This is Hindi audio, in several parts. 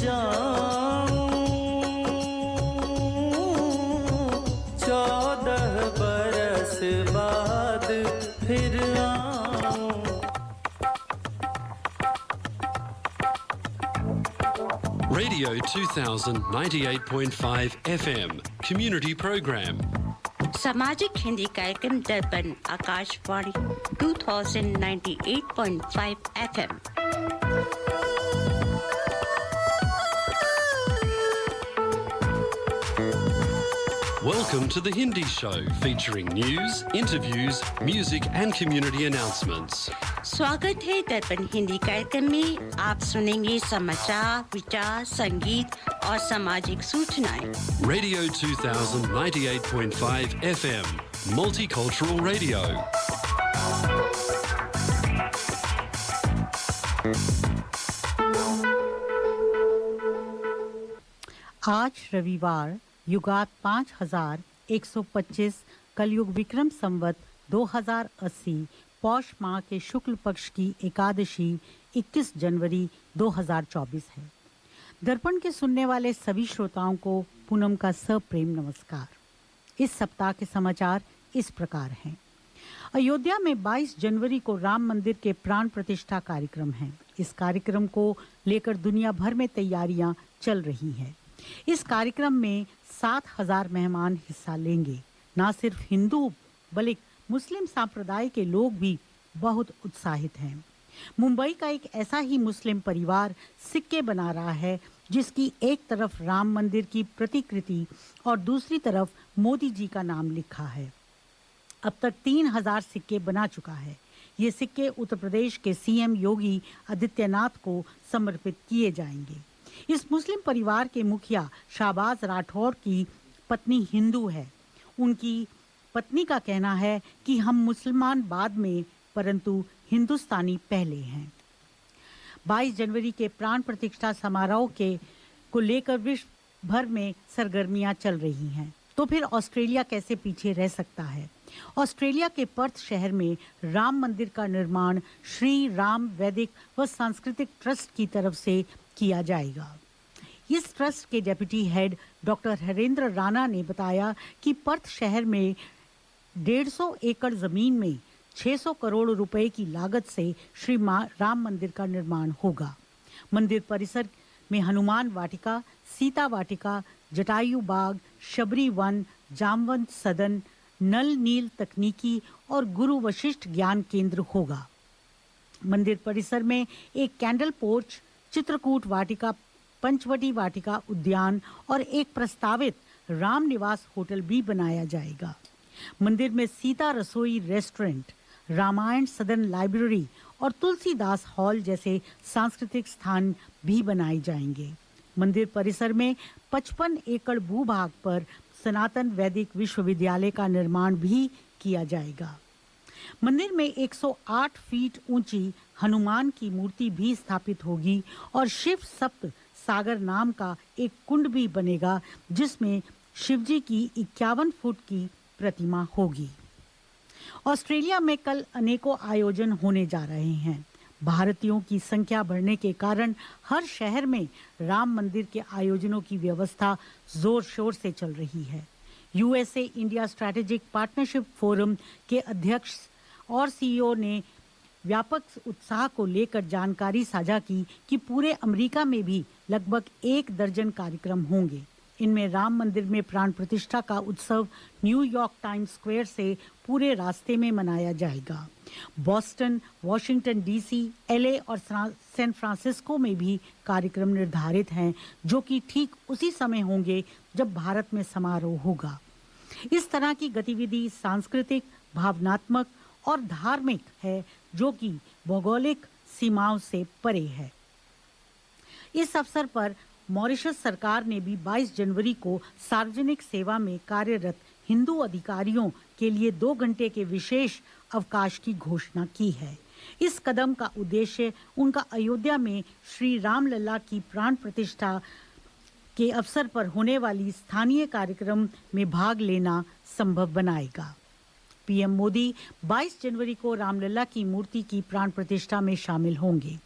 जाऊं, 14 बरस बाद फिर आऊं। Radio 2000 98.5 FM Community Program. सामाजिक हिंदी कार्यक्रम दर्पण Akashvani 2098.5 FM। Welcome to the Hindi Show featuring news, interviews, music and community announcements. स्वागत है दर्पण हिंदी कार्यक्रम में। आप सुनेंगे समाचार, विचार, संगीत और सामाजिक सूचनाएं। Radio 2000 98.5 FM Multicultural Radio. आज रविवार युगात 5125 कलयुग विक्रम संवत 2080 पौष माह के शुक्ल पक्ष की एकादशी 21 जनवरी 2024 है। दर्पण के सुनने वाले सभी श्रोताओं को पूनम का सप्रेम नमस्कार। इस सप्ताह के समाचार इस प्रकार हैं। अयोध्या में 22 जनवरी को राम मंदिर के प्राण प्रतिष्ठा कार्यक्रम है। इस कार्यक्रम को लेकर दुनिया भर में तैयारियां चल रही हैं। इस कार्यक्रम में 7000 मेहमान हिस्सा लेंगे। न सिर्फ हिंदू बल्कि मुस्लिम संप्रदाय के लोग भी बहुत उत्साहित हैं। मुंबई का एक ऐसा ही मुस्लिम परिवार सिक्के बना रहा है जिसकी एक तरफ राम मंदिर की प्रतिकृति और दूसरी तरफ मोदी जी का नाम लिखा है। अब तक 3000 सिक्के बना चुका है। ये सिक्के उत्तर प्रदेश के सीएम योगी आदित्यनाथ को समर्पित किए जाएंगे। इस मुस्लिम परिवार के मुखिया शाहबाज राठौर की पत्नी हिंदू है। उनकी पत्नी का कहना है कि हम मुसलमान बाद में परंतु हिंदुस्तानी पहले हैं। 22 जनवरी के प्राण प्रतिष्ठा समारोह को लेकर विश्व भर में सरगर्मियां चल रही हैं। तो फिर ऑस्ट्रेलिया कैसे पीछे रह सकता है? ऑस्ट्रेलिया के पर्थ शहर में राम मंदिर का निर्माण श्री राम वैदिक व सांस्कृतिक ट्रस्ट की तरफ से किया जाएगा। इस ट्रस्ट के deputy head doctor Harendra Rana ने बताया कि पर्थ शहर में 150 एकड़ जमीन में 600 करोड़ रुपए की लागत से श्री राम मंदिर का निर्माण होगा। मंदिर परिसर में हनुमान वाटिका, सीता वाटिका, जटायु बाग, शबरी वन, जामवंत सदन, नल नील तकनीकी और गुरु वशिष्ठ ज्ञान केंद्र होगा। मंदिर परिसर में एक कैंडल पोर्च, चित्रकूट वाटिका, पंचवटी वाटिका उद्यान और एक प्रस्तावित राम निवास होटल भी बनाया जाएगा। मंदिर में सीता रसोई रेस्टोरेंट, रामायण सदन लाइब्रेरी और तुलसीदास हॉल जैसे सांस्कृतिक स्थान भी बनाए जाएंगे। मंदिर परिसर में 55 एकड़ भूभाग पर सनातन वैदिक विश्वविद्यालय का निर्माण भी किया जाएगा। मंदिर में 108 फीट ऊंची हनुमान की मूर्ति भी स्थापित होगी और शिव सप्त सागर नाम का एक कुंड भी बनेगा जिसमें शिवजी की 51 फुट की प्रतिमा होगी। ऑस्ट्रेलिया में कल अनेकों आयोजन होने जा रहे हैं। भारतीयों की संख्या बढ़ने के कारण हर शहर में राम मंदिर के आयोजनों की व्यवस्था जोर शोर से चल रही है। USA India strategic partnership forum के अध्यक्ष और सीईओ ने व्यापक उत्साह को लेकर जानकारी साझा की कि पूरे अमेरिका में भी लगभग 1 दर्जन कार्यक्रम होंगे। इनमें राम मंदिर में प्राण प्रतिष्ठा का उत्सव न्यूयॉर्क टाइम्स स्क्वायर से पूरे रास्ते में मनाया जाएगा। बॉस्टन, वॉशिंगटन डीसी, एलए और सैन फ्रांसिस्को में भी कार्यक्रम निर्धारित हैं जो कि ठीक उसी समय होंगे जब भारत में समारोह होगा। इस तरह की गतिविधि सांस्कृतिक, भावनात्मक और धार्मिक है जो कि भौगोलिक सीमाओं से परे है। इस अवसर पर मॉरिशस सरकार ने भी 22 जनवरी को सार्वजनिक सेवा में कार्यरत हिंदू अधिकारियों के लिए 2 घंटे के विशेष अवकाश की घोषणा की है। इस कदम का उद्देश्य उनका अयोध्या में श्री रामलला की प्राण प्रतिष्ठा के अवसर पर होने वाली स्थानीय कार्यक्रम में भाग लेना संभव बनाएगा। पीएम मोदी 22 जनवरी को रामलला की मूर्ति की प्राण प्रतिष्ठा में शामिल होंगे।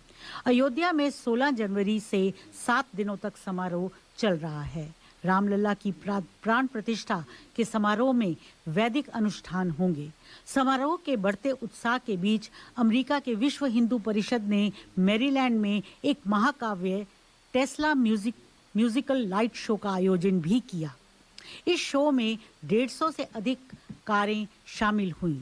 अयोध्या में 16 जनवरी से 7 दिनों तक समारोह चल रहा है। रामलला की प्राण प्रतिष्ठा के समारोह में वैदिक अनुष्ठान होंगे। समारोह के बढ़ते उत्साह के बीच अमेरिका के विश्व हिंदू परिषद ने मैरीलैंड में एक महाकाव्य टेस्ला म्यूजिकल लाइट शो का आयोजन भी किया। इस शो में 150 से अधिक कारें शामिल हुईं।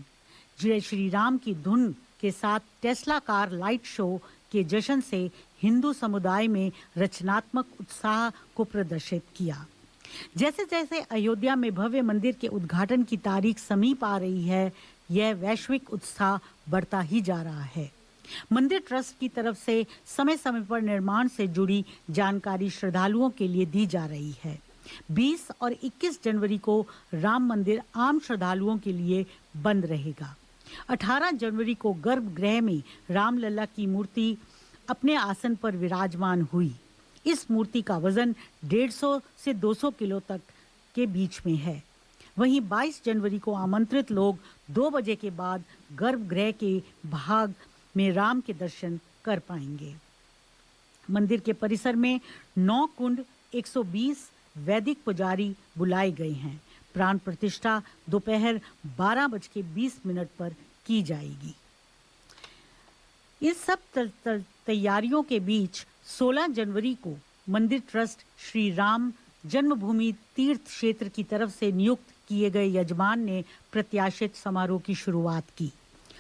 जय श्री राम की धुन के साथ टेस्ला कार लाइट शो के जश्न से हिंदू समुदाय में रचनात्मक उत्साह को प्रदर्शित किया। जैसे जैसे अयोध्या में भव्य मंदिर के उद्घाटन की तारीख समीप आ रही है, यह वैश्विक उत्साह बढ़ता ही जा रहा है। मंदिर ट्रस्ट की तरफ से समय समय पर निर्माण से जुड़ी जानकारी श्रद्धालुओं के लिए दी जा रही है। 20 और 21 जनवरी को राम मंदिर आम श्रद्धालुओं के लिए बंद रहेगा। 18 जनवरी को गर्भगृह में रामलला की मूर्ति अपने आसन पर विराजमान हुई। इस मूर्ति का वजन 150 से 200 किलो तक के बीच में है। वहीं 22 जनवरी को आमंत्रित लोग 2 बजे के बाद गर्भगृह के भाग में राम के दर्शन कर पाएंगे। मंदिर के परिसर में 9 कुंड 120 वैदिक पुजारी बुलाए गए हैं। प्राण प्रतिष्ठा दोपहर 12:20 पर की जाएगी। इस सब तैयारियों के बीच 16 जनवरी को मंदिर ट्रस्ट श्री राम जन्मभूमि तीर्थ क्षेत्र की तरफ से नियुक्त किए गए यजमान ने प्रत्याशित समारोह की शुरुआत की।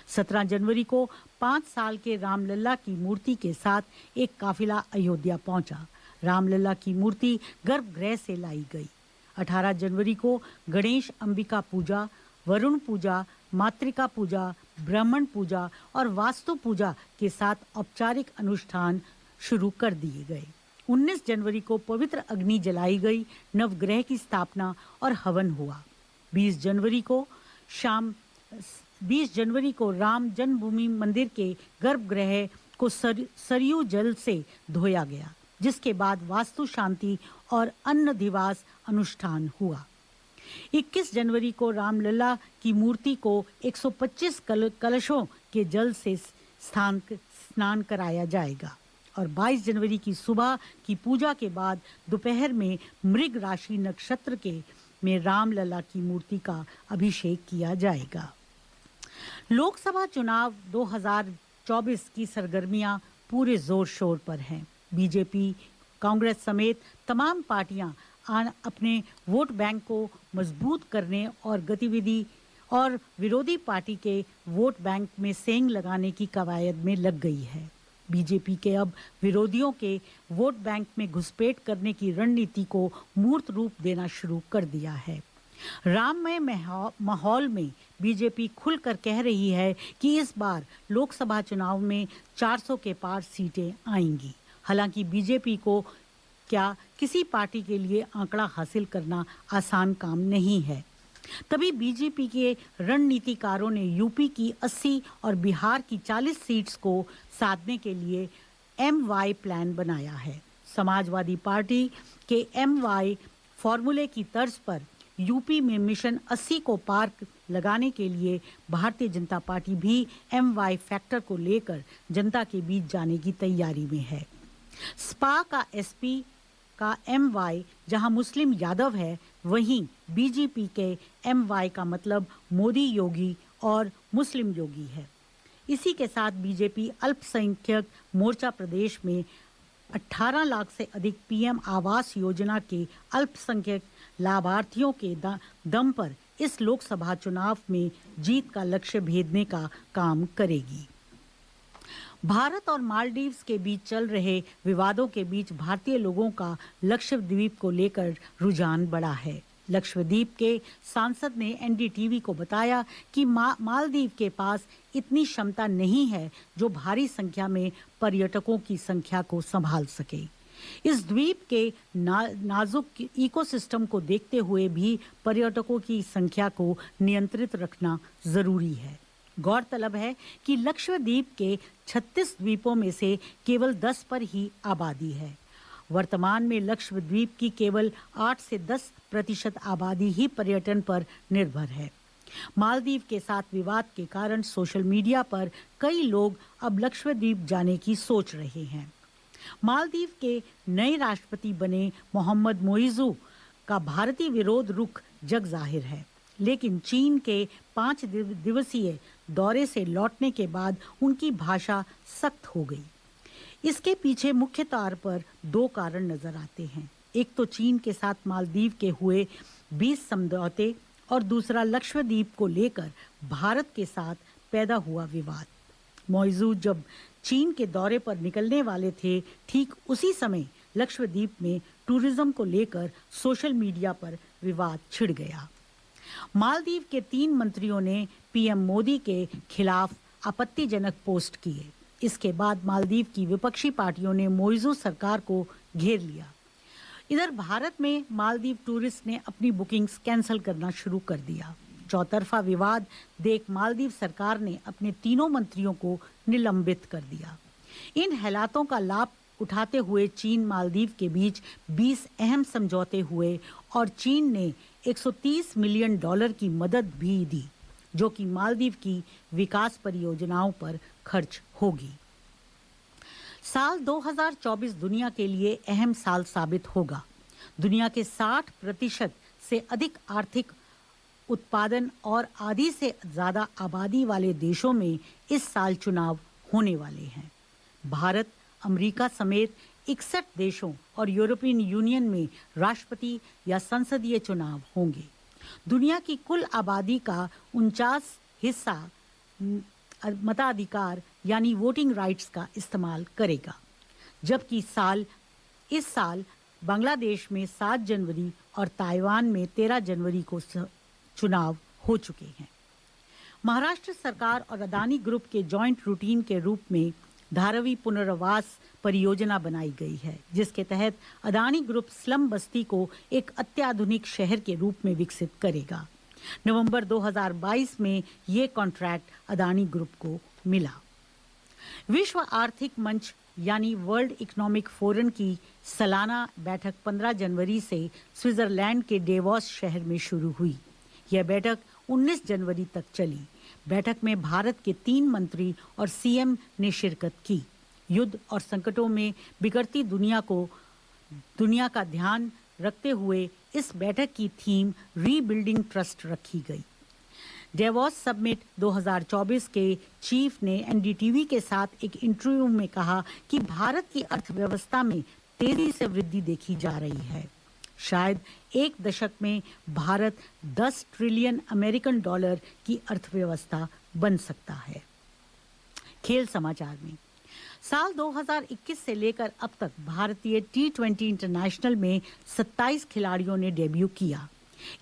17 जनवरी को 5 साल के रामलला की मूर्ति के साथ एक काफिला अयोध्या पहुंचा। रामलला की मूर्ति गर्भगृह से लाई गई। 18 जनवरी को गणेश अंबिका पूजा, वरुण पूजा, मातृका पूजा, ब्राह्मण पूजा और वास्तु पूजा के साथ औपचारिक अनुष्ठान शुरू कर दिए गए। 19 जनवरी को पवित्र अग्नि जलाई गई, नवग्रह की स्थापना और हवन हुआ। 20 जनवरी को राम जन्मभूमि मंदिर के गर्भगृह को सरयू जल से धोया गया, जिसके बाद वास्तु शांति और अन्न दिवस अनुष्ठान हुआ। 21 जनवरी को रामलला की मूर्ति को 125 कलशों के जल से स्नान कराया जाएगा और 22 जनवरी की सुबह की पूजा के बाद दोपहर में मृग राशि नक्षत्र में रामलला की मूर्ति का अभिषेक किया जाएगा। लोकसभा चुनाव 2024 की सरगर्मियां पूरे जोर शोर पर हैं। बीजेपी, कांग्रेस समेत तमाम पार्टियां अपने वोट बैंक को मजबूत करने और गतिविधि और विरोधी पार्टी के वोट बैंक में सेंध लगाने की कवायद में लग गई है। बीजेपी के अब विरोधियों के वोट बैंक में घुसपैठ करने की रणनीति को मूर्त रूप देना शुरू कर दिया है। राममय माहौल में बीजेपी खुलकर कह रही है कि इस बार लोकसभा चुनाव में 400 के पार सीटें आएंगी। हालांकि बीजेपी को क्या किसी पार्टी के लिए आंकड़ा हासिल करना आसान काम नहीं है। तभी बीजेपी के रणनीतिकारों ने यूपी की 80 और बिहार की 40 सीट्स को साधने के लिए MY प्लान बनाया है। समाजवादी पार्टी के MY फॉर्मूले की तर्ज पर यूपी में मिशन 80 को पार लगाने के लिए भारतीय जनता पार्टी भी MY फैक्टर को लेकर जनता के बीच जाने की तैयारी में है। सपा का SP का MY जहां मुस्लिम यादव है, वहीं बीजेपी के MY का मतलब मोदी योगी और मुस्लिम योगी है। इसी के साथ बीजेपी अल्पसंख्यक मोर्चा प्रदेश में 18 लाख से अधिक PM आवास योजना के अल्पसंख्यक लाभार्थियों के दम पर इस लोकसभा चुनाव में जीत का लक्ष्य भेदने का काम करेगी। भारत और मालदीव्स के बीच चल रहे विवादों के बीच भारतीय लोगों का लक्षद्वीप को लेकर रुझान बढ़ा है। लक्षद्वीप के सांसद ने NDTV को बताया कि मालदीव के पास इतनी क्षमता नहीं है जो भारी संख्या में पर्यटकों की संख्या को संभाल सके। इस द्वीप के नाजुक इकोसिस्टम को देखते हुए भी पर्यटकों की संख्या को नियंत्रित रखना जरूरी है। गौरतलब है कि लक्षद्वीप के 36 द्वीपों में से केवल 10 पर ही आबादी है। वर्तमान में लक्षद्वीप की केवल 8 से 10% आबादी ही पर्यटन पर निर्भर है। मालदीव के साथ विवाद के कारण सोशल मीडिया पर कई लोग अब लक्षद्वीप जाने की सोच रहे हैं। मालदीव के नए राष्ट्रपति बने मोहम्मद मोइजू का भारतीय विरोध रुख जग जाहिर है, लेकिन चीन के 5 दिवसीय दौरे से लौटने के बाद उनकी भाषा सख्त हो गई। इसके पीछे मुख्य तौर पर 2 कारण नजर आते हैं। एक तो चीन के साथ मालदीव के हुए 20 समझौते और दूसरा लक्षद्वीप को लेकर भारत के साथ पैदा हुआ विवाद। मोइजू जब चीन के दौरे पर निकलने वाले थे, ठीक उसी समय लक्षद्वीप में टूरिज्म को लेकर सोशल मीडिया पर विवाद छिड़ गया। मालदीव के 3 मंत्रियों ने पीएम मोदी के खिलाफ आपत्तिजनक पोस्ट किए। इसके बाद मालदीव की विपक्षी पार्टियों ने मोइजू सरकार को घेर लिया। इधर भारत में मालदीव टूरिस्ट ने अपनी बुकिंग्स कैंसिल करना शुरू कर दिया। चौतरफा विवाद देख मालदीव सरकार ने अपने 3 मंत्रियों को निलंबित कर दिया। इन हालातों का लाभ उठाते हुए चीन मालदीव के बीच 20 अहम समझौते हुए और चीन ने $130 मिलियन की मदद भी दी, जो कि मालदीव की विकास परियोजनाओं पर खर्च होगी। साल 2024 दुनिया के लिए अहम साल साबित होगा। दुनिया के 60% से अधिक आर्थिक उत्पादन और आधी से ज्यादा आबादी वाले देशों में इस साल चुनाव होने वाले हैं। भारत, अमेरिका समेत 61 देशों और यूरोपियन यूनियन में राष्ट्रपति या संसदीय चुनाव होंगे। दुनिया की कुल आबादी का 49 हिस्सा मताधिकार यानी वोटिंग राइट्स का इस्तेमाल करेगा, जबकि इस साल बांग्लादेश में 7 जनवरी और ताइवान में 13 जनवरी को चुनाव हो चुके हैं। महाराष्ट्र सरकार और अदानी ग्रुप के जॉइंट रूटीन के रूप में धारावी पुनर्वास परियोजना बनाई गई है, जिसके तहत अदानी ग्रुप स्लम बस्ती को एक अत्याधुनिक शहर के रूप में विकसित करेगा। नवंबर 2022 में ये कॉन्ट्रैक्ट अदानी ग्रुप को मिला। विश्व आर्थिक मंच यानी वर्ल्ड इकोनॉमिक फोरम की सालाना बैठक 15 जनवरी से स्विट्जरलैंड के डेवोस शहर में शुरू हुई। यह बैठक 19 जनवरी तक चली। बैठक में भारत के 3 मंत्री और सीएम ने शिरकत की। युद्ध और संकटों में बिगड़ती दुनिया का ध्यान रखते हुए इस बैठक की थीम रीबिल्डिंग ट्रस्ट रखी गई। डेवोस समिट 2024 के चीफ ने एनडीटीवी के साथ एक इंटरव्यू में कहा कि भारत की अर्थव्यवस्था में तेजी से वृद्धि देखी जा रही है। शायद एक दशक में भारत 10 ट्रिलियन अमेरिकन डॉलर की अर्थव्यवस्था बन सकता है। खेल समाचार में साल 2021 से लेकर अब तक भारतीय T20 इंटरनेशनल में 27 खिलाड़ियों ने डेब्यू किया।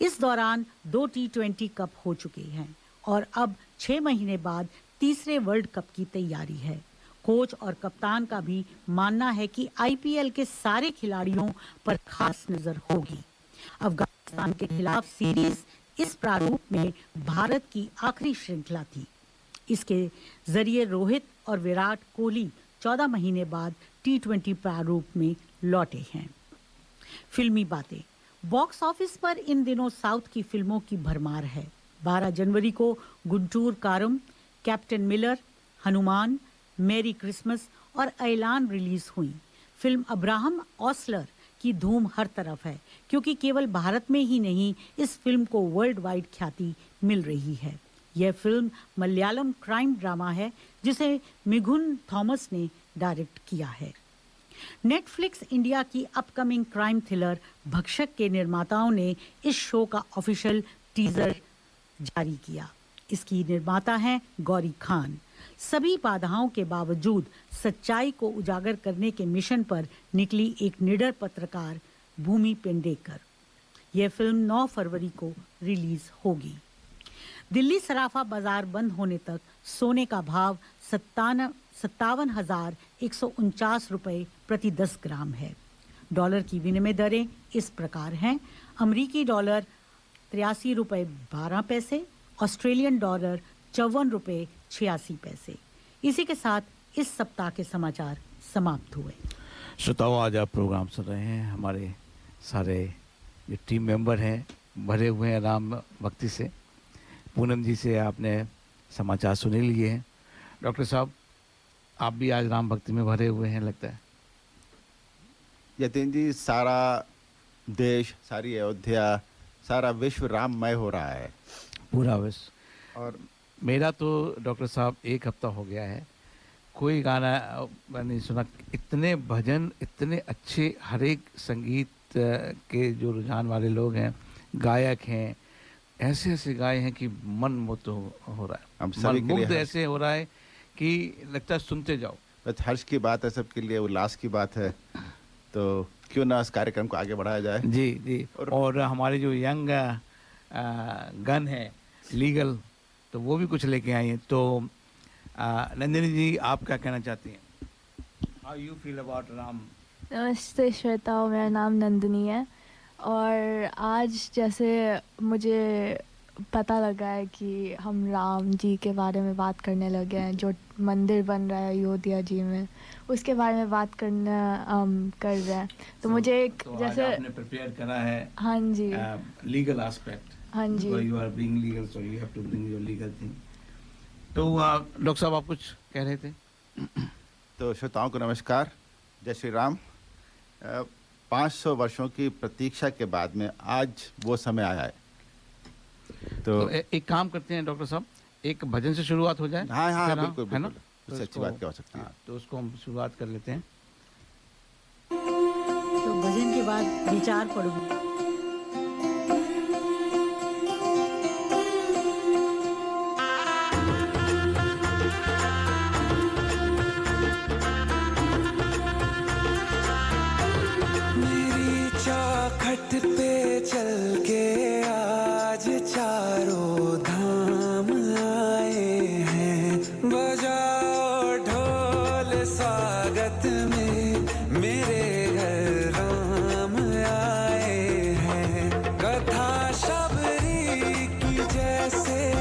इस दौरान 2 T20 कप हो चुके हैं और अब 6 महीने बाद तीसरे वर्ल्ड कप की तैयारी है। कोच और कप्तान का भी मानना है कि आईपीएल के सारे खिलाड़ियों पर खास नजर होगी। अफगानिस्तान के खिलाफ सीरीज इस प्रारूप में भारत की आखिरी श्रृंखला थी। इसके जरिए रोहित और विराट कोहली 14 महीने बाद T20 प्रारूप में लौटे हैं। फिल्मी बातें। बॉक्स ऑफिस पर इन दिनों साउथ की फिल्मों की भरमार है। 12 जनवरी को गुंटूर कारम, कैप्टन मिलर, हनुमान, मेरी क्रिसमस और ऐलान रिलीज हुई। फिल्म अब्राहम ओस्लर की धूम हर तरफ है, क्योंकि केवल भारत में ही नहीं, इस फिल्म को वर्ल्ड वाइड ख्याति मिल रही है। यह फिल्म मलयालम क्राइम ड्रामा है, जिसे मिथुन थॉमस ने डायरेक्ट किया है। नेटफ्लिक्स इंडिया की अपकमिंग क्राइम थ्रिलर भक्षक के निर्माताओं ने इस शो का ऑफिशियल टीजर जारी किया। इसकी निर्माता हैं गौरी खान। सभी बाधाओं के बावजूद सच्चाई को उजागर करने के मिशन पर निकली एक निडर पत्रकार भूमि पेंडेकर। यह फिल्म 9 फरवरी को रिलीज होगी। दिल्ली सराफा बाजार बंद होने तक सोने का भाव 57,149 रुपए प्रति 10 ग्राम है। डॉलर की विनिमय दरें इस प्रकार हैं। अमेरिकी डॉलर 83 रुपए 12 पैसे, ऑस्ट्रेलियन डॉलर 54 रुपए 86 पैसे। इसी के साथ इस सप्ताह के समाचार समाप्त हुए। श्रोताओं, आज आप प्रोग्राम सुन रहे हैं। हमारे सारे जो टीम मेंबर हैं भरे हुए हैं आराम वक्ती से। पूनम जी से आपने समाचार सुन ही लिए हैं। डॉक्टर साहब, आप भी आज राम भक्ति में भरे हुए हैं लगता है। यतीन जी, सारा देश, सारी अयोध्या, सारा विश्व राममय हो रहा है। पूरा विश्व। और मेरा तो डॉक्टर साहब 1 हफ्ता हो गया है, कोई गाना मैंने नहीं सुना। इतने भजन, इतने अच्छे, हर एक संगीत के जो रुझान वाले लोग हैं, गायक हैं, ऐसे ऐसे गाए हैं कि मन मुग्ध हो रहा है। हम सभी के लिए मुग्ध हर्ष। ऐसे हो रहा है कि लगता है सुनते जाओ। बस हर्ष की बात है, सबके लिए उल्लास की बात है। तो क्यों ना इस कार्यक्रम को आगे बढ़ाया जाए। जी जी। और हमारे जो यंग गन है लीगल, तो वो भी कुछ लेके आई हैं। तो नंदिनी जी, आप क्या कहना चाहती हैं? How you feel about Ram? नमस्ते श्वेता, मेरा नाम नंदिनी है। और आज जैसे मुझे पता लगा है कि हम राम जी के बारे में बात करने लगे हैं, जो मंदिर बन रहा है अयोध्या जी में, उसके बारे में बात करना कर रहे हैं। तो मुझे एक तो जैसे आज आपने प्रिपेयर करा है हाँ जी लीगल एस्पेक्ट। हाँ जी you are being legal, so you have to bring your legal thing. तो डॉक्टर साहब, आप कुछ कह रहे थे? तो श्रोताओं को नमस्कार, जय श्री राम। 500 वर्षों की प्रतीक्षा के बाद में आज वो समय आया है। तो एक काम करते हैं डॉक्टर साहब, एक भजन से शुरुआत हो जाए। हाँ हाँ, फिर हम- बिल्कुल है ना? बिल्कुल, तो इससे अच्छी इसको- बात क्या हो सकती है। हाँ, तो उसको हम शुरुआत कर लेते हैं। तो भजन के बाद विचार पढ़ूंगी। मेरी चौखट पे चल के आज चारों धाम आए हैं। बजाओ ढोल स्वागत में, मेरे घर राम आए हैं। कथा शबरी की जैसे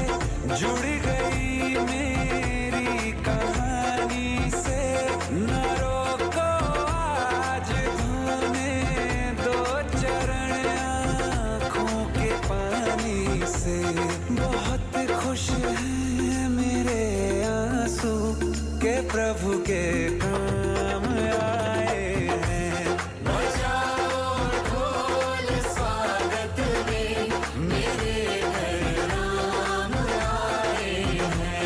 जुड़ गई मेरी कहानी से। न रोको आज धोने दो चरण आँखों के पानी से। बहुत खुश हैं मेरे आंसू के प्रभु के काम आए हैं। बजाओ ढोल स्वागत में, मेरे घर राम आए हैं।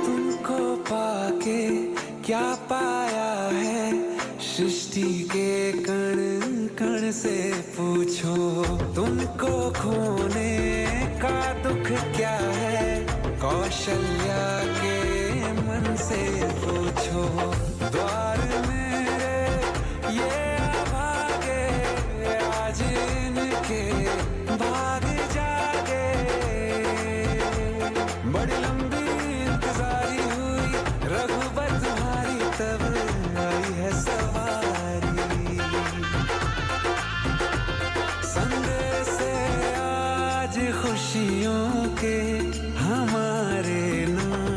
तुमको पाके क्या पाया है, सृष्टि के कण कण से पूछो। तुमको खोने का दुख क्या है, कौशल्या के मन से पूछो। द्वार मेरे ये अभागे, आज इनके भाग जागे। बड़ी लंबी इंतजारी हुई रघुबर तुम्हारी, तब आई है सवारी। संदेश से आज खुशियों के हमारे नाम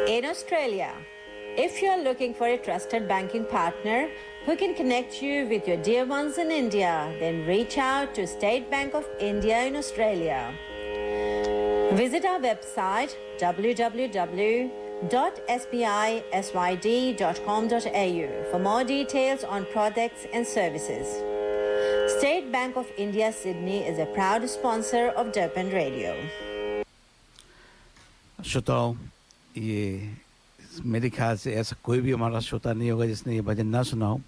In Australia, if you're looking for a trusted banking partner who can connect you with your dear ones in India, then reach out to State Bank of India in Australia. Visit our website www.sbisyd.com.au for more details on products and services. State Bank of India Sydney is a proud sponsor of Durban Radio. श्रोताओं, ये मेरे ख्याल से ऐसा कोई भी हमारा श्रोता नहीं होगा जिसने ये भजन ना सुना हो।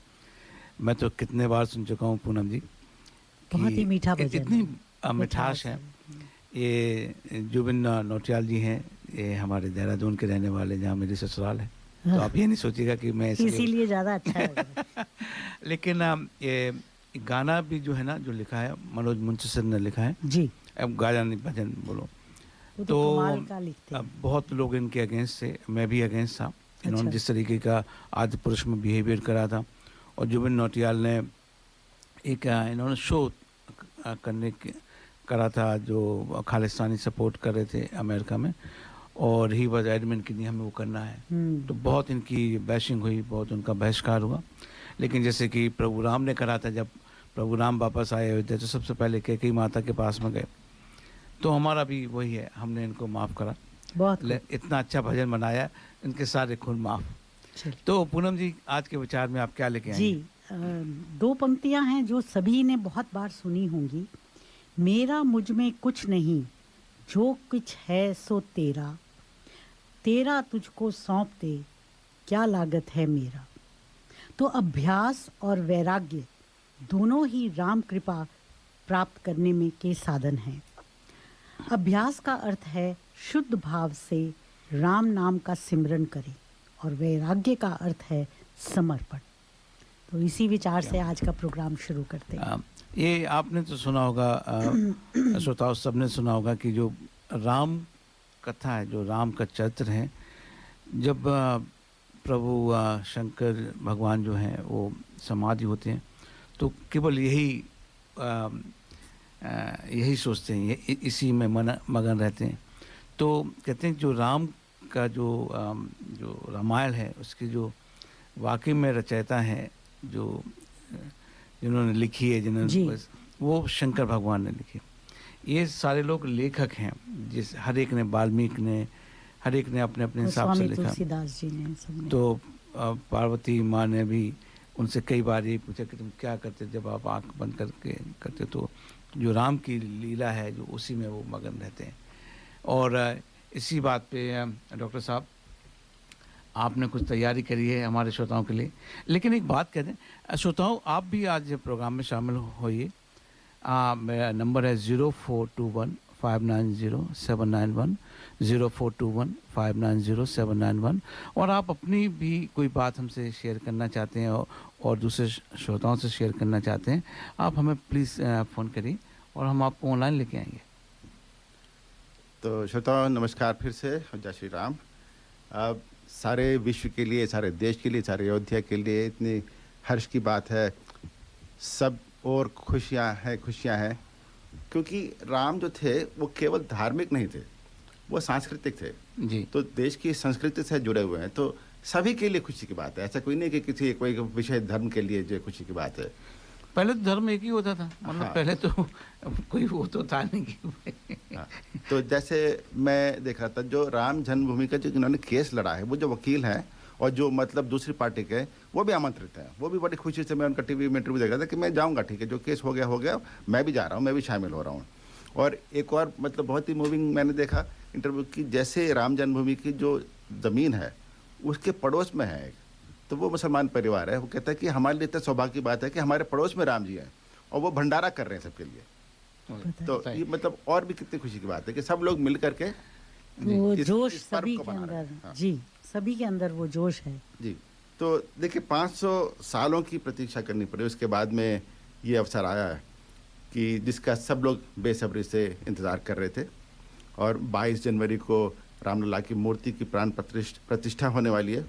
मैं तो कितने बार सुन चुका हूँ पूनम जी, बहुत ही मीठा भजन इतनी है। मिठास है। ये जुबिन नौटियाल जी हैं, ये हमारे देहरादून के रहने वाले, जहाँ मेरी ससुराल है। तो आप ये नहीं सोचिएगा कि मैं इसीलिए ज़्यादा अच्छा है। लेकिन ये गाना भी जो है ना, जो लिखा है मनोज मुंतशिर ने लिखा है जी। अब गाना नहीं, भजन बोलो वो तो कमाल का लिखते हैं। बहुत लोग इनके अगेंस्ट थे, मैं भी अगेंस्ट था। इन्होंने जिस तरीके का आदि पुरुष में बिहेवियर करा था, और जुबिन नौटियाल ने एक इन्होंने शो करा था जो खालिस्तानी सपोर्ट कर रहे थे अमेरिका में, और ही वॉज एडमिन कि नहीं हमें वो करना है। तो बहुत इनकी बैशिंग हुई, बहुत उनका बहिष्कार हुआ। लेकिन जैसे कि प्रभु राम ने करा था, जब प्रभु राम वापस आए हुए थे तो सबसे पहले कैकेयी माता के पास में गए। तो हमारा भी वही है, हमने इनको माफ़ करा। बहुत इतना अच्छा भजन बनाया, इनके सारे खून माफ़। तो पूनम जी, आज के विचार में आप क्या लेके आए जी? दो पंक्तियां हैं जो सभी ने बहुत बार सुनी होंगी। मेरा मुझ में कुछ नहीं, जो कुछ है सो तेरा, तेरा तुझको सौंप दे, क्या लागत है मेरा। तो अभ्यास और वैराग्य दोनों ही राम कृपा प्राप्त करने में के साधन हैं। अभ्यास का अर्थ है शुद्ध भाव से राम नाम का सिमरन करें, और वैराग्य का अर्थ है समर्पण। तो इसी विचार से आज का प्रोग्राम शुरू करते हैं। ये आपने तो सुना होगा, श्रोताओं सबने सुना होगा कि जो राम कथा है, जो राम का चरित्र है, जब प्रभु शंकर भगवान जो हैं वो समाधि होते हैं, तो केवल यही सोचते हैं, इसी में मगन रहते हैं। तो कहते हैं जो राम का जो रामायण है, उसकी जो वाकई में रचयिता है, जो जिन्होंने लिखी है, जिन्होंने वो शंकर भगवान ने लिखी। ये सारे लोग लेखक हैं, जिस हर एक ने, वाल्मीकि ने, हर एक ने अपने अपने हिसाब से लिखा। तुलसीदास जी ने, सबने। तो पार्वती माँ ने भी उनसे कई बार ये पूछा कि तुम क्या करते जब आप आंख बंद करके करते। तो जो राम की लीला है, जो उसी में वो मगन रहते हैं। और इसी बात पे डॉक्टर साहब, आपने कुछ तैयारी करी है हमारे श्रोताओं के लिए। लेकिन एक बात कह दें श्रोताओं, आप भी आज प्रोग्राम में शामिल होइए। मेरा नंबर है 0421590791, 0421590791। और आप अपनी भी कोई बात हमसे शेयर करना चाहते हैं और दूसरे श्रोताओं से शेयर करना चाहते हैं, आप हमें प्लीज़ फ़ोन करिए और हम आपको ऑनलाइन लेके आएंगे। तो श्रोताओं नमस्कार फिर से, जय श्री राम। सारे विश्व के लिए, सारे देश के लिए, सारे अयोध्या के लिए इतनी हर्ष की बात है, सब और खुशियाँ हैं, क्योंकि राम जो थे वो केवल धार्मिक नहीं थे, वो सांस्कृतिक थे जी। तो देश की संस्कृति से जुड़े हुए हैं, तो सभी के लिए खुशी की बात है। ऐसा कोई नहीं कि किसी कोई विशेष धर्म के लिए जो खुशी की बात है। पहले तो धर्म एक ही होता था, मतलब हाँ। पहले तो कोई वो तो था नहीं कि हाँ। तो जैसे मैं देख रहा था, जो राम जन्मभूमि का जो इन्होंने केस लड़ा है, वो जो वकील हैं और जो मतलब दूसरी पार्टी के, वो भी आमंत्रित हैं। वो भी बड़ी खुशी से, मैं उनका टीवी में इंटरव्यू देख रहा था कि मैं जाऊंगा, ठीक है, जो केस हो गया, मैं भी जा रहा हूँ, मैं भी शामिल हो रहा हूँ। और एक और मतलब बहुत ही मूविंग मैंने देखा इंटरव्यू की, जैसे राम जन्मभूमि की जो ज़मीन है उसके पड़ोस में है, तो वो मुसलमान परिवार है, वो कहता है कि हमारे लिए इतना सौभाग्य की बात है कि हमारे पड़ोस में राम जी हैं और वो भंडारा कर रहे हैं सबके लिए। तो ये मतलब और भी कितनी खुशी की बात है कि सब लोग मिल करके वो जोश इस पर्व सभी को के मना रहे अंदर, हैं। हाँ। जी, सभी के अंदर वो जोश है जी। तो देखिए 500 सालों की प्रतीक्षा करनी पड़ी, उसके बाद में ये अवसर आया है कि जिसका सब लोग बेसब्री से इंतज़ार कर रहे थे। और 22 जनवरी को रामलला की मूर्ति की प्राण प्रतिष्ठा होने वाली है।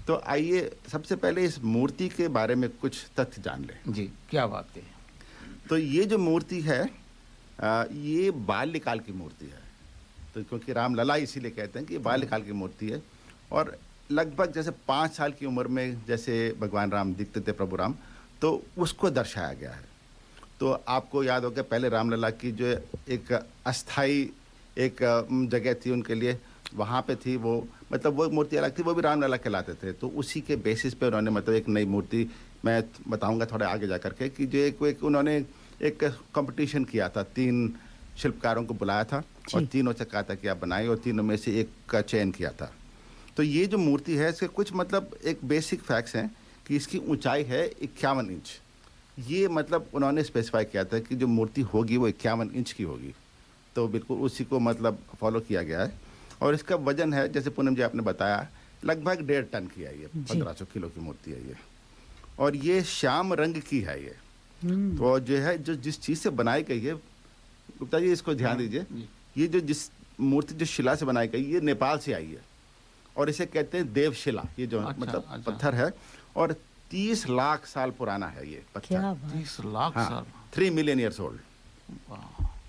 तो आइए सबसे पहले इस मूर्ति के बारे में कुछ तथ्य जान लें। जी, क्या बात है। तो ये जो मूर्ति है ये बाल्यकाल की मूर्ति है। तो क्योंकि रामलला इसीलिए कहते हैं कि ये बाल्यकाल की मूर्ति है। और लगभग जैसे 5 साल की उम्र में जैसे भगवान राम दिखते थे, प्रभु राम, तो उसको दर्शाया गया है। तो आपको याद होगा पहले रामलला की जो एक अस्थाई एक जगह थी उनके लिए, वहाँ पे थी वो, मतलब वो मूर्ति अलग थी, वो भी रामलला कहलाते थे। तो उसी के बेसिस पे उन्होंने मतलब एक नई मूर्ति, मैं बताऊंगा थोड़ा आगे जा करके, कि जो एक उन्होंने एक कंपटीशन किया था, 3 शिल्पकारों को बुलाया था और तीनों से कहा था कि आप बनाइए, और तीनों में से एक का चयन किया था। तो ये जो मूर्ति है इसके कुछ मतलब एक बेसिक फैक्ट्स हैं कि इसकी ऊंचाई है 51 इंच। ये मतलब उन्होंने स्पेसिफाई किया था कि जो मूर्ति होगी वो 51 इंच की होगी, तो बिल्कुल उसी को मतलब फॉलो किया गया है। और इसका वजन है, जैसे पूनम जी आपने बताया, लगभग 1.5 टन की है ये, 1500 किलो की मूर्ति है ये। और ये श्याम रंग की है ये। तो जो है जो जिस चीज़ से बनाई गई है, गुप्ता जी इसको ध्यान दीजिए, ये जो जिस मूर्ति जो शिला से बनाई गई, ये नेपाल से आई है और इसे कहते हैं देवशिला। ये जो मतलब पत्थर है और 30 लाख साल पुराना है ये पत्थर। 30 लाख साल, 3 मिलियन ईयर्स ओल्ड।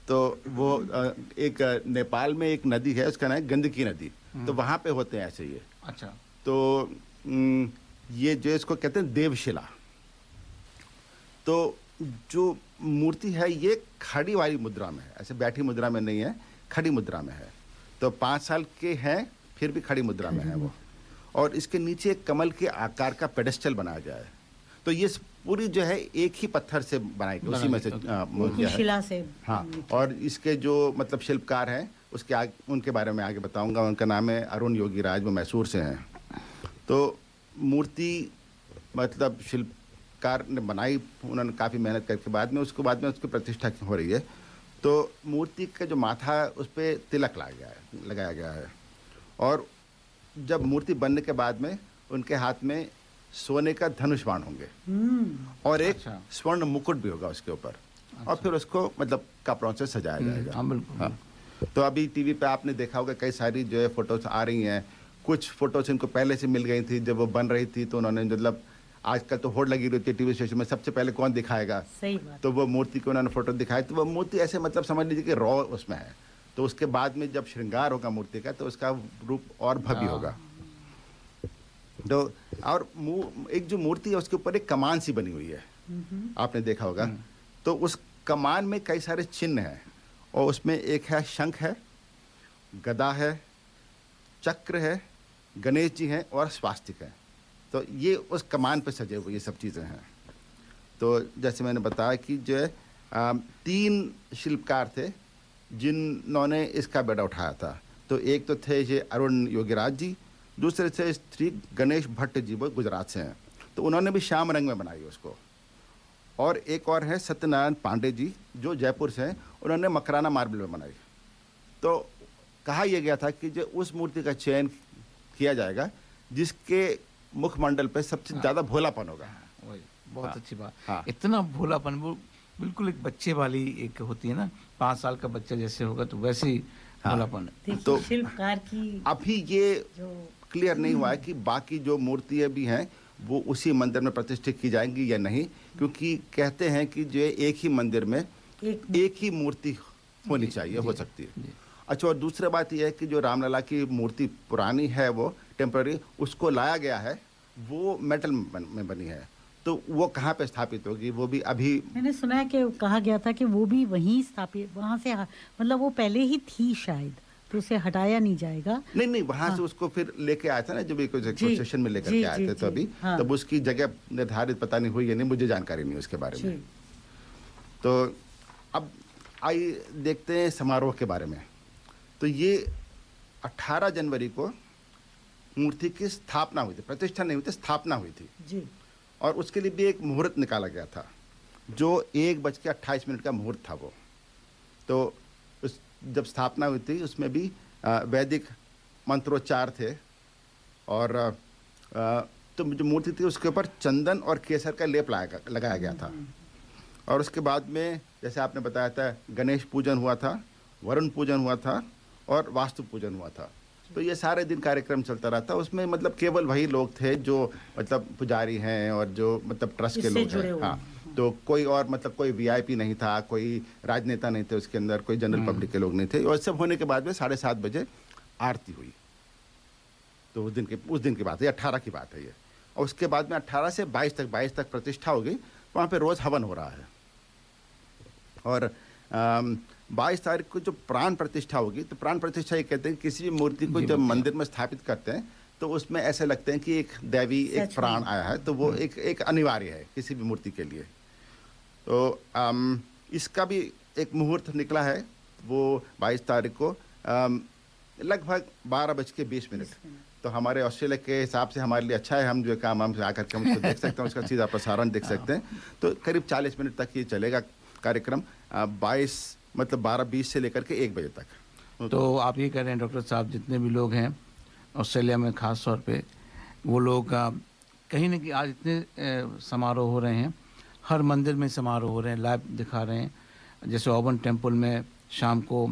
तो वो एक नेपाल में एक नदी है, उसका नाम है गंडकी नदी, तो वहाँ पे होते हैं ऐसे ये। अच्छा। तो ये जो इसको कहते हैं देवशिला। तो जो मूर्ति है ये खड़ी वाली मुद्रा में है, ऐसे बैठी मुद्रा में नहीं है, खड़ी मुद्रा में है। तो 5 साल के हैं फिर भी खड़ी मुद्रा में है वो। और इसके नीचे एक कमल के आकार का पेडेस्टल बनाया गया है। तो ये पूरी जो है एक ही पत्थर से बनाई गई, उसी में से मूर्तियां है। शिला से। हाँ, और इसके जो मतलब शिल्पकार हैं उसके उनके बारे में आगे बताऊंगा। उनका नाम है अरुण योगीराज, वो मैसूर से हैं। तो मूर्ति मतलब शिल्पकार ने बनाई, उन्होंने काफ़ी मेहनत करके बाद में उसकी प्रतिष्ठा हो रही है। तो मूर्ति का जो माथा है उस पर तिलक लगाया गया है। और जब मूर्ति बनने के बाद में उनके हाथ में सोने का धनुष बाण होंगे और एक स्वर्ण मुकुट भी होगा उसके ऊपर। और फिर उसको मतलब कपड़ों से सजाया जाएगा। हाँ। तो अभी टीवी पे आपने देखा होगा कई सारी जो है फोटोज आ रही हैं। कुछ फोटोज इनको पहले से मिल गई थी जब वो बन रही थी, तो उन्होंने मतलब आजकल तो होड़ लगी रहती है टीवी स्टेशन में, सबसे पहले कौन दिखाएगा। सही बात। तो वो मूर्ति को उन्होंने फोटो दिखाई, तो वो मूर्ति ऐसे मतलब समझ लीजिए कि रॉ उसमें है। तो उसके बाद में जब श्रृंगार होगा मूर्ति का तो उसका रूप और भव्य होगा। तो और एक जो मूर्ति है उसके ऊपर एक कमान सी बनी हुई है, आपने देखा होगा। तो उस कमान में कई सारे चिन्ह हैं और उसमें एक है शंख है, गदा है, चक्र है, गणेश जी हैं और स्वास्तिक है। तो ये उस कमान पे सजे हुए ये सब चीज़ें हैं। तो जैसे मैंने बताया कि जो है 3 शिल्पकार थे जिन्होंने इसका बेड़ा उठाया था। तो एक तो थे ये अरुण योगीराज जी, दूसरे थे श्री गणेश भट्ट जी, वो गुजरात से हैं। तो उन्होंने भी श्याम रंग में बनाई उसको। और एक और है सत्यनारायण पांडे जी जो जयपुर से हैं, उन्होंने मकराना मार्बल में बनाई। तो कहा यह गया था कि जो उस मूर्ति का चयन किया जाएगा जिसके मुखमंडल पे सबसे ज़्यादा भोलापन होगा। वही बहुत अच्छी बात। हाँ। इतना भोलापन, वो बिल्कुल एक बच्चे वाली एक होती है ना, 5 साल का बच्चा जैसे होगा तो वैसे ही भोलापन। तो शिल्पकार की अभी ये क्लियर नहीं हुआ है कि बाकी जो मूर्तियाँ भी हैं वो उसी मंदिर में प्रतिष्ठित की जाएंगी या नहीं, क्योंकि कहते हैं कि जो एक ही मंदिर में एक ही मूर्ति होनी चाहिए, हो सकती है। अच्छा, और दूसरी बात यह है कि जो रामलला की मूर्ति पुरानी है वो टेम्पररी, उसको लाया गया है, वो मेटल में बनी है। तो वो कहाँ पे स्थापित होगी, वो भी अभी मैंने सुना है कि कहा गया था कि वो भी वहीं स्थापित, वहाँ से मतलब वो पहले ही थी शायद, तो उसे हटाया नहीं जाएगा। नहीं, वहाँ से उसको फिर लेके आया था ना, जब एक सेशन में लेकर के आए थे, तो अभी तब उसकी जगह निर्धारित पता नहीं हुई है, नहीं मुझे जानकारी नहीं उसके बारे में। तो अब आइए देखते हैं समारोह के बारे में। तो ये 18 जनवरी को मूर्ति की स्थापना हुई थी, प्रतिष्ठा नहीं हुई थी, स्थापना हुई थी जी। और उसके लिए भी एक मुहूर्त निकाला गया था जो 1:28 का मुहूर्त था वो। तो उस जब स्थापना हुई थी उसमें भी वैदिक मंत्रोच्चार थे। और तो जो मूर्ति थी उसके ऊपर चंदन और केसर का लेप लगाया गया था। और उसके बाद में जैसे आपने बताया था गणेश पूजन हुआ था, वरुण पूजन हुआ था और वास्तु पूजन हुआ था। तो ये सारे दिन कार्यक्रम चलता रहा था। उसमें मतलब केवल वही लोग थे जो मतलब पुजारी हैं और जो मतलब ट्रस्ट के लोग हैं। हाँ, तो कोई और मतलब कोई वीआईपी नहीं था, कोई राजनेता नहीं थे उसके अंदर, कोई जनरल पब्लिक के लोग नहीं थे। और सब होने के बाद में 7:30 बजे आरती हुई। तो उस दिन की बात है, 18 की बात है ये। और उसके बाद में 18 से 22 तक प्रतिष्ठा होगी, वहाँ पे रोज़ हवन हो रहा है। और 22 तारीख को जो प्राण प्रतिष्ठा होगी, तो प्राण प्रतिष्ठा ये कहते हैं किसी भी मूर्ति को जब मंदिर में स्थापित करते हैं तो उसमें ऐसे लगते हैं कि एक दैवी एक प्राण आया है, तो वो एक अनिवार्य है किसी भी मूर्ति के लिए। तो इसका भी एक मुहूर्त निकला है, वो 22 तारीख को लगभग 12:20। तो हमारे ऑस्ट्रेलिया के हिसाब से हमारे लिए अच्छा है, हम जो काम हम आकर के हम उसको देख सकते हैं, उसका सीधा प्रसारण देख सकते हैं। तो करीब 40 मिनट तक ये चलेगा कार्यक्रम, 12:20 से लेकर के 1 बजे तक। तो आप ये कह रहे हैं डॉक्टर साहब, जितने भी लोग हैं ऑस्ट्रेलिया में ख़ास तौर पे, वो लोग कहीं ना कहीं आज इतने समारोह हो रहे हैं, हर मंदिर में समारोह हो रहे हैं, लाइव दिखा रहे हैं। जैसे ओबन टेम्पल में शाम को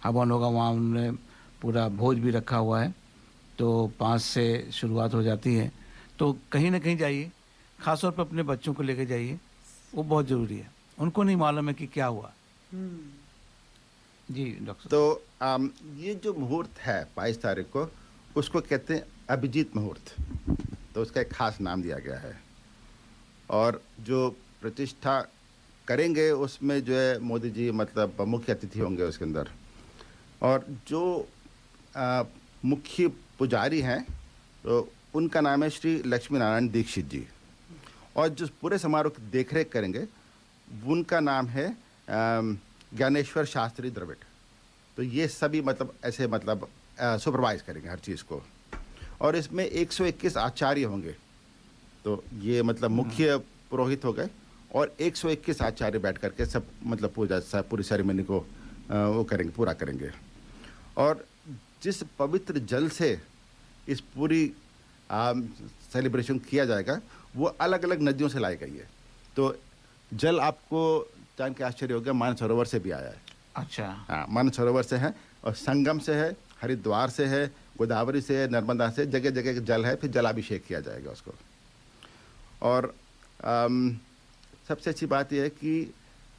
हवन होगा, वहाँ उन्होंने पूरा भोज भी रखा हुआ है, तो 5 से शुरुआत हो जाती है। तो कहीं ना कहीं जाइए, ख़ास तौर पर अपने बच्चों को लेकर जाइए, वो बहुत ज़रूरी है, उनको नहीं मालूम है कि क्या हुआ। जी डॉक्टर। तो ये जो मुहूर्त है 22 तारीख को, उसको कहते हैं अभिजीत मुहूर्त, तो उसका एक खास नाम दिया गया है। और जो प्रतिष्ठा करेंगे उसमें जो है मोदी जी मतलब मुख्य अतिथि होंगे उसके अंदर। और जो मुख्य पुजारी हैं तो उनका नाम है श्री लक्ष्मी नारायण दीक्षित जी। और जो पूरे समारोह की देखरेख करेंगे उनका नाम है ज्ञानेश्वर शास्त्री द्रविड़। तो ये सभी मतलब ऐसे मतलब सुपरवाइज करेंगे हर चीज़ को। और इसमें 121 आचार्य होंगे, तो ये मतलब मुख्य पुरोहित हो गए, और 121 आचार्य बैठ करके सब मतलब पूरी सेरेमनी को वो करेंगे, पूरा करेंगे। और जिस पवित्र जल से इस पूरी सेलिब्रेशन किया जाएगा वो अलग अलग नदियों से लाई गई है। तो जल आपको जान के आश्चर्य हो गया, मानसरोवर से भी आया है। अच्छा। हाँ, मानसरोवर से है, और संगम से है, हरिद्वार से है, गोदावरी से है, नर्मदा से, जगह जगह जल है, फिर जलाभिषेक किया जाएगा उसको। और सबसे अच्छी बात यह है कि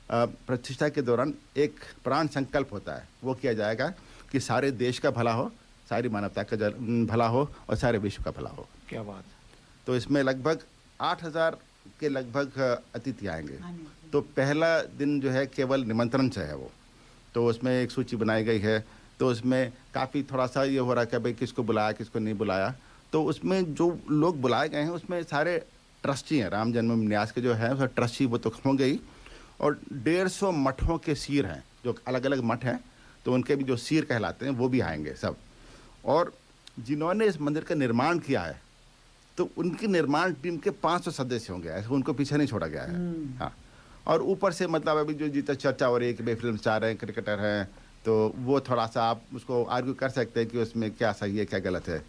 प्रतिष्ठा के दौरान एक प्राण संकल्प होता है, वो किया जाएगा कि सारे देश का भला हो, सारी मानवता का भला हो, और सारे विश्व का भला हो। क्या बात। तो इसमें लगभग 8000 के लगभग अतिथि आएंगे। तो पहला दिन जो है केवल निमंत्रण से है वो, तो उसमें एक सूची बनाई गई है। तो उसमें काफ़ी थोड़ा सा ये हो रहा है कि भाई किसको बुलाया किसको नहीं बुलाया। तो उसमें जो लोग बुलाए गए हैं उसमें सारे ट्रस्टी हैं, राम जन्मभूमि न्यास के जो हैं उसमें ट्रस्टी वो तो होंगे ही, और 150 मठों के सीर हैं, जो अलग अलग मठ हैं, तो उनके भी जो सीर कहलाते हैं वो भी आएंगे सब। और जिन्होंने इस मंदिर का निर्माण किया है तो उनकी निर्माण टीम के 500 सदस्य होंगे, ऐसे उनको पीछे नहीं छोड़ा गया है। हाँ, और ऊपर से मतलब अभी जो जितना चर्चा हो रही है कि भाई फिल्म स्टार हैं, क्रिकेटर हैं, तो वो थोड़ा सा आप उसको आर्ग्यू कर सकते हैं कि उसमें क्या सही है क्या गलत है।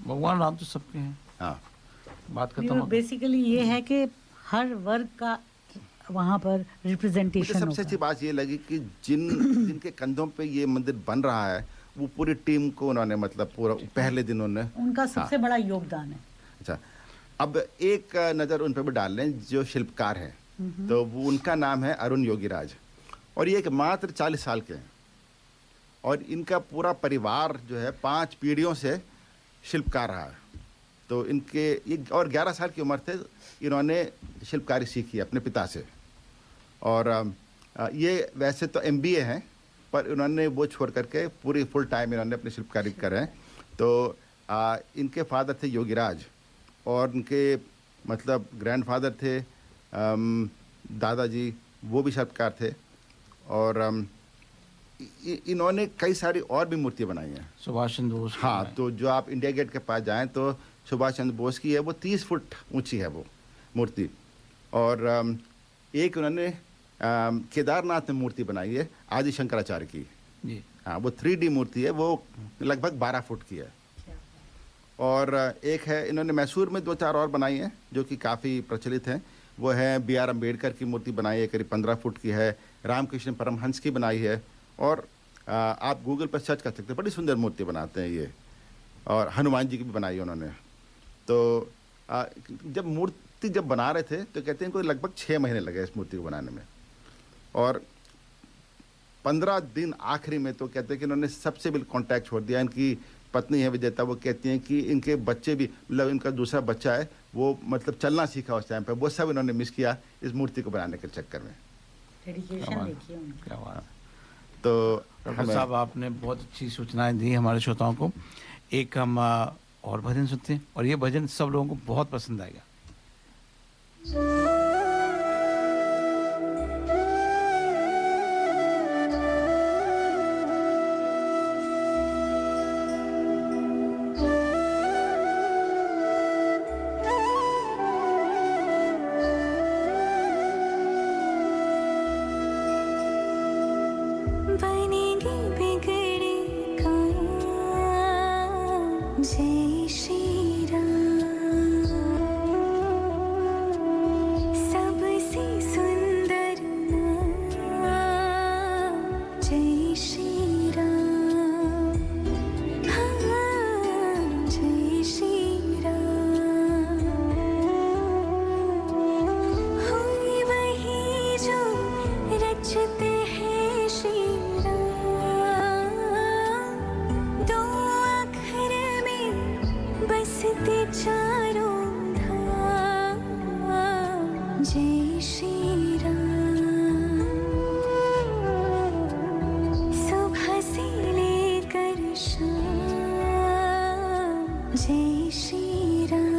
भगवान राम तो सबके हैं। हाँ, बात खत्म। बेसिकली ये है कि हर वर्ग का वहाँ पर रिप्रेजेंटेशन। मुझे सबसे अच्छी बात ये लगी कि जिनके कंधों पे ये मंदिर बन रहा है वो पूरी टीम को उन्होंने मतलब पूरा पहले दिन उनका सबसे बड़ा योगदान है। अच्छा, अब एक नज़र उन पर भी डाल लें जो शिल्पकार हैं। तो वो उनका नाम है अरुण योगीराज, और ये एक मात्र 40 साल के हैं, और इनका पूरा परिवार जो है 5 पीढ़ियों से शिल्पकार रहा है। तो इनके ये और 11 साल की उम्र थे इन्होंने शिल्पकारी सीखी अपने पिता से। और ये वैसे तो MBA हैं, पर इन्होंने वो छोड़ करके पूरी फुल टाइम इन्होंने अपनी शिल्पकारी करें। तो इनके फादर थे योगीराज, और उनके मतलब ग्रैंडफादर थे दादाजी, वो भी शिल्पकार थे। और इन्होंने कई सारी और भी मूर्तियाँ बनाई हैं। सुभाष चंद्र बोस। हाँ, तो जो आप इंडिया गेट के पास जाएं तो सुभाष चंद्र बोस की है, वो 30 फुट ऊंची है वो मूर्ति। और एक उन्होंने केदारनाथ में मूर्ति बनाई है आदि शंकराचार्य की जी। हाँ, वो 3D मूर्ति है, वो लगभग 12 फुट की है। और एक है इन्होंने मैसूर में 2-4 और बनाई हैं जो कि काफ़ी प्रचलित हैं। वो है BR अम्बेडकर की मूर्ति बनाई है, करीब 15 फुट की है। रामकृष्ण परमहंस की बनाई है, और आप गूगल पर सर्च कर सकते हैं, बड़ी सुंदर मूर्ति बनाते हैं ये। और हनुमान जी की भी बनाई है उन्होंने। तो जब मूर्ति बना रहे थे तो कहते हैं कोई लगभग 6 महीने लगे इस मूर्ति को बनाने में, और 15 दिन आखिरी में तो कहते हैं कि इन्होंने सबसे बिल्कुल कांटेक्ट छोड़ दिया। इनकी पत्नी है विजेता, वो कहती हैं कि इनके बच्चे भी, मतलब इनका दूसरा बच्चा है वो मतलब चलना सीखा उस टाइम पे, वो सब इन्होंने मिस किया इस मूर्ति को बनाने के चक्कर में। डेडिकेशन देखिए उनका। क्या बात। तो डॉक्टर साहब आपने बहुत अच्छी सूचनाएं दी हमारे श्रोताओं को। एक हम और भजन सुनते हैं और ये भजन सब लोगों को बहुत पसंद आएगा। बनेगी बिगड़ी काम, जय श्री राम। सबसे सुंदर नाम, जय श्री राम। हाँ, जय श्री राम। हुई वही जो रचते हैं श्री राम, दो अक्षर में बसते चारों धाम, जय श्री राम। सुबह से लेकर शाम, जय श्री राम।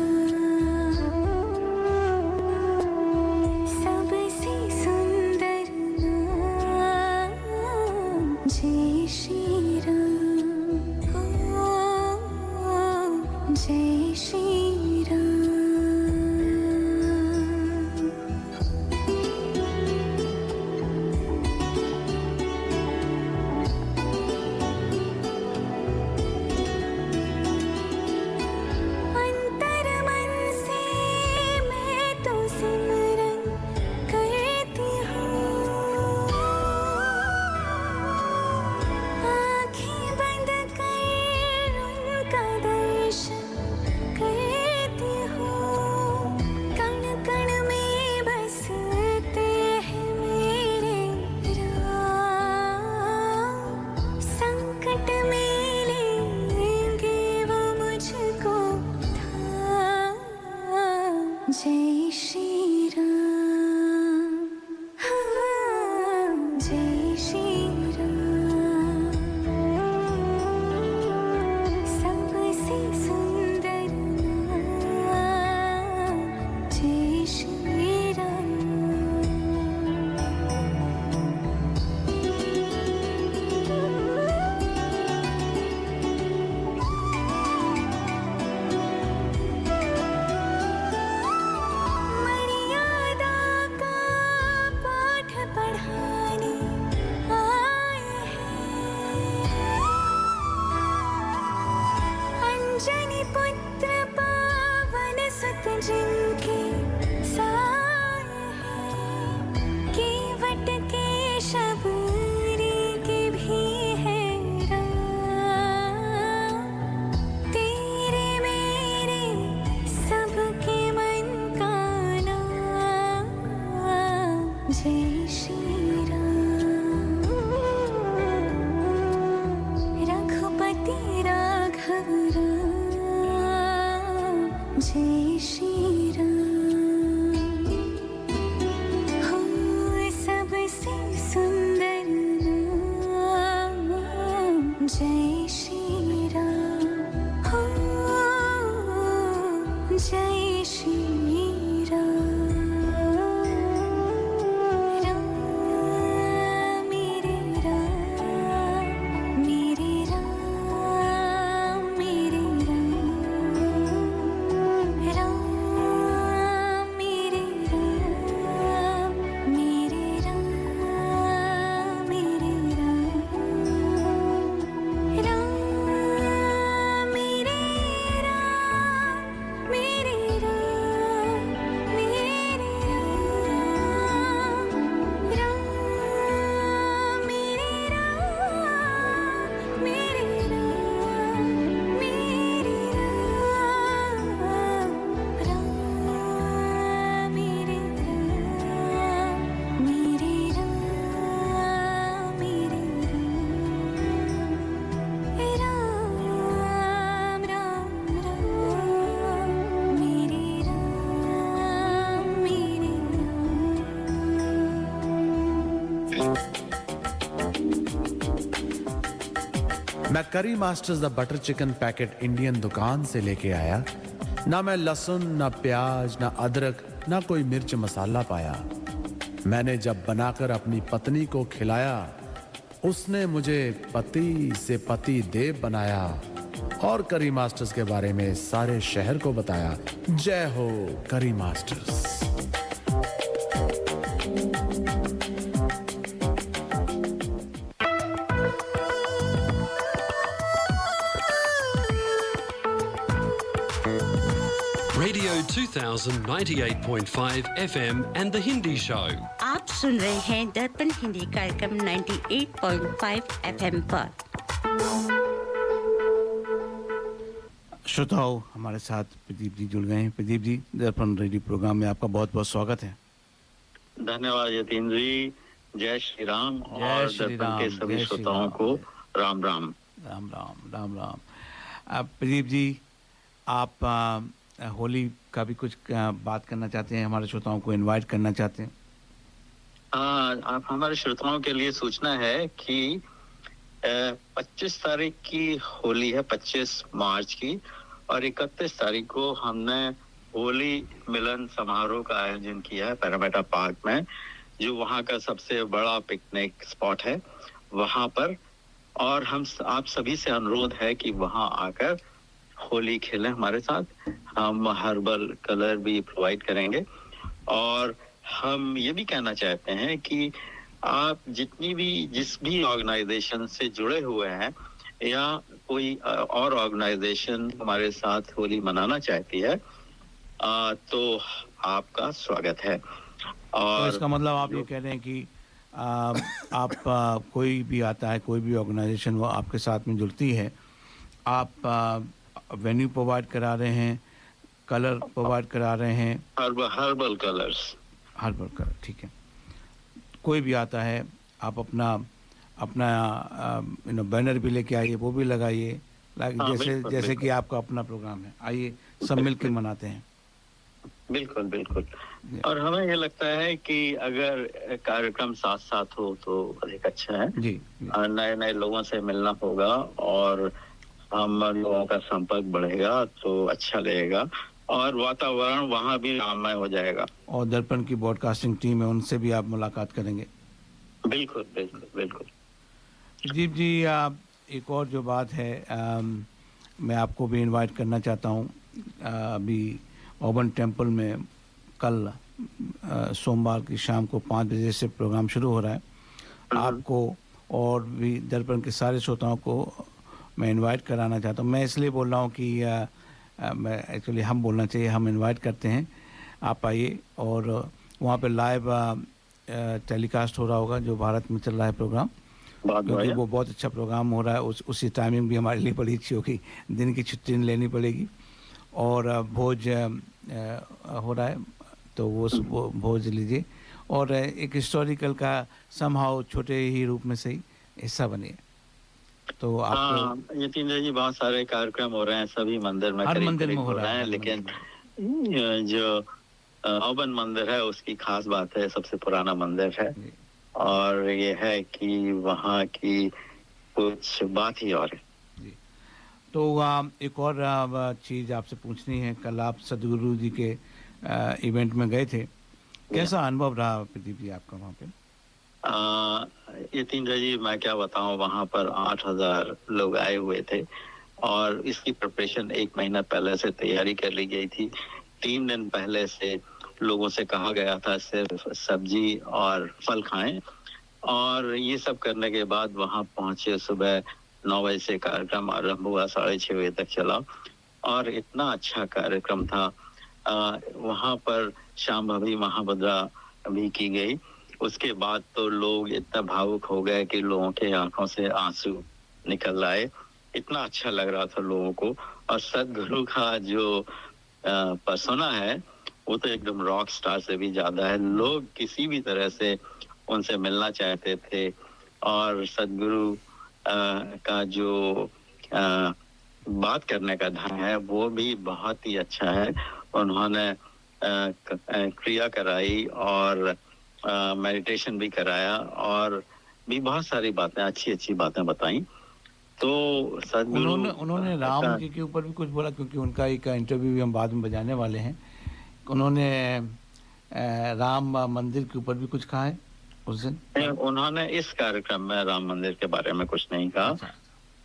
सबसे सुंदर नाम, जय श्री राम। ओ, जय श्री राम। अंतर मन से मैं तो सिमरन करती हूँ, आँखें बंद कर उनका दर्शन करती हूँ। कण कण में बसते हैं मेरे राम, संकट में लेंगे वो मुझको थाम, जय श्री राम। हाँ, जय श्री राम। सबसे सुंदर नाम, जय श्री राम। मर्यादा का पाठ पढ़ाने आए हैं, अंजनी पुत्र पावन सुत जिनके साए हैं, केवट के शबरी के भी है राम, तेरे मेरे सबके मन का नाम, जय श्री राम। रघुपति राघव राम, जय श्री राम। हो सबसे सुंदर नाम, जय श्री राम। हो, जय श्री राम। राम मेरे राम, मेरे राम, मेरे राम। राम मेरे राम, मेरे राम, मेरे राम। मैं करी masters the butter chicken packet Indian दुकान से लेके आया। ना मैं लहसुन, ना प्याज, ना अदरक, ना कोई मिर्च मसाला पाया। मैंने जब बनाकर अपनी पत्नी को खिलाया, उसने मुझे पति से पति देव बनाया और करी मास्टर्स के बारे में सारे शहर को बताया। जय हो करी masters. Radio 2000 98.5 FM and The Hindi Show. आप सुन रहे हैं दर्पण हिंदी कार्यक्रम 98.5 FM पर। श्रोताओं, हमारे साथ प्रदीप जी जुड़ गए हैं। प्रदीप जी, दर्पण रेडियो प्रोग्राम में आपका बहुत बहुत स्वागत है। धन्यवाद यतीन जी। जय श्री राम और दर्पण के सभी श्रोताओं को राम राम। राम राम राम राम। प्रदीप जी, आप होली का भी कुछ बात करना चाहते हैं, हमारे श्रोताओं को इनवाइट करना चाहते हैं? आप हमारे श्रोताओं के लिए सूचना है कि 25 तारीख की होली है, 25 मार्च की, और 31 तारीख को हमने होली मिलन समारोह का आयोजन किया है पैरामेटा पार्क में, जो वहाँ का सबसे बड़ा पिकनिक स्पॉट है वहाँ पर। और आप सभी से अनुरोध है कि वहाँ आकर होली खेलें हमारे साथ। हम हर्बल कलर भी प्रोवाइड करेंगे। और हम ये भी कहना चाहते हैं कि आप जिस भी ऑर्गेनाइजेशन से जुड़े हुए हैं या कोई और ऑर्गेनाइजेशन हमारे साथ होली मनाना चाहती है, तो आपका स्वागत है। और तो इसका मतलब आप ये कह रहे हैं कि आप कोई भी आता है, कोई भी ऑर्गेनाइजेशन वो आपके साथ में जुड़ती है, आप वेन्यू प्रोवाइड करा रहे हैं, कलर प्रोवाइड करा रहे हैं, हर्बल कलर्स, हर्बल कलर, ठीक है। कोई भी आता है, आप अपना बैनर भी लेके आइए, वो भी लगाइए, जैसे कि आपका अपना प्रोग्राम है, आइए सब मिलकर मनाते हैं। बिल्कुल बिल्कुल। और हमें ये लगता है कि अगर कार्यक्रम साथ साथ हो तो अधिक अच्छा है जी। नए नए लोगों से मिलना होगा और हम लोगों का संपर्क बढ़ेगा तो अच्छा लगेगा और वातावरण वहाँ भी राममय हो जाएगा। और दर्पण की ब्रॉडकास्टिंग टीम है, उनसे भी आप मुलाकात करेंगे। बिल्कुल बिल्कुल बिल्कुल। प्रदीप जी, एक और जो बात है, मैं आपको भी इनवाइट करना चाहता हूँ। अभी ओबन टेम्पल में कल सोमवार की शाम को 5 बजे से प्रोग्राम शुरू हो रहा है। आपको और भी दर्पण के सारे श्रोताओं को मैं इनवाइट कराना चाहता हूँ। मैं इसलिए बोल रहा हूँ कि मैं एक्चुअली हम बोलना चाहिए, हम इनवाइट करते हैं, आप आइए। और वहाँ पे लाइव टेलीकास्ट हो रहा होगा जो भारत में चल रहा है प्रोग्राम, क्योंकि वो बहुत अच्छा प्रोग्राम हो रहा है। उसी टाइमिंग भी हमारे लिए बड़ी अच्छी होगी, दिन की छुट्टी लेनी पड़ेगी। और भोज हो रहा है तो वो भोज लीजिए और एक हिस्टोरिकल का समहाउ छोटे ही रूप में सही हिस्सा बनिए। तो आपको यतीन जी बहुत सारे कार्यक्रम हो रहे हैं सभी मंदिर में, हर मंदिर में हो रहा है, लेकिन जो ओबन मंदिर है उसकी खास बात है, सबसे पुराना मंदिर है और ये है कि वहाँ की कुछ बात ही और है। तो एक और चीज़ आपसे पूछनी है, कल आप सदगुरु जी के इवेंट में गए थे, कैसा अनुभव रहा प्रदीप जी आपका वहाँ पे? यतीन जी मैं क्या बताऊं, वहाँ पर 8000 लोग आए हुए थे और इसकी प्रिपरेशन 1 महीना पहले से तैयारी कर ली गई थी। 3 दिन पहले से लोगों से कहा गया था सिर्फ सब्जी और फल खाएं और ये सब करने के बाद वहाँ पहुँचे। सुबह 9 बजे से कार्यक्रम आरंभ हुआ, 6:30 बजे तक चला और इतना अच्छा कार्यक्रम था। वहाँ पर शाम भवी महाभद्रा भी की गई। उसके बाद तो लोग इतना भावुक हो गए कि लोगों के आंखों से आंसू निकल आए, इतना अच्छा लग रहा था लोगों को। और सदगुरु का जो पर्सोना है वो तो एकदम रॉक स्टार से भी ज्यादा है। लोग किसी भी तरह से उनसे मिलना चाहते थे और सदगुरु का जो बात करने का ढंग है वो भी बहुत ही अच्छा है। उन्होंने क्रिया कराई और मेडिटेशन भी कराया और भी बहुत सारी बातें, अच्छी अच्छी बातें बताई। तो सदगुरु उन्होंने राम ऐसा- जी के ऊपर भी कुछ बोला, क्योंकि उनका एक इंटरव्यू भी हम बाद में बजाने वाले हैं। उन्होंने राम मंदिर के ऊपर भी कुछ कहा है उस दिन। नहीं, उन्होंने इस कार्यक्रम में राम मंदिर के बारे में कुछ नहीं कहा, अच्छा।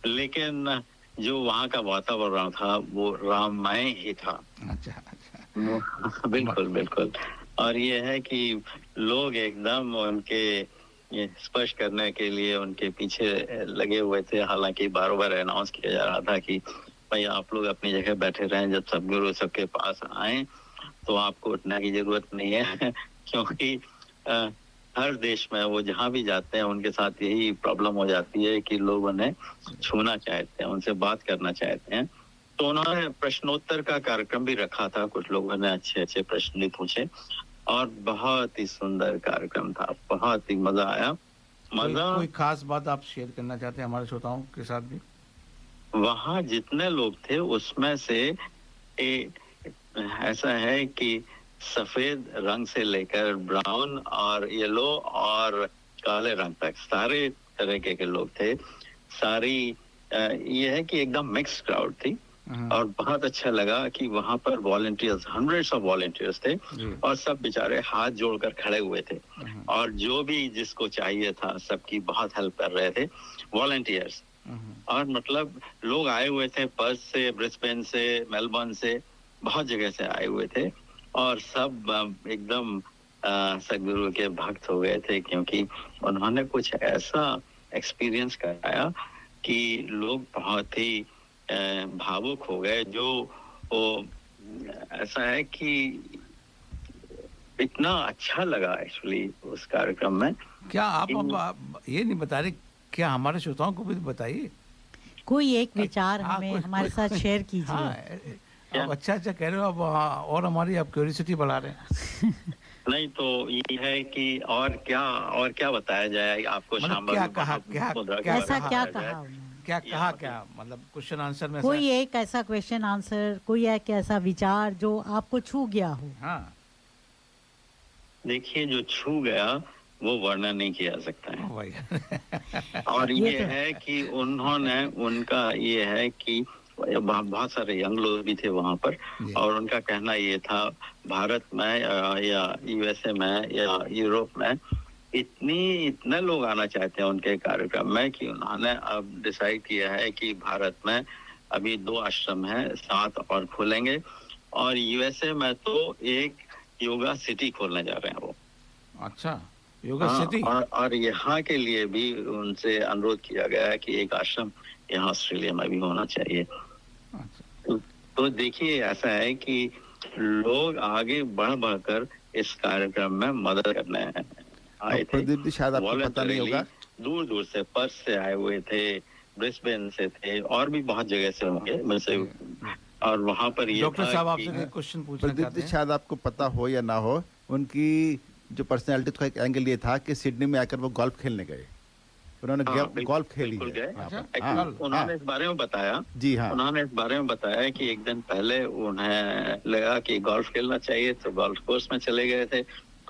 लेकिन जो वहाँ का वातावरण था वो राममय ही था। अच्छा अच्छा। बिल्कुल बिल्कुल। और ये है कि लोग एकदम उनके ये स्पर्श करने के लिए उनके पीछे लगे हुए थे। हालांकि बार बार अनाउंस किया जा रहा था कि भाई आप लोग अपनी जगह बैठे रहें, जब सदगुरु सबके पास आए तो आपको उठने की जरूरत नहीं है क्योंकि हर देश में वो जहाँ भी जाते हैं उनके साथ यही प्रॉब्लम हो जाती है कि लोग उन्हें छूना चाहते हैं, उनसे बात करना चाहते हैं। तो उन्होंने प्रश्नोत्तर का कार्यक्रम भी रखा था, कुछ लोगों ने अच्छे अच्छे प्रश्न भी पूछे और बहुत ही सुंदर कार्यक्रम था, बहुत ही मजा आया। मजा कोई खास बात आप शेयर करना चाहते हैं हमारे श्रोताओं के साथ भी? वहाँ जितने लोग थे उसमें से ऐसा है कि सफेद रंग से लेकर ब्राउन और येलो और काले रंग तक सारे तरह के लोग थे। सारी ये है कि एकदम मिक्स क्राउड थी और बहुत अच्छा लगा कि वहाँ पर वॉलंटियर्स, हंड्रेड्स ऑफ वॉलंटियर्स थे और सब बेचारे हाथ जोड़कर खड़े हुए थे और जो भी जिसको चाहिए था सबकी बहुत हेल्प कर रहे थे वॉलंटियर्स। और मतलब लोग आए हुए थे पर्थ से, ब्रिस्बेन से, मेलबर्न से, बहुत जगह से आए हुए थे और सब एकदम सदगुरु के भक्त हो गए थे क्योंकि उन्होंने कुछ ऐसा एक्सपीरियंस कराया कि लोग बहुत ही भावुक हो गए। जो वो ऐसा है कि इतना अच्छा लगा एक्चुअली उस कार्यक्रम में। क्या आप ये नहीं बता रहे, क्या हमारे श्रोताओं को भी बताइए कोई एक विचार हमें कोई- हमारे साथ शेयर कीजिए। आप अच्छा कह रहे हो अब, और हमारी आप क्यूरियोसिटी बढ़ा रहे हैं। नहीं तो ये है कि और क्या बताया जाए आपको। मतलब शाम क्या कहा, ऐसा क्या कहा उन्होंने? क्या मतलब क्वेश्चन आंसर में कोई एक ऐसा क्वेश्चन आंसर, कोई एक ऐसा विचार जो आपको छू गया हो? हाँ देखिए, जो छू गया वो वर्णन नहीं किया जा सकता है। और ये है कि उन्होंने, उनका ये है कि बहुत सारे यंग लोग भी थे वहां पर और उनका कहना ये था भारत में या यूएसए में या यूरोप में इतने लोग आना चाहते हैं उनके कार्यक्रम में कि उन्होंने अब डिसाइड किया है कि भारत में अभी 2 आश्रम हैं, 7 और खुलेंगे और यूएसए में तो एक योगा सिटी खोलने जा रहे हैं वो। अच्छा, योगा सिटी। और यहाँ के लिए भी उनसे अनुरोध किया गया है कि एक आश्रम यहाँ ऑस्ट्रेलिया में भी होना चाहिए। तो देखिए, ऐसा है कि लोग आगे बढ़कर इस कार्यक्रम में मदद करने आए थे। प्रदीप जी, शायद आपको पता नहीं होगा, दूर दूर से, पर्थ से आए हुए थे, ब्रिस्बेन से थे और भी बहुत जगह से होंगे वैसे। और वहाँ पर ये डॉक्टर था साहब कि- आपसे क्वेश्चन पूछना प्रदीप चाहते जी, हैं। शायद आपको पता हो या ना हो, उनकी जो पर्सनैलिटी का एक एंगल ये था कि सिडनी में आकर वो गोल्फ खेलने गए। उन्होंने गोल्फ खेली बिल्कुल है गए। वहाँ पर। Actually, उन्होंने इस बारे में बताया। जी हाँ, उन्होंने इस बारे में बताया कि एक दिन पहले उन्हें लगा कि गोल्फ खेलना चाहिए तो गोल्फ कोर्स में चले गए थे।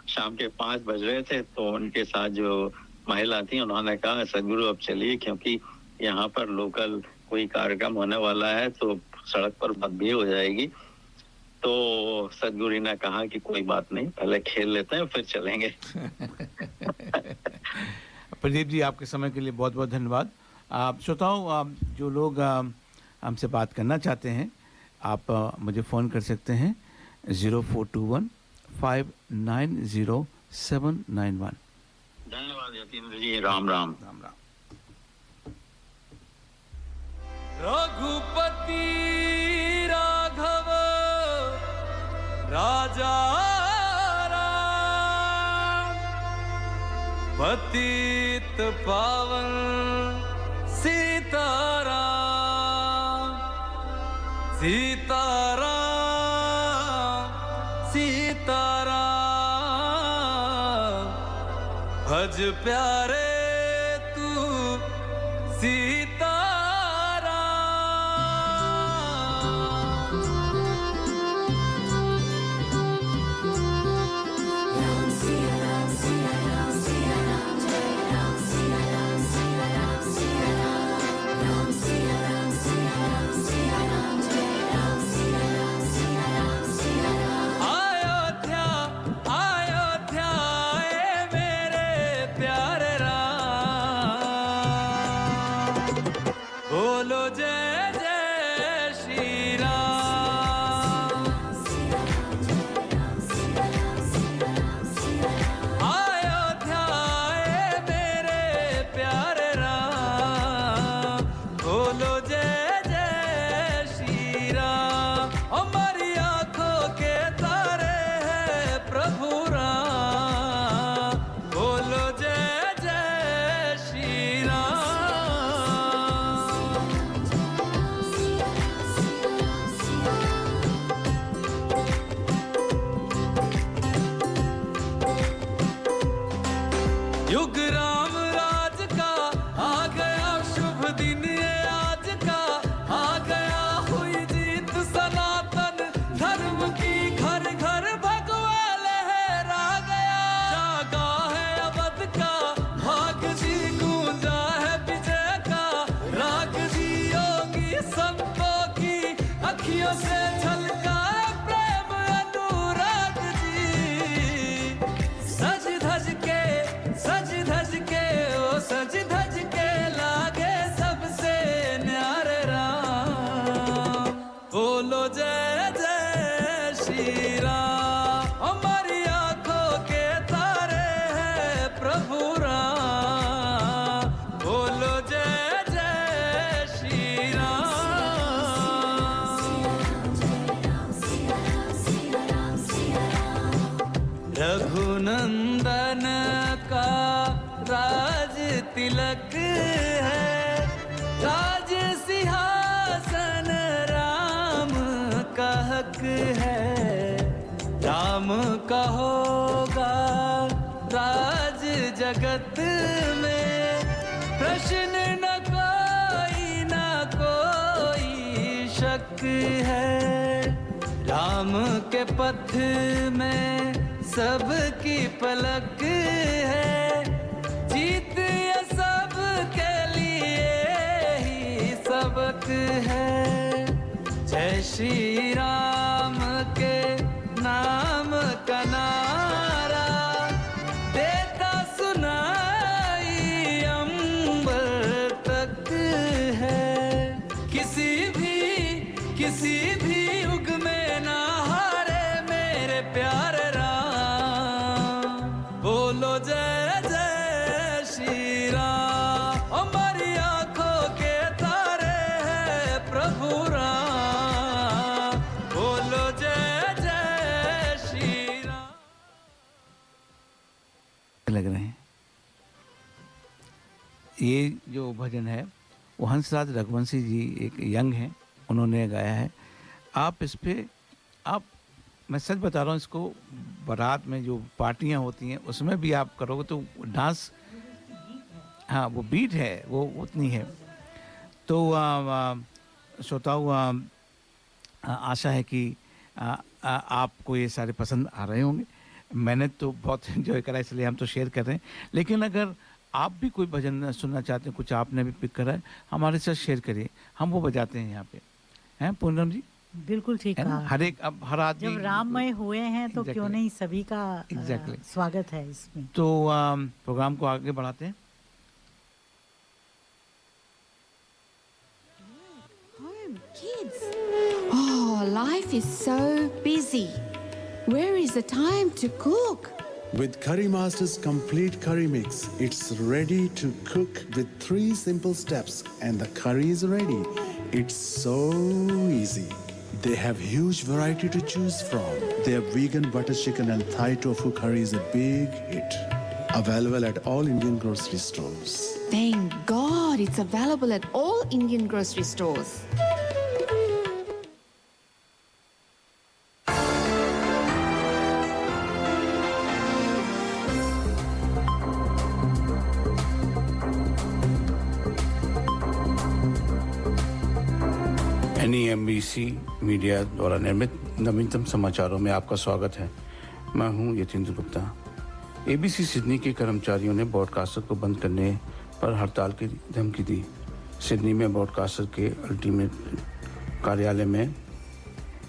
शाम के 5 बज रहे थे तो उनके साथ जो महिला थी उन्होंने कहा सदगुरु अब चलिए क्योंकि यहाँ पर लोकल कोई कार्यक्रम होने वाला है तो सड़क पर बहुत भीड़ हो जाएगी। तो सदगुरु ने कहा कि कोई बात नहीं, पहले खेल लेते हैं फिर चलेंगे। प्रदीप जी, आपके समय के लिए बहुत बहुत धन्यवाद। आप श्रोताओं, आप जो लोग हमसे बात करना चाहते हैं, आप मुझे फ़ोन कर सकते हैं 0421 590 791। धन्यवाद यतीन्द्र जी। राम राम। राम राम। रघुपति राघव राजा राम, पतित पावन सीताराम, सीताराम सीताराम, भज प्यारे तू सीता। Ram बोलो जय जय श्री राम। अयोध्या आए मेरे प्यारे राम, बोलो जय जय श्री राम। हमारी आंखों के तारे हैं प्रभु राम, बोलो जय जय श्री राम। युग राम राज का आ गया शुभ दिन ये आज का, आ गया हुई जीत सनातन धर्म की, घर घर भगवा लहरा गया। जागा है अवध का भाग जी, गूंजा है विजय का राग जी। योगी संतों की अखियों से झलका है प्रेम अनुराग जी। सज धज के ओ सज धज के लागे सबसे न्यारे राम, बोलो जय जय श्री राम। हमारी आंखों के तारे हैं प्रभु राम, बोलो जय जय श्री राम। रघुनंदन का राज तिलक है, राज सिंहासन राम का हक है। राम का होगा राज जगत में, प्रश्न न कोई शक है। राम के पथ में सबकी पलक है, जीत ये सब के लिए ही सबक है। जय श्री राम के नाम का नारा देता सुनाई अंबर तक है। किसी भी युग में ना हारे मेरे प्यारे राम, बोलो जय जय श्री राम। हमारी आंखों के तारे हैं प्रभु राम, बोलो जय जय श्री राम। लग रहे हैं ये जो भजन है वो हंसराज रघुवंशी जी एक यंग हैं, उन्होंने गाया है। आप इस पे मैं सच बता रहा हूँ, इसको बारात में जो पार्टियां होती हैं उसमें भी आप करोगे तो डांस, हाँ वो बीट है वो उतनी है। तो श्रोताओं आशा है कि आपको ये सारे पसंद आ रहे होंगे। मैंने तो बहुत एंजॉय करा, इसलिए हम तो शेयर कर रहे हैं। लेकिन अगर आप भी कोई भजन सुनना चाहते हैं, कुछ आपने भी पिक करा है, हमारे साथ शेयर करिए, हम वो बजाते हैं यहाँ पे, हैं पूनम जी? बिल्कुल ठीक है। हर आदमी जब राममय हुए हैं तो क्यों नहीं सभी का स्वागत है इसमें। तो प्रोग्राम को आगे बढ़ाते हैं। Kids. Oh, life is so busy. Where is the time to cook? With Curry Master's complete curry mix, it's ready to cook with 3 simple steps and the curry is ready. It's so easy. They have huge variety to choose from. Their vegan butter chicken and Thai tofu curry is a big hit. Available at all Indian grocery stores. Thank God it's available at all Indian grocery stores. NEMBC media द्वारा निर्मित नवीनतम समाचारों में आपका स्वागत है। मैं हूं यतीन्द्र गुप्ता। ABC सिडनी के कर्मचारियों ने ब्रॉडकास्टर को बंद करने पर हड़ताल की धमकी दी। सिडनी में ब्रॉडकास्टर के अल्टीमेट कार्यालय में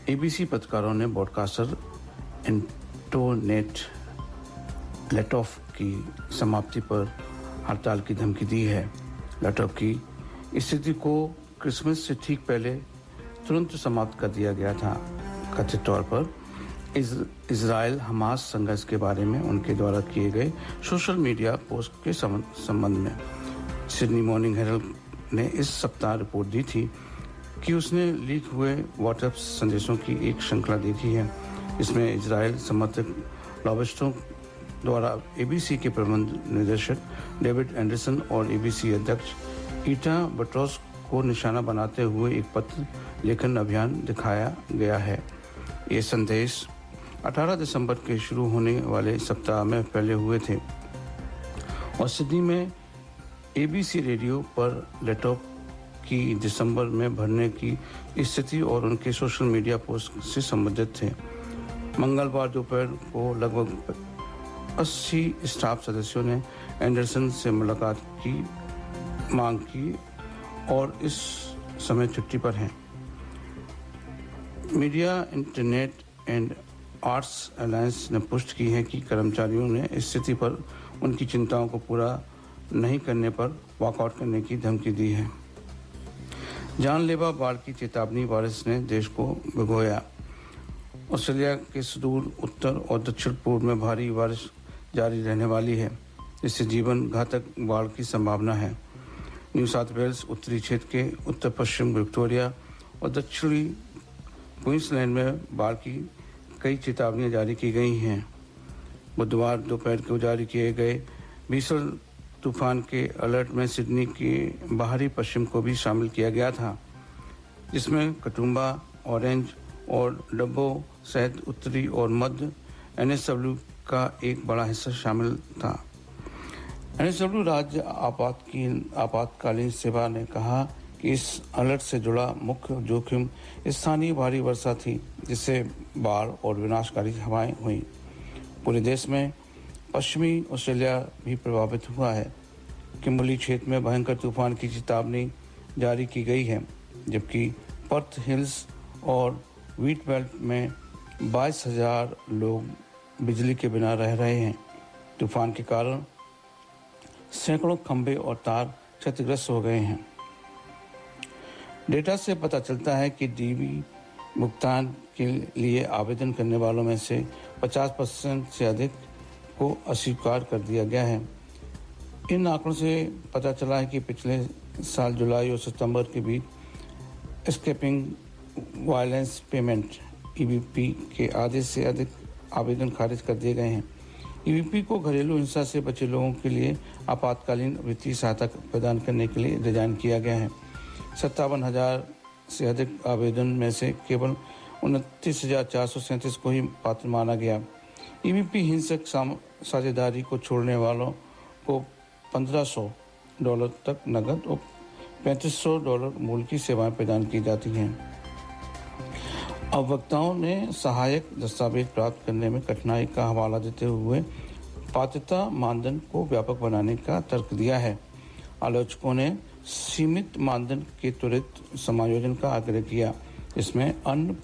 ABC पत्रकारों ने ब्रॉडकास्टर एंटोनेट लेटॉफ की समाप्ति पर हड़ताल की धमकी दी है। लेटॉफ की स्थिति को क्रिसमस से ठीक पहले तुरंत समाप्त कर दिया गया था। कथित तौर पर इजराइल हमास संघर्ष के बारे में उनके द्वारा किए गए सोशल मीडिया पोस्ट के संबंध में सिडनी मॉर्निंग हेरल्ड ने इस सप्ताह रिपोर्ट दी थी कि उसने लीक हुए व्हाट्सएप संदेशों की एक श्रृंखला देखी है। इसमें इजराइल समर्थक लॉबिस्टों द्वारा एबीसी के प्रबंध निदेशक डेविड एंडरसन और एबीसी अध्यक्ष ईटा बट्रोस को निशाना बनाते हुए एक पत्र लेखन अभियान दिखाया गया है। ये संदेश 18 दिसंबर के शुरू होने वाले सप्ताह में फैले हुए थे और सिडनी में एबीसी रेडियो पर लैपटॉप की दिसंबर में भरने की स्थिति और उनके सोशल मीडिया पोस्ट से संबंधित थे। मंगलवार दोपहर को लगभग 80 स्टाफ सदस्यों ने एंडरसन से मुलाकात की मांग की और इस समय छुट्टी पर हैं। Media internet and arts alliance ने पुष्टि की है कि कर्मचारियों ने इस स्थिति पर उनकी चिंताओं को पूरा नहीं करने पर वॉकआउट करने की धमकी दी है। जानलेवा बाढ़ की चेतावनी बारिश ने देश को भिगोया। ऑस्ट्रेलिया के सुदूर उत्तर और दक्षिण पूर्व में भारी बारिश जारी रहने वाली है, जिससे जीवन घातक बाढ़ की संभावना है। न्यू साउथ वेल्स, उत्तरी क्षेत्र के उत्तर पश्चिम विक्टोरिया और दक्षिणी क्वींसलैंड में बाढ़ की कई चेतावनियां जारी की गई हैं। बुधवार दोपहर को जारी किए गए भीषण तूफान के अलर्ट में सिडनी के बाहरी पश्चिम को भी शामिल किया गया था, जिसमें कटुम्बा, ऑरेंज और डब्बो सहित उत्तरी और मध्य एनएसडब्ल्यू का एक बड़ा हिस्सा शामिल था। एनएसडब्ल्यू राज्य आपातकालीन सेवा ने कहा कि इस अलर्ट से जुड़ा मुख्य जोखिम स्थानीय भारी वर्षा थी, जिससे बाढ़ और विनाशकारी हवाएं हुई। पूरे देश में पश्चिमी ऑस्ट्रेलिया भी प्रभावित हुआ है। किम्बर्ली क्षेत्र में भयंकर तूफान की चेतावनी जारी की गई है, जबकि पर्थ हिल्स और व्हीट बेल्ट में 22,000 लोग बिजली के बिना रह रहे हैं। तूफान के कारण सैकड़ों खंभे और तार क्षतिग्रस्त हो गए हैं। डेटा से पता चलता है कि डीबी भुगतान के लिए आवेदन करने वालों में से 50% से अधिक को अस्वीकार कर दिया गया है। इन आंकड़ों से पता चला है कि पिछले साल जुलाई और सितंबर के बीच एस्केपिंग वायलेंस पेमेंट ईवीपी के आधे से अधिक आवेदन खारिज कर दिए गए हैं। ईवीपी को घरेलू हिंसा से बचे लोगों के लिए आपातकालीन वित्तीय सहायता प्रदान करने के लिए डिजाइन किया गया है। 57,000 से अधिक आवेदन में से केवल 29,437 को ही पात्र माना गया। ईवीपी हिंसक साझेदारी को छोड़ने वालों को $1,500 तक नकद और $3,500 मूल्य की सेवाएं प्रदान की जाती हैं। अवक्ताओं ने सहायक दस्तावेज प्राप्त करने में कठिनाई का हवाला देते हुए पात्रता मानदंड को व्यापक बनाने का तर्क दिया है। आलोचकों ने सीमित मानदंड के त्वरित समायोजन का आग्रह किया, जिसमें अन्य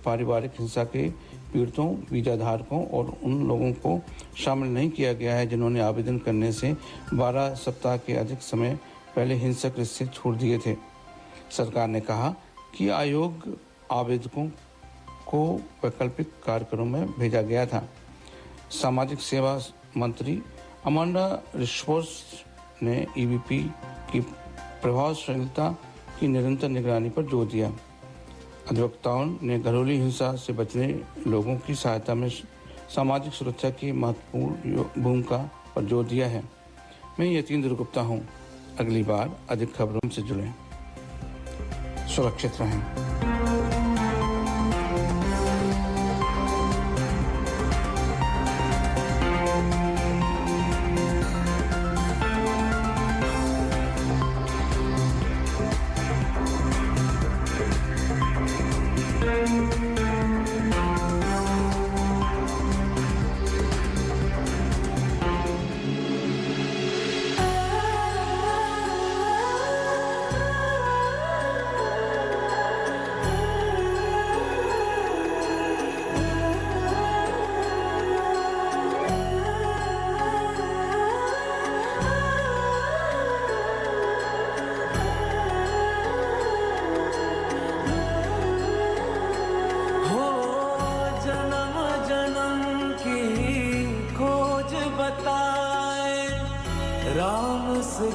पारिवारिक हिंसा के पीड़ितों, वीजा धारकों और उन लोगों को शामिल नहीं किया गया है जिन्होंने आवेदन करने से 12 सप्ताह के अधिक समय पहले हिंसक रिश्ते छोड़ दिए थे। सरकार ने कहा कि आयोग आवेदकों को वैकल्पिक कार्यक्रमों में भेजा गया था। सामाजिक सेवा मंत्री अमांडा रिश्वोर्स ने ईवीपी की प्रभावशीलता की निरंतर निगरानी पर जोर दिया। अधिवक्ताओं ने घरेलू हिंसा से बचने लोगों की सहायता में सामाजिक सुरक्षा की महत्वपूर्ण भूमिका पर जोर दिया है। मैं यतीन्द्र गुप्ता हूँ। अगली बार अधिक खबरों से जुड़ें। सुरक्षित रहें।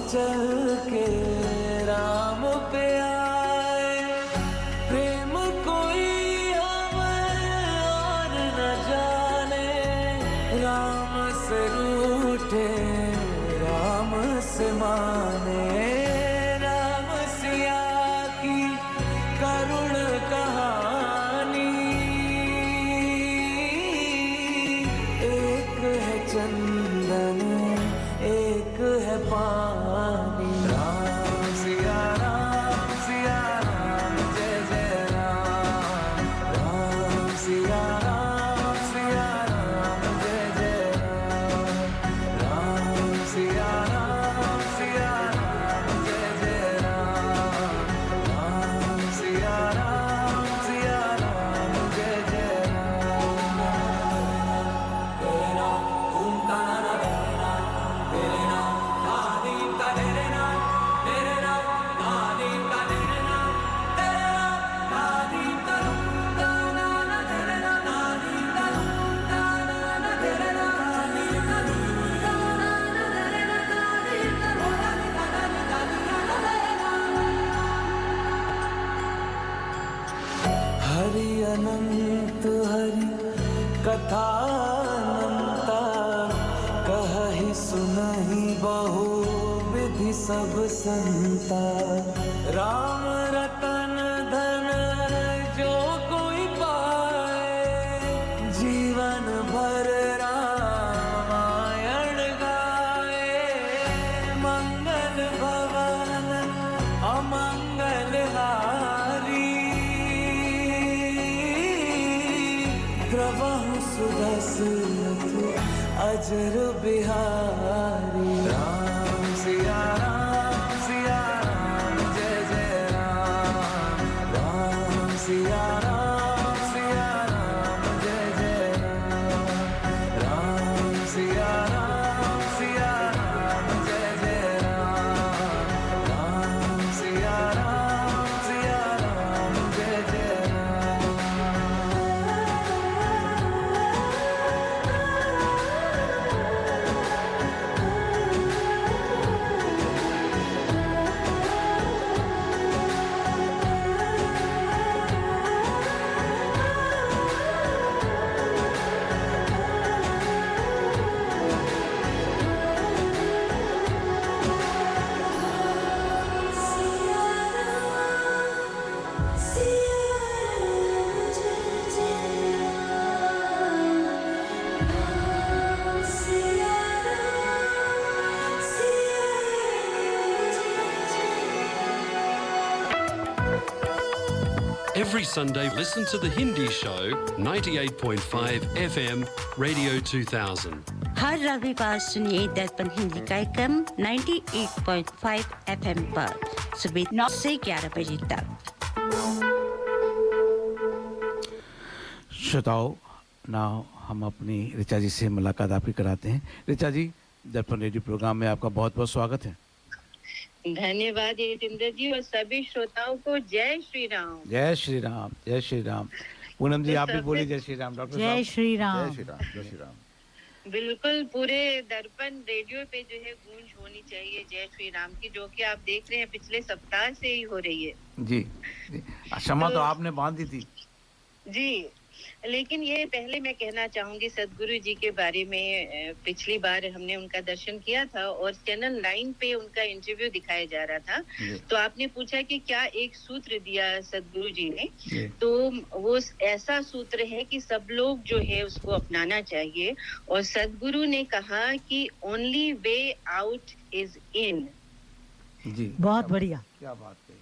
चल के राम पे आए प्रेम कोई हमें और न जाने राम से रूठे राम से माने राम सिया की करुण कहानी एक है चंदन एक है पानी राम सिया राम जय जय राम राम सिया राम जय जय राम सिया राम जय जय राम सिया राम जय जय हरि अनंत हरि कथा अनंता कहहि सुनहि बहु विधि सब संता राम रतन धन जो कोई पाए जीवन भर रामायण गाए मंगल भवन अमंगल हारी द्रवहु सुदसरथ अजर बिहारी राम सिया राम जय जय राम राम सिया राम जय जय राम राम सिया राम जय जय राम राम सिया राम जय जय Every Sunday, listen to the Hindi show 98.5 FM, Radio 2000. हर रविवार सुनिए दर्पण हिंदी कार्यक्रम 98.5 FM पर सुबह 9 से 11 बजे तक। श्रोताओं, नाउ हम अपनी ऋचा जी से मुलाकात आपकी कराते हैं। ऋचा जी, दर्पण रेडियो प्रोग्राम में आपका बहुत बहुत स्वागत है। धन्यवाद जितेंद्र जी और सभी श्रोताओं को जय श्री राम। जय श्री राम, जय श्री राम। पूनम जी, आप भी बोलिए जय श्री राम। डॉक्टर साहब, जय श्री राम। जय श्री राम, जय श्री राम। बिल्कुल, पूरे दर्पण रेडियो पे जो है गूंज होनी चाहिए जय श्री राम की, जो कि आप देख रहे हैं पिछले सप्ताह से ही हो रही है। जी, क्षमा तो आपने बांध दी थी जी, लेकिन ये पहले मैं कहना चाहूंगी सदगुरु जी के बारे में। पिछली बार हमने उनका दर्शन किया था और चैनल 9 पे उनका इंटरव्यू दिखाया जा रहा था, तो आपने पूछा कि क्या एक सूत्र दिया सदगुरु जी ने, तो वो ऐसा सूत्र है कि सब लोग जो है उसको अपनाना चाहिए। और सदगुरु ने कहा कि only way out is in. जी, बहुत बढ़िया, क्या बात है,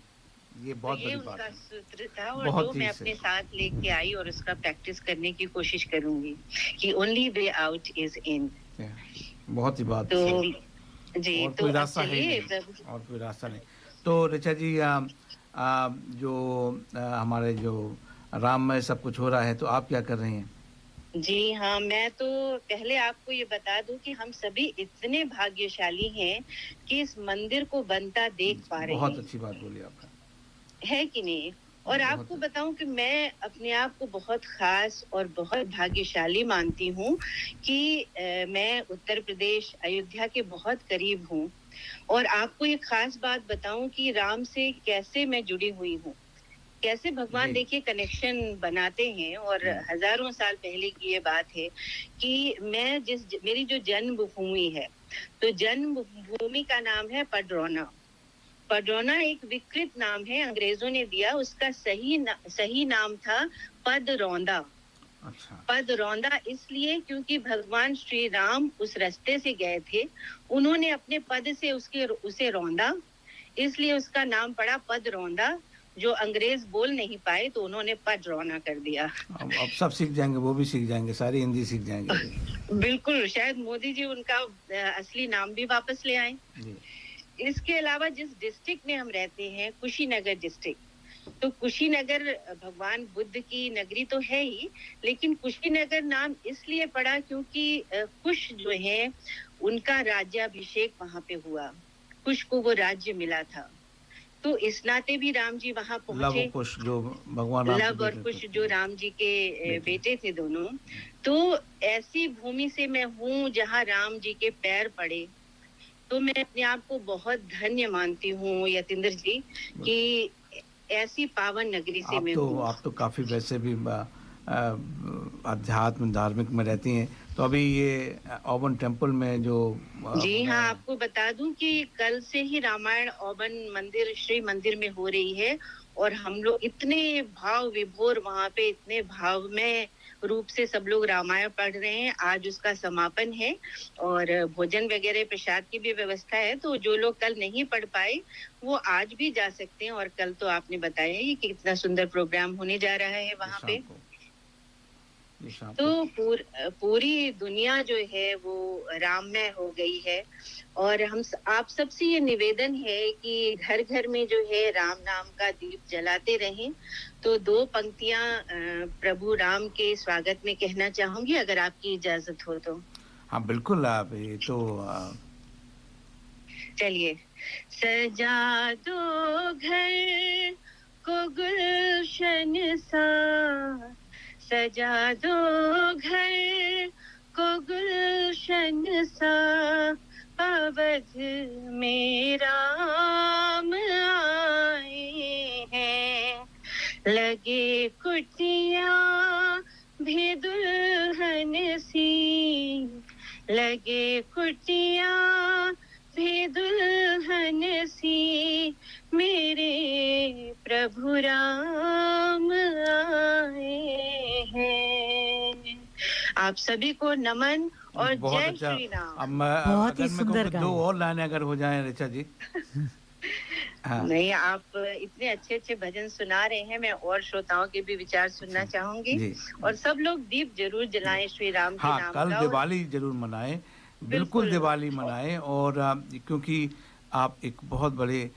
ये बहुत बड़ी बात है। सूत्र था और जो मैं अपने साथ लेके आई और उसका प्रैक्टिस करने की कोशिश करूंगी कि ओनली वे आउट इज इन। बहुत ही बात। तो जी, और तो कोई रास्ता है नहीं, और कोई रास्ता नहीं। तो ऋचा जी, जो हमारे जो राम में सब कुछ हो रहा है, तो आप क्या कर रही हैं? जी हाँ, मैं तो पहले आपको ये बता दूं कि हम सभी इतने भाग्यशाली हैं कि इस मंदिर को बनता देख पा रहे हैं। बहुत अच्छी बात बोली आपने, है कि नहीं? और आपको बताऊं कि मैं अपने आप को बहुत खास और बहुत भाग्यशाली मानती हूँ कि मैं उत्तर प्रदेश अयोध्या के बहुत करीब हूँ। और आपको एक खास बात बताऊं कि राम से कैसे मैं जुड़ी हुई हूँ, कैसे भगवान देखिए कनेक्शन बनाते हैं। और हजारों साल पहले की ये बात है कि मैं मेरी जो जन्मभूमि है, तो जन्मभूमि का नाम है पडरौना। पडरौना एक विकृत नाम है, अंग्रेजों ने दिया, उसका सही नाम था पदरौंदा। पदरौंदा इसलिए क्योंकि भगवान श्री राम उस रास्ते से गए थे, उन्होंने अपने पद से उसे रौंदा, इसलिए उसका नाम पड़ा पदरौंदा। जो अंग्रेज बोल नहीं पाए तो उन्होंने पडरौना कर दिया। अब सब सीख जाएंगे, वो भी सीख जाएंगे, सारी हिंदी सीख जाएंगे। बिल्कुल, शायद मोदी जी उनका असली नाम भी वापस ले आए। इसके अलावा जिस डिस्ट्रिक्ट में हम रहते हैं, कुशीनगर डिस्ट्रिक्ट, तो कुशीनगर भगवान बुद्ध की नगरी तो है ही, लेकिन कुशीनगर नाम इसलिए पड़ा क्योंकि कुश जो है उनका राज्याभिषेक वहां पे हुआ, कुश को वो राज्य मिला था, तो इस नाते भी राम जी वहां पहुंचे। लव कुश जो भगवान राम लव और कुश जो राम जी के बेटे थे दोनों। तो ऐसी भूमि से मैं हूँ जहाँ राम जी के पैर पड़े, तो मैं अपने आप को बहुत धन्य मानती हूँ यतीन्द्र जी कि ऐसी पावन नगरी से मैं हूँ। आप तो काफी वैसे भी अध्यात्म धार्मिक में रहती हैं, तो अभी ये ओबन टेम्पल में जो जी हाँ, आपको बता दूं कि कल से ही रामायण ओबन मंदिर श्री मंदिर में हो रही है, और हम लोग इतने भाव विभोर वहाँ पे इतने भावमय रूप से सब लोग रामायण पढ़ रहे हैं। आज उसका समापन है और भोजन वगैरह प्रसाद की भी व्यवस्था है, तो जो लोग कल नहीं पढ़ पाए वो आज भी जा सकते हैं। और कल तो आपने बताया ही कि कितना सुंदर प्रोग्राम होने जा रहा है वहाँ पे। तो पूरी दुनिया जो है वो राममय हो गई है, और आप सबसे ये निवेदन है कि घर घर में जो है राम नाम का दीप जलाते रहें। तो 2 पंक्तियां प्रभु राम के स्वागत में कहना चाहूंगी, अगर आपकी इजाजत हो तो। हाँ बिल्कुल, आप ये तो चलिए। सजा दो घर को गुलशन सा, सजा दो घर को गुलशन सा, अवध में राम आए हैं, लगे कुटिया भी दुल्हन सी, लगे कुटिया भी दुल्हन सी, मेरे प्रभु राम आए हैं। आप सभी को नमन और जय श्री राम। अब मैं सुंदर 2 और लाइनें अगर हो जाएं ऋचा जी। हाँ। नहीं, आप इतने अच्छे अच्छे भजन सुना रहे हैं, मैं और श्रोताओं के भी विचार सुनना चाहूंगी। और सब लोग दीप जरूर जलाएं श्री राम के नाम का। कल दिवाली जरूर मनाएं, बिल्कुल दिवाली मनाएं। और क्योंकि आप एक बहुत बड़े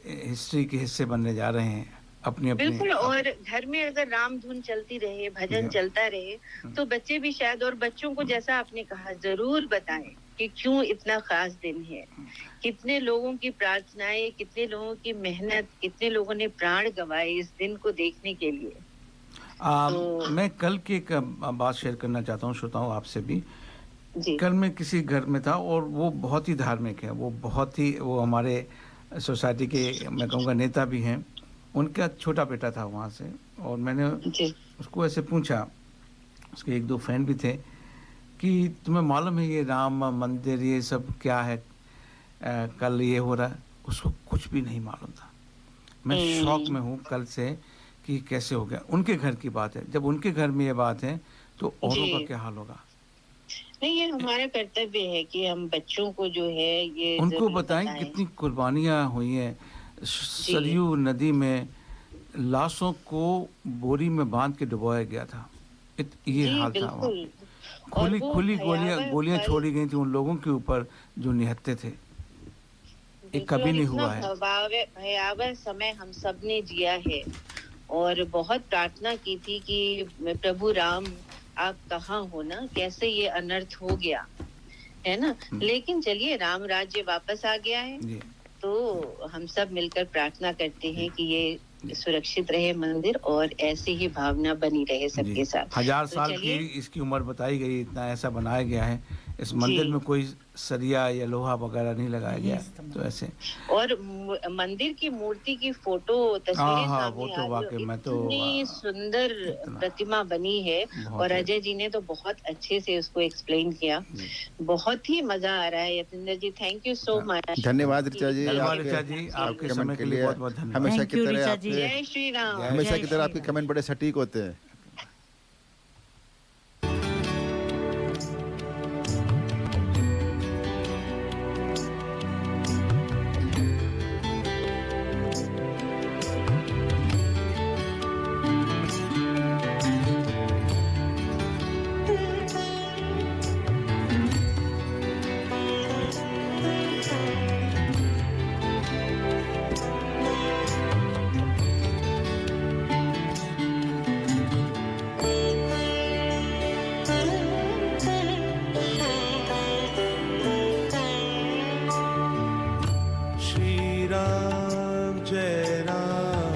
हिस्ट्री के हिस्से बनने जा रहे हैं अपने बिल्कुल। और घर में अगर राम धुन चलती रहे, भजन चलता रहे, तो बच्चे भी शायद, और बच्चों को जैसा आपने कहा जरूर बताएं कि क्यों इतना खास दिन है, कितने लोगों की प्रार्थनाएं, कितने लोगों की मेहनत, कितने लोगों ने प्राण गंवाए इस दिन को देखने के लिए। तो मैं कल की एक बात शेयर करना चाहता हूँ श्रोताओं आपसे भी। कल मैं किसी घर में था और वो बहुत ही धार्मिक है, वो हमारे सोसाइटी के मैं कहूँगा नेता भी हैं। उनका छोटा बेटा था वहाँ से, और मैंने उसको ऐसे पूछा, उसके 1-2 फ्रेंड भी थे, कि तुम्हें मालूम है ये राम मंदिर ये सब क्या है, कल ये हो रहा है? उसको कुछ भी नहीं मालूम था। मैं शौक में हूँ कल से कि कैसे हो गया। उनके घर की बात है, जब उनके घर में ये बात है तो औरों का क्या हाल होगा। नहीं, ये हमारा कर्तव्य है कि हम बच्चों को जो है ये उनको बताएं कितनी कुर्बानियां हुई हैं। सरयू नदी में लाशों को बोरी में बांध के डुबोया गया था, ये हाल था वहाँ। खुली गोलियां छोड़ी गई थी उन लोगों के ऊपर जो निहत्थे थे। ये कभी नहीं हुआ है। भयावह समय हम सब ने जिया है, और बहुत प्रार्थना की थी कि प्रभु राम आप कहाँ हो ना, कैसे ये अनर्थ हो गया है ना। लेकिन चलिए, राम राज्य वापस आ गया है, तो हम सब मिलकर प्रार्थना करते हैं कि ये सुरक्षित रहे मंदिर, और ऐसी ही भावना बनी रहे सबके साथ। 1000 साल की इसकी उम्र बताई गई, इतना ऐसा बनाया गया है। इस मंदिर जी। में कोई सरिया या लोहा वगैरह नहीं लगाया गया, तो ऐसे। और मंदिर की मूर्ति की फोटो तस्वीरें हाँ, सामने वो तो आ रही वाकई हो, मैं तो इतनी सुंदर प्रतिमा बनी है। बहुत और है। अजय जी ने तो बहुत अच्छे से उसको एक्सप्लेन किया। बहुत ही मजा आ रहा है यतिंदर जी, थैंक यू सो मच। धन्यवाद ऋचा जी, धन्यवाद आपके ऋचा जी, आपके कमेंट समय के के लिए लिए। बहुत-बहुत धन्यवाद। हमेशा Thank की you, तरह ऋचा जी। जय श्री राम। हमेशा जय की तरह श्री आपके राम। कमेंट बड़े सटीक होते हैं। श्री राम जय राम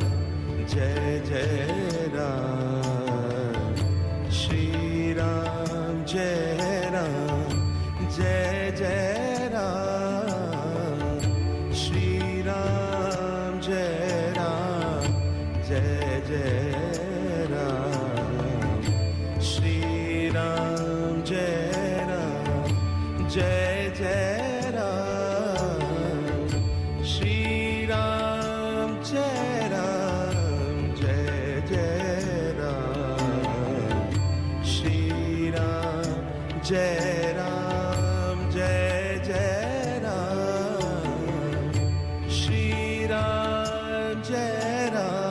जय जय राम, श्री राम जय राम जय जय राम, श्री राम जय राम जय जय राम, श्री राम जय राम जय जय राम, श्री राम जय राम जय जय राम, श्री राम जय राम जय जय राम, श्री राम जय राम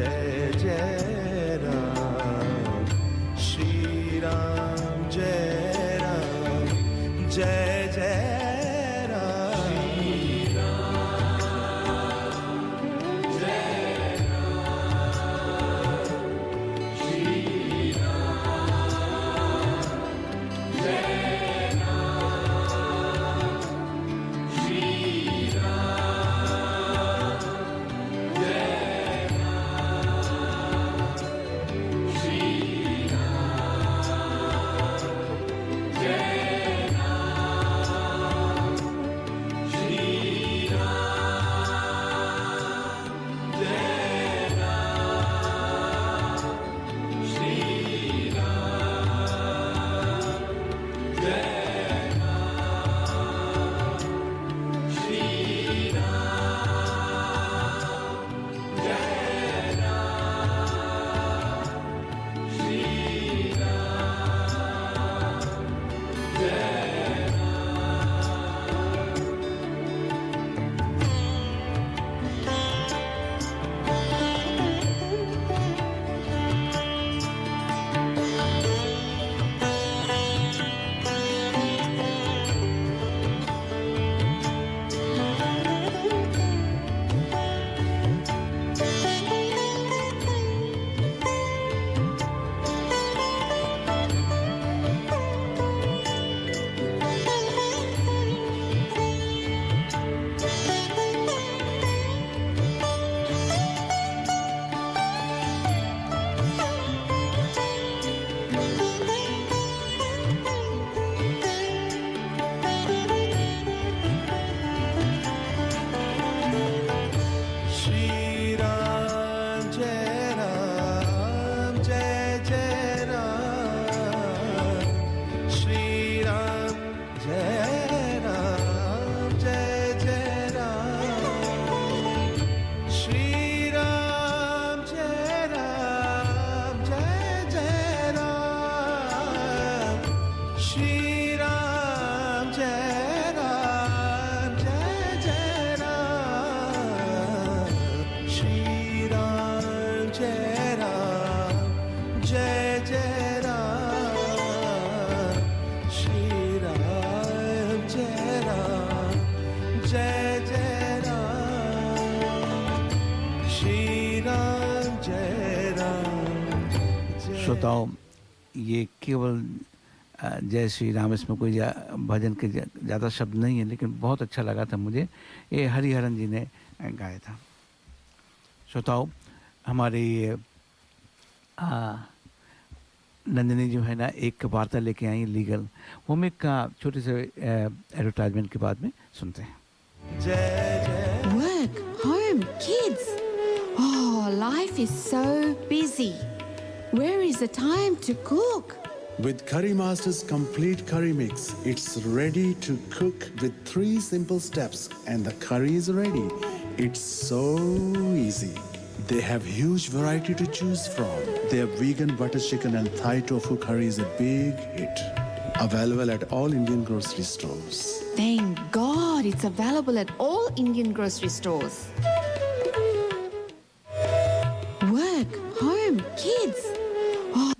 जय जय राम, श्री राम जय राम जय जय राम, श्री श्रोताओं, ये केवल जय श्री राम, इसमें कोई भजन के ज़्यादा शब्द नहीं है, लेकिन बहुत अच्छा लगा था मुझे। ये हरिहरन जी ने गाया था। श्रोताओं, हमारे नंदिनी जो है ना एक वार्ता लेके आई लीगल, वो हम एक छोटे से एडवर्टाइजमेंट के बाद में सुनते हैं। Work, home, kids. Oh, life is so busy. Where is the time to cook? With Curry Master's complete curry mix, it's ready to cook with 3 simple steps and the curry is ready. It's so easy. They have huge variety to choose from. Their vegan butter chicken and Thai tofu curry is a big hit. Available at all Indian grocery stores. Thank God it's available at all Indian grocery stores. Work, home, kids. Oh.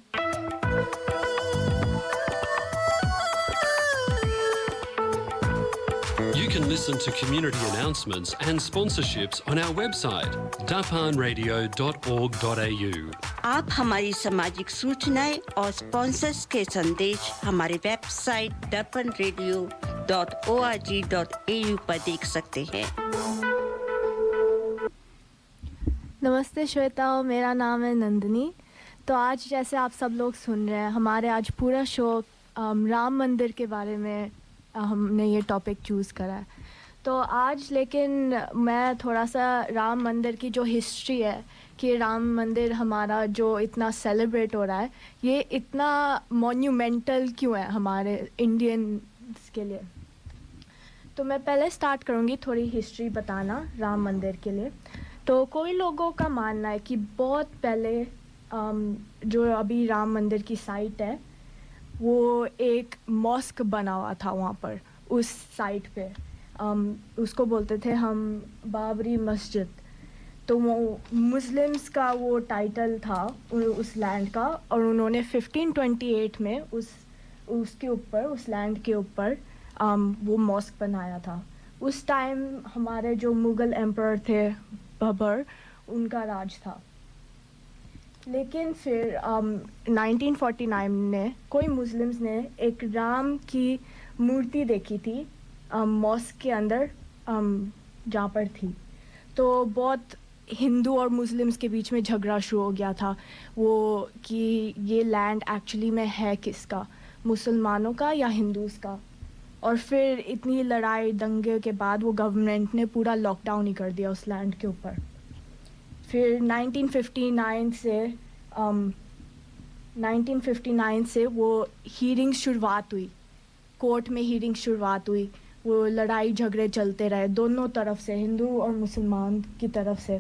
You can listen to community announcements and sponsorships on our website, dapanradio.org.au. आप हमारी सामाजिक सूचनाएं और स्पॉन्सर्स के संदेश हमारे वेबसाइट dapanradio.org.au पर देख सकते हैं। नमस्ते श्वेताओं, मेरा नाम है नंदिनी। तो आज जैसे आप सब लोग सुन रहे हैं, हमारे आज पूरा शो राम मंदिर के बारे में हमने ये टॉपिक चूज़ करा है। तो आज लेकिन मैं थोड़ा सा राम मंदिर की जो हिस्ट्री है कि राम मंदिर हमारा जो इतना सेलिब्रेट हो रहा है, ये इतना मॉन्यूमेंटल क्यों है हमारे इंडियंस के लिए। तो मैं पहले स्टार्ट करूँगी थोड़ी हिस्ट्री बताना राम मंदिर के लिए। तो कोई लोगों का मानना है कि बहुत पहले जो अभी राम मंदिर की साइट है, वो एक मॉस्क बना हुआ था वहाँ पर उस साइट पे। उसको बोलते थे हम बाबरी मस्जिद। तो वो मुस्लिम्स का वो टाइटल था उस लैंड का, और उन्होंने 1528 में उसके ऊपर, उस लैंड के ऊपर वो मॉस्क बनाया था। उस टाइम हमारे जो मुग़ल एम्परर थे बाबर, उनका राज था। लेकिन फिर 1949 में कोई मुस्लिम्स ने एक राम की मूर्ति देखी थी मॉस्क के अंदर जहाँ पर थी। तो बहुत हिंदू और मुस्लिम्स के बीच में झगड़ा शुरू हो गया था वो कि ये लैंड एक्चुअली में है किसका, मुसलमानों का या हिंदूज़ का। और फिर इतनी लड़ाई दंगे के बाद वो गवर्नमेंट ने पूरा लॉकडाउन ही कर दिया उस लैंड के ऊपर। फिर 1959 से वो हीरिंग शुरुआत हुई, कोर्ट में हीरिंग शुरुआत हुई। वो लड़ाई झगड़े चलते रहे दोनों तरफ से, हिंदू और मुसलमान की तरफ से।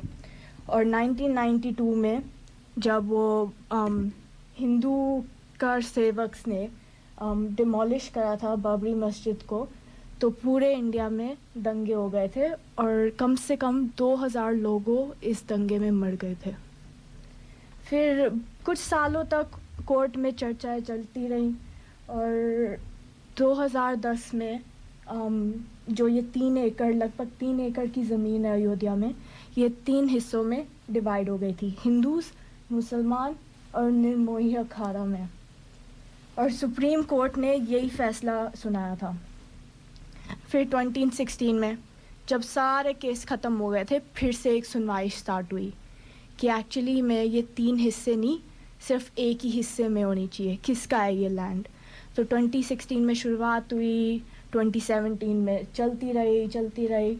और 1992 में जब वो हिंदू कर सेवक्स ने डिमोलिश करा था बाबरी मस्जिद को, तो पूरे इंडिया में दंगे हो गए थे और कम से कम 2000 लोगों इस दंगे में मर गए थे। फिर कुछ सालों तक कोर्ट में चर्चाएं चलती रहीं और 2010 में जो ये 3 एकड़, लगभग 3 एकड़ की ज़मीन है अयोध्या में, ये 3 हिस्सों में डिवाइड हो गई थी, हिंदूज़, मुसलमान और निर्मोही अखाड़ा में। और सुप्रीम कोर्ट ने यही फैसला सुनाया था। फिर 2016 में जब सारे केस ख़त्म हो गए थे, फिर से एक सुनवाई स्टार्ट हुई कि एक्चुअली में ये 3 हिस्से नहीं, सिर्फ एक ही हिस्से में होनी चाहिए, किसका है ये लैंड। तो 2016 में शुरुआत हुई, 2017 में चलती रही।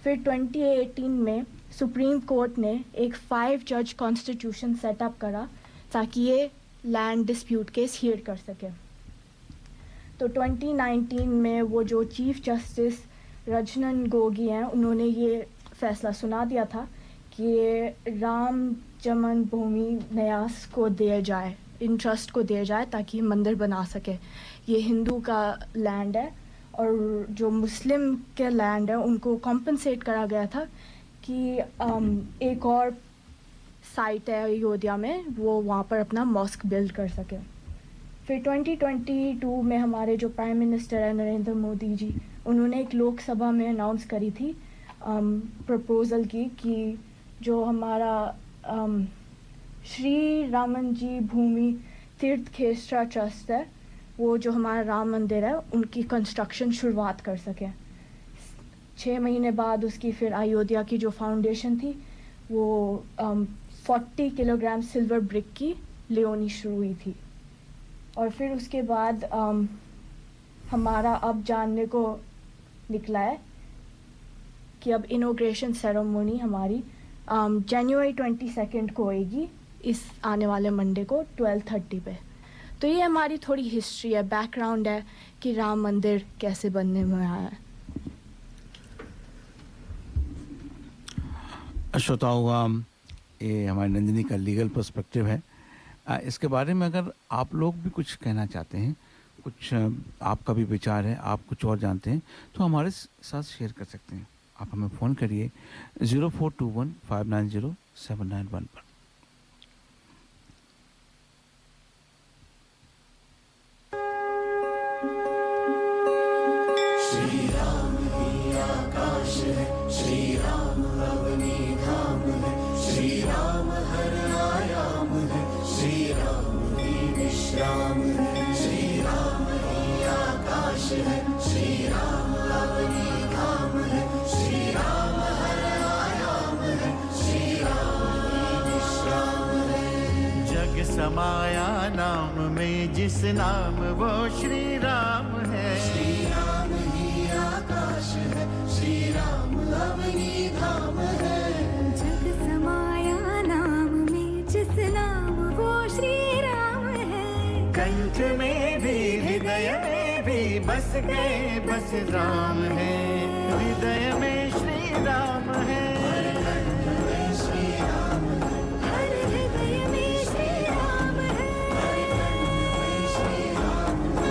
फिर 2018 में सुप्रीम कोर्ट ने एक 5 जज कॉन्स्टिट्यूशन सेटअप करा ताकि ये लैंड डिस्प्यूट केस हियर कर सके। तो 2019 में वो जो चीफ जस्टिस रंजन गोगोई हैं, उन्होंने ये फैसला सुना दिया था कि राम जन्मभूमि न्यास को दिया जाए, इन ट्रस्ट को दिया जाए ताकि मंदिर बना सके। ये हिंदू का लैंड है और जो मुस्लिम के लैंड है उनको कॉम्पनसेट करा गया था कि एक और साइट है अयोध्या में, वो वहाँ पर अपना मॉस्क बिल्ड कर सके। फिर 2022 में हमारे जो प्राइम मिनिस्टर है नरेंद्र मोदी जी, उन्होंने एक लोकसभा में अनाउंस करी थी प्रपोज़ल की कि जो हमारा श्री रामन जी भूमि तीर्थ क्षेत्र ट्रस्ट है, वो जो हमारा राम मंदिर है उनकी कंस्ट्रक्शन शुरुआत कर सके। 6 महीने बाद उसकी फिर अयोध्या की जो फाउंडेशन थी वो 40 किलोग्राम सिल्वर ब्रिक की ले होनी शुरू हुई थी। और फिर उसके बाद हमारा अब जानने को निकला है कि अब इनॉग्रेशन सेरेमनी हमारी जनवरी 22 को होएगी, इस आने वाले मंडे को 12:30 पे। तो ये हमारी थोड़ी हिस्ट्री है, बैकग्राउंड है कि राम मंदिर कैसे बनने में आया है। श्रोताओं, ये हमारी नंदिनी का लीगल पर्सपेक्टिव है। इसके बारे में अगर आप लोग भी कुछ कहना चाहते हैं, कुछ आपका भी विचार है, आप कुछ और जानते हैं, तो हमारे साथ शेयर कर सकते हैं। आप हमें फ़ोन करिए 0421-590-791 पर। श्री राम ही आकाश है, श्री राम अवनी धाम है, श्री राम हर आयाम है, श्री राम ही विश्राम है। श्री राम ही आकाश है, श्री राम अवनी धाम है, श्री राम हर आयाम है, श्री राम ही विश्राम है। जग समाया नाम में जिस नाम वो श्री राम है। श्री राम ही आकाश है, श्री राम अवनी धाम है। जग समाया नाम में जिस नाम वो श्री राम है। कंठ में भी हृदय में भी बस गए बस राम है। हृदय में श्री राम है, हर कंठ में श्री राम है, हर हृदय में श्री राम है, हर कंठ में श्री राम है।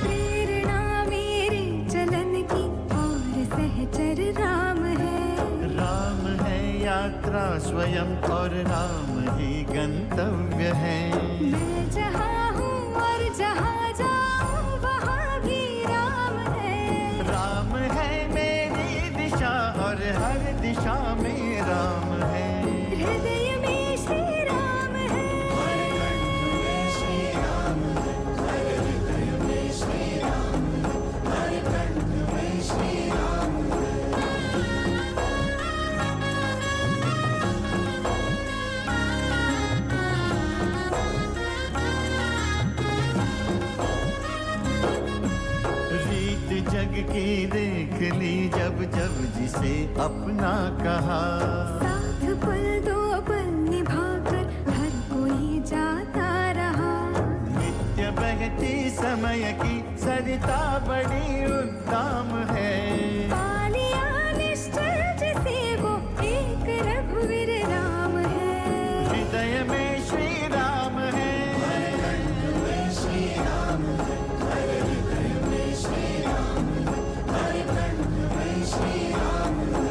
प्रेरणा मेरे चलन की और सहचर राम है। राम है यात्रा स्वयं और राम ही गंतव्य है। मैं जहाँ हूँ और जहाँ जाऊँ वहाँ भी राम है। राम है मेरी दिशा और हर दिशा में राम है। हृदय में श्री राम है, हर कंठ में श्री राम है, हर हृदय में श्री राम है, हर कंठ में श्री राम है। रीत जग की देख ली जब जब जिसे अपना कहा। साथ पल दो पल निभाकर हर कोई जाता रहा। नित्य बहती समय की सरिता बड़ी उत्तम है। पालिया निश्चल जिसे वो एक रघुवीर राम है। हृदय में श्री राम है, हर कंठ में श्री राम है, हर हृदय में श्री राम है, हर कंठ में श्री राम है।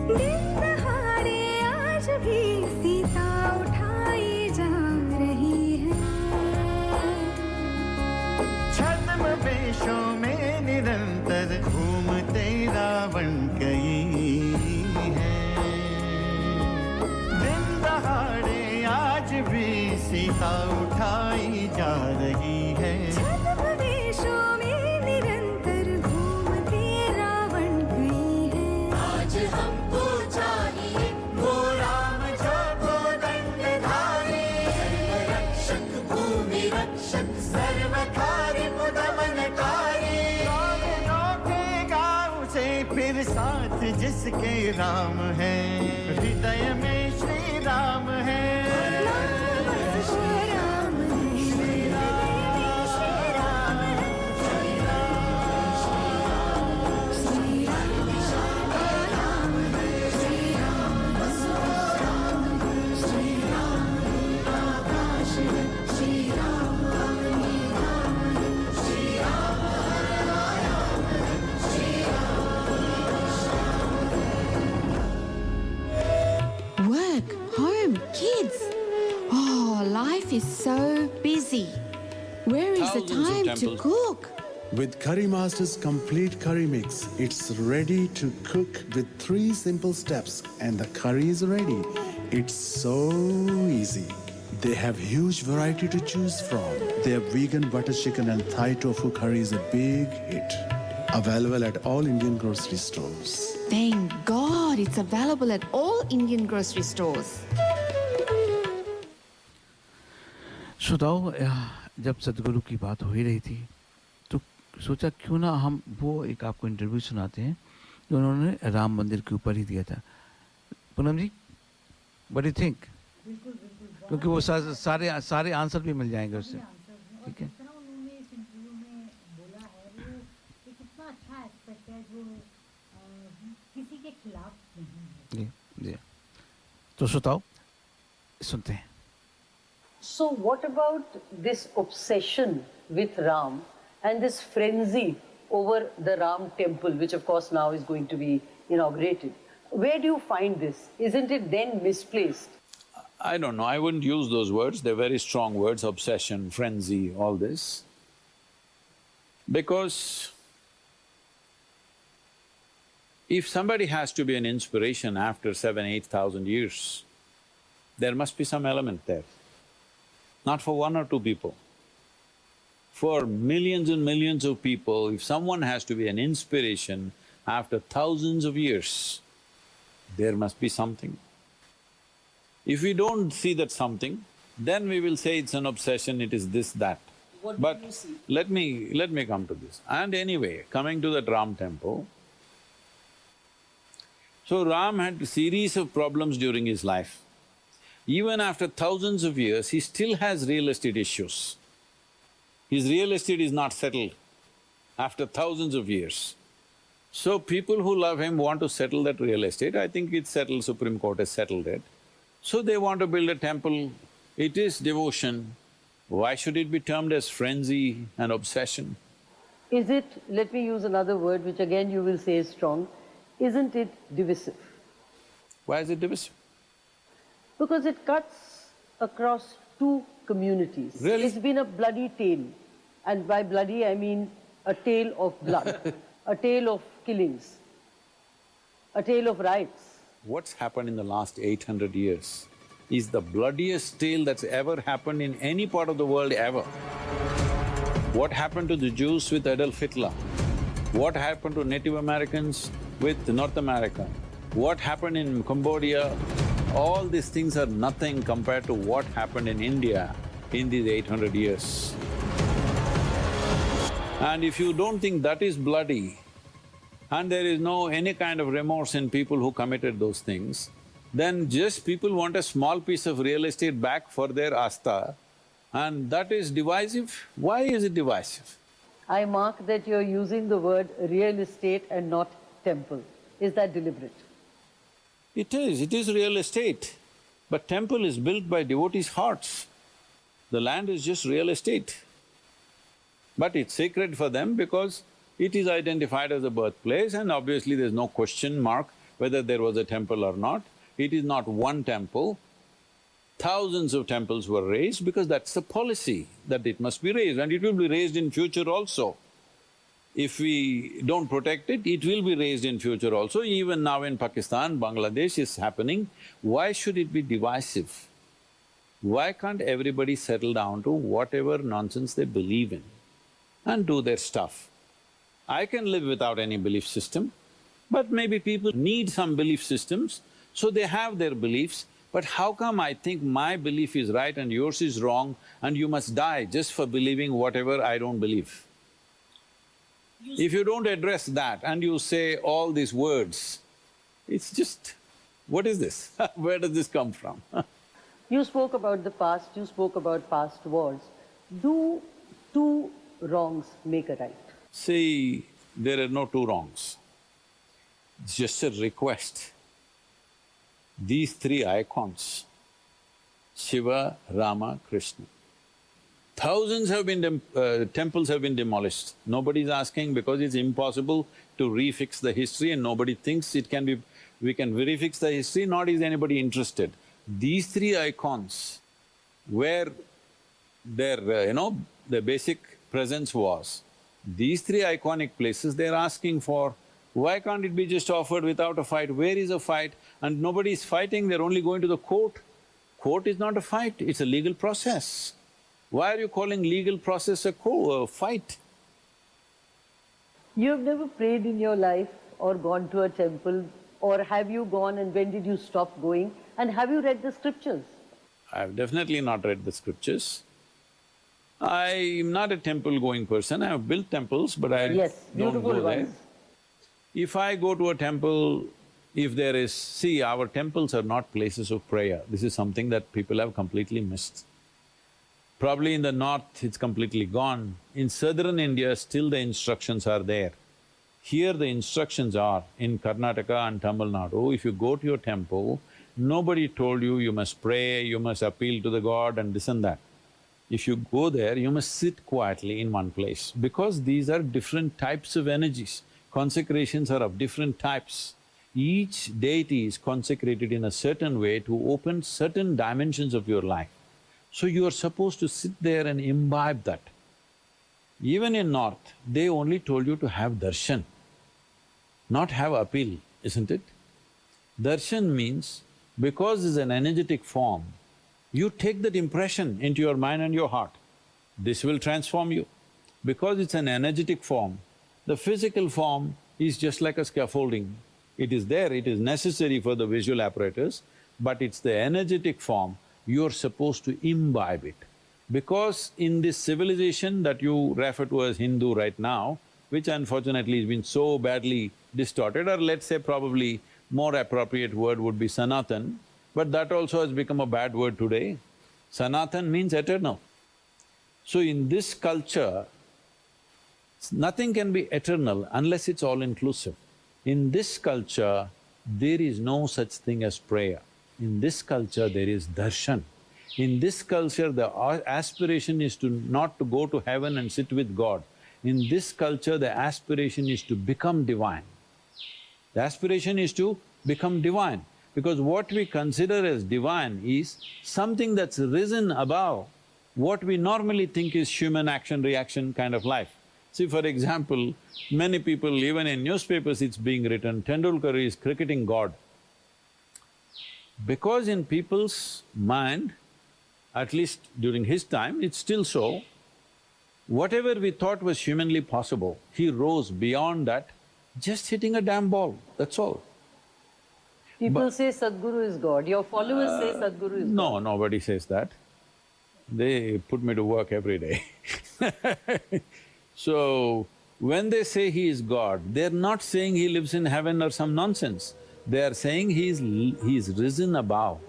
दिन दहाड़े आज भी सीता उठाई जा रही है। छद्म वेशों में निरंतर घूमते रावण कई है। दिन दहाड़े आज भी सीता उठाई जा रही है। छद्मवेशों में निरंतर घूमते रावण गई है। आज हमको चाहिए वो राम जो कोदंडधारी। धर्म रक्षक भूमि रक्षक सर्वकारी मुदमनकारी। रावणों के गाँव से फिर साथ जिसके राम है। हृदय में श्री राम है, बस वो राम है। हृदय में श्री राम है। श्री राम श्री राम राम है। श्री राम बस वो राम है। श्री राम आकाश है। श्री राम अवनी धाम है। श्री राम हर आयाम है। Shri Work, home, kids. Oh, life is so busy. Where is the Thousands of time to temples. cook? With Curry Master's complete curry mix, it's ready to cook with 3 simple steps and the curry is ready. It's so easy. They have huge variety to choose from. Their vegan butter chicken and Thai tofu curry is a big hit. Available at all Indian grocery stores. Thank God it's available at all Indian grocery stores. श्रोताओ, जब सदगुरु की बात हो ही रही थी तो सोचा क्यों ना हम वो एक आपको इंटरव्यू सुनाते हैं जो उन्होंने राम मंदिर के ऊपर ही दिया था। पूनम जी, व्हाट डू थिंक? क्योंकि वो सारे आंसर भी मिल जाएंगे उससे, ठीक है? जी जी, तो श्रोताओ सुनते हैं। So what about this obsession with Ram and this frenzy over the Ram temple, which of course now is going to be inaugurated? Where do you find this? Isn't it then misplaced? I don't know, I wouldn't use those words, they're very strong words, obsession, frenzy, all this. Because if somebody has to be an inspiration after 7,000–8,000 years, there must be some element there. Not for 1 or 2 people. For millions and millions of people, if someone has to be an inspiration after thousands of years, there must be something. If we don't see that something, then we will say it's an obsession, it is this, that. But do you see? let me come to this. And anyway, coming to that Ram temple, so Ram had a series of problems during his life. Even after thousands of years, he still has real estate issues. His real estate is not settled after thousands of years. So people who love him want to settle that real estate. I think it's settled, Supreme Court has settled it. So they want to build a temple. It is devotion. Why should it be termed as frenzy and obsession? Is it, let me use another word which again you will say is strong, isn't it divisive? Why is it divisive? Because it cuts across 2 communities. Really? It's been a bloody tale. And by bloody I mean a tale of blood, a tale of killings, a tale of riots. What's happened in the last 800 years is the bloodiest tale that's ever happened in any part of the world ever. What happened to the Jews with Adolf Hitler? What happened to Native Americans with North America? What happened in Cambodia? All these things are nothing compared to what happened in India in these 800 years. And if you don't think that is bloody, and there is no any kind of remorse in people who committed those things, then just people want a small piece of real estate back for their asta, and that is divisive. Why is it divisive? I mark that you're using the word real estate and not temple. Is that deliberate? It is real estate, but temple is built by devotees' hearts. The land is just real estate. But it's sacred for them because it is identified as a birthplace and obviously there's no question mark whether there was a temple or not. It is not one temple. Thousands of temples were raised because that's the policy, that it must be raised and it will be raised in future also. If we don't protect it, it will be raised in future also. Even now in Pakistan, Bangladesh is happening. Why should it be divisive? Why can't everybody settle down to whatever nonsense they believe in and do their stuff? I can live without any belief system, but maybe people need some belief systems, so they have their beliefs. But how come I think my belief is right and yours is wrong and you must die just for believing whatever I don't believe? If you don't address that and you say all these words, it's just, what is this? Where does this come from? You spoke about the past, you spoke about past wars. Do 2 wrongs make a right? See, there are no 2 wrongs. It's just a request. These 3 icons, Shiva, Rama, Krishna, thousands have been… temples have been demolished. Nobody's asking because it's impossible to refix the history and nobody thinks it can be… we can refix the history, nor is anybody interested. These 3 icons, where their, their basic presence was, These three iconic places they're asking for. Why can't it be just offered without a fight? Where is a fight? And nobody is fighting, they're only going to the court. Court is not a fight, it's a legal process. Why are you calling legal process a fight? You have never prayed in your life or gone to a temple, or have you gone and when did you stop going? And have you read the scriptures? I've definitely not read the scriptures. I'm not a temple-going person, I've built temples, but I don't go there. If I go to a temple, if there is… See, our temples are not places of prayer. This is something that people have completely missed. Probably in the north, it's completely gone. In southern India, still the instructions are there. Here the instructions are, in Karnataka and Tamil Nadu, if you go to your temple, nobody told you you must pray, you must appeal to the god and this and that. If you go there, you must sit quietly in one place, because these are different types of energies. Consecrations are of different types. Each deity is consecrated in a certain way to open certain dimensions of your life. So you are supposed to sit there and imbibe that. Even in north, they only told you to have darshan, not have appeal, isn't it? Darshan means, because it's an energetic form, you take that impression into your mind and your heart. This will transform you. Because it's an energetic form, the physical form is just like a scaffolding. It is there, it is necessary for the visual apparatus, but it's the energetic form, you're supposed to imbibe it. Because in this civilization that you refer to as Hindu right now, which unfortunately has been so badly distorted, or let's say probably more appropriate word would be Sanatan, but that also has become a bad word today. Sanatan means eternal. So in this culture, nothing can be eternal unless it's all-inclusive. In this culture, there is no such thing as prayer. In this culture, there is darshan. In this culture, the aspiration is to not to go to heaven and sit with God. In this culture, the aspiration is to become divine. The aspiration is to become divine, because what we consider as divine is something that's risen above what we normally think is human action-reaction kind of life. See, for example, many people, even in newspapers it's being written, Tendulkar is cricketing God. Because in people's mind, at least during his time, it's still so, whatever we thought was humanly possible, he rose beyond that, just hitting a damn ball, that's all. People say Sadhguru is God. Your followers say Sadhguru is God. No, nobody says that. They put me to work every day. So, when they say he is God, they're not saying he lives in heaven or some nonsense. They are saying he's risen above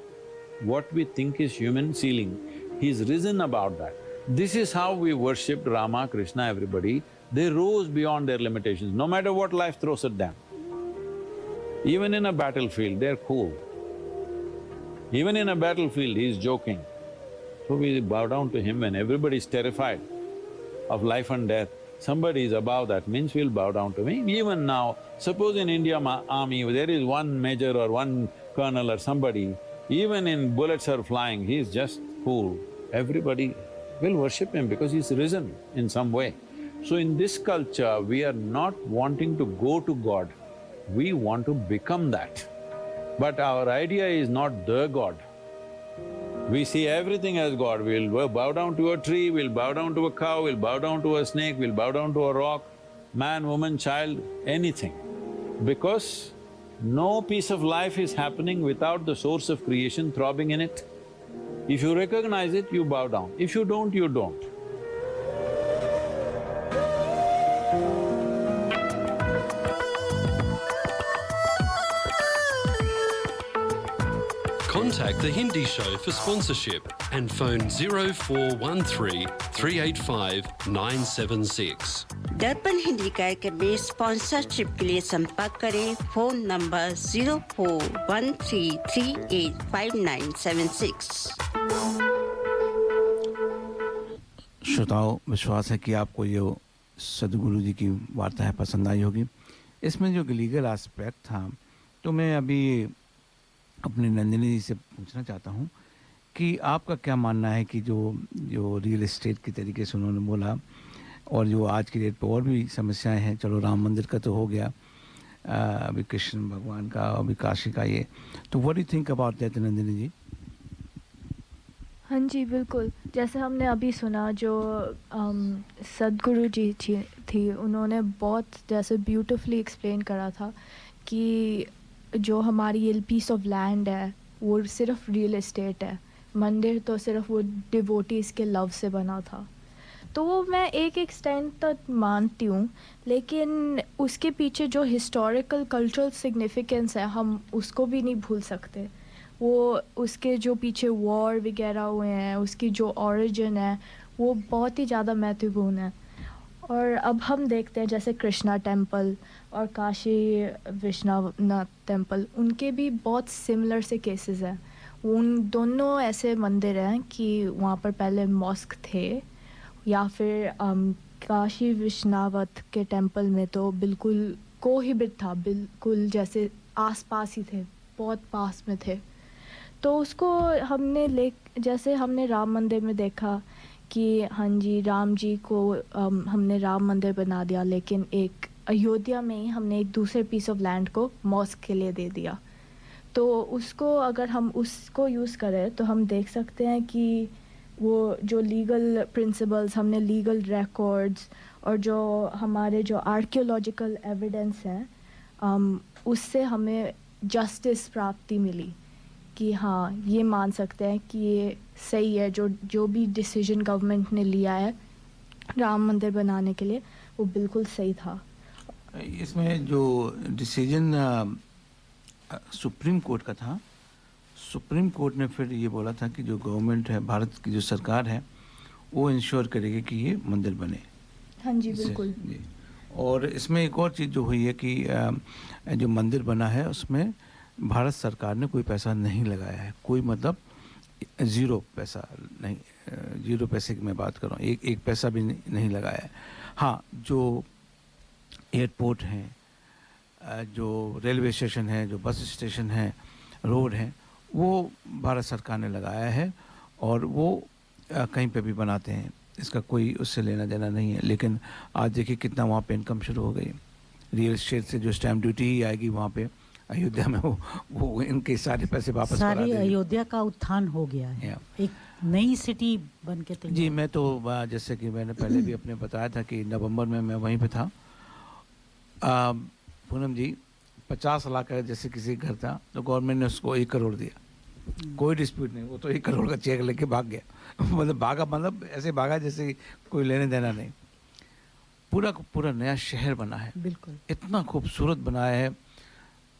what we think is human ceiling. He's risen above that. This is how we worshipped Rama, Krishna, everybody. They rose beyond their limitations, no matter what life throws at them. Even in a battlefield, they're cool. Even in a battlefield, he's joking. So we bow down to him when everybody's terrified of life and death. Somebody is above that, means we'll bow down to him. Even now, suppose in Indian army there is one major or one colonel or somebody, even in bullets are flying, he's just cool. Everybody will worship him because he's risen in some way. So in this culture, we are not wanting to go to God, we want to become that. But our idea is not the God. We see everything as God. We'll bow down to a tree, we'll bow down to a cow, we'll bow down to a snake, we'll bow down to a rock, man, woman, child, anything. Because no piece of life is happening without the source of creation throbbing in it. If you recognize it, you bow down. If you don't, you don't. Contact The Hindi Show for sponsorship and phone 0413 385 976. दर्पण हिंदी कार्यक्रम में स्पॉन्सरशिप के लिए संपर्क करें फोन नंबर 0413385976। श्रोताओं, विश्वास है कि आपको ये सदगुरु जी की वार्ता है पसंद आई होगी। इसमें जो लीगल एस्पेक्ट था, तो मैं अभी अपनी नंदिनी जी से पूछना चाहता हूँ कि आपका क्या मानना है कि जो रियल एस्टेट के तरीके से उन्होंने बोला और जो आज की डेट पर और भी समस्याएं हैं, चलो राम मंदिर का तो हो गया, अभी कृष्ण भगवान का, अभी काशी का, ये तो what do you think about that Nandini ji? हाँ जी बिल्कुल, जैसे हमने अभी सुना जो सदगुरु जी थी उन्होंने बहुत जैसे ब्यूटीफुली एक्सप्लेन करा था कि जो हमारी ये पीस ऑफ लैंड है वो सिर्फ रियल एस्टेट है, मंदिर तो सिर्फ वो डिवोटीज़ के लव से बना था। तो वो मैं एक एक्सटेंट तक मानती हूँ, लेकिन उसके पीछे जो हिस्टोरिकल कल्चरल सिग्निफिकेंस है हम उसको भी नहीं भूल सकते। वो उसके जो पीछे वॉर वगैरह हुए हैं, उसकी जो ओरिजिन है वो बहुत ही ज़्यादा महत्वपूर्ण है। और अब हम देखते हैं जैसे कृष्णा टेम्पल और काशी विश्वनाथ टेम्पल, उनके भी बहुत सिमिलर से केसेस हैं। उन दोनों ऐसे मंदिर हैं कि वहाँ पर पहले मॉस्क थे, या फिर काशी विश्वनाथ के टेम्पल में तो बिल्कुल कोहिबिट था, बिल्कुल जैसे आसपास ही थे, बहुत पास में थे। तो उसको जैसे हमने राम मंदिर में देखा कि हाँ जी राम जी को हमने राम मंदिर बना दिया, लेकिन एक अयोध्या में ही हमने एक दूसरे पीस ऑफ लैंड को मॉस्क के लिए दे दिया। तो उसको अगर हम उसको यूज़ करें तो हम देख सकते हैं कि वो जो लीगल प्रिंसिपल्स, हमने लीगल रिकॉर्ड्स और जो हमारे जो आर्कियोलॉजिकल एविडेंस हैं उससे हमें जस्टिस प्राप्ति मिली कि हाँ ये मान सकते हैं कि ये सही है, जो भी डिसीजन गवर्नमेंट ने लिया है राम मंदिर बनाने के लिए वो बिल्कुल सही था। इसमें जो डिसीजन सुप्रीम कोर्ट का था, सुप्रीम कोर्ट ने फिर ये बोला था कि जो गवर्नमेंट है, भारत की जो सरकार है, वो इंश्योर करेगी कि ये मंदिर बने। हाँ जी बिल्कुल जी। और इसमें एक और चीज़ जो हुई है कि जो मंदिर बना है उसमें भारत सरकार ने कोई पैसा नहीं लगाया है, कोई मतलब ज़ीरो पैसा नहीं, ज़ीरो पैसे की मैं बात कर रहा हूँ, एक पैसा भी नहीं लगाया है। हाँ, जो एयरपोर्ट हैं, जो रेलवे स्टेशन है, जो बस स्टेशन है, रोड है, वो भारत सरकार ने लगाया है और वो कहीं पे भी बनाते हैं, इसका कोई उससे लेना देना नहीं है। लेकिन आज देखिए कितना वहाँ पे इनकम शुरू हो गई, रियल एस्टेट से जो स्टैम्प ड्यूटी ही आएगी वहाँ पे अयोध्या में, वो इनके सारे पैसे वापस करा देंगे। सारी अयोध्या का उत्थान हो गया है, एक नई सिटी बन के तैयार। जी, मैं तो जैसे कि मैंने पहले भी अपने बताया था कि नवंबर में मैं वहीं पे था। पूनम जी, 50 लाख का जैसे किसी घर था तो गवर्नमेंट ने उसको 1 करोड़ दिया, कोई डिस्प्यूट नहीं, वो तो 1 करोड़ का चेक लेके भाग गया। मतलब भागा, मतलब ऐसे भागा जैसे कोई लेने देना नहीं। पूरा नया शहर बना है, बिल्कुल इतना खूबसूरत बनाया है,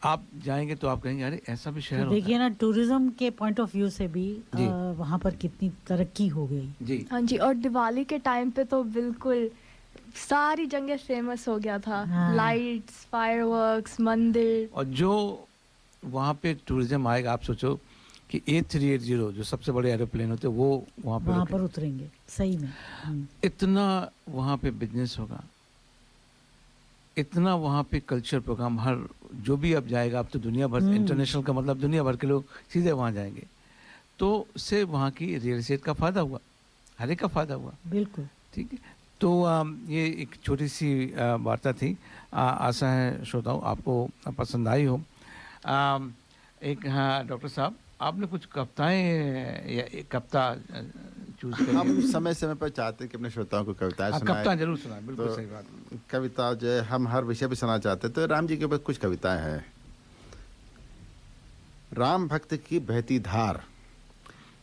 आप जाएंगे तो आप कहेंगे अरे ऐसा भी शहर होता है। देखिए ना, टूरिज्म के पॉइंट ऑफ व्यू से भी वहाँ पर कितनी तरक्की हो गई। जी हाँ जी, और दिवाली के टाइम पे तो बिल्कुल सारी जगह फेमस हो गया था। हाँ। लाइट्स, फायरवर्क्स, मंदिर। और जो वहाँ पे टूरिज्म आएगा, आप सोचो कि A380 जो सबसे बड़े एरोप्लेन होते हैं वो वहाँ पर उतरेंगे, सही में। इतना वहाँ पे बिजनेस होगा, इतना वहाँ पे कल्चर प्रोग्राम, हर जो भी अब जाएगा, अब तो दुनिया भर, इंटरनेशनल का मतलब दुनिया भर के लोग सीधे वहाँ जाएंगे, तो उससे वहाँ की रियल एस्टेट का फायदा हुआ, हर एक का फायदा हुआ। बिल्कुल ठीक है। तो ये एक छोटी सी वार्ता थी, आशा है श्रोताओं आपको पसंद आई हो। एक हाँ डॉक्टर साहब, आपने कुछ कविताएं या एक कविता चूज करी? हम समय समय पर चाहते हैं कि अपने श्रोताओं को कविताएं सुनाएं। कविता जरूर सुनाएं, बिल्कुल तो सही बात। कविता जो है हम हर विषय पे सुनाना चाहते हैं, तो राम जी के ऊपर कुछ कविताएं हैं। राम भक्त की बहती धार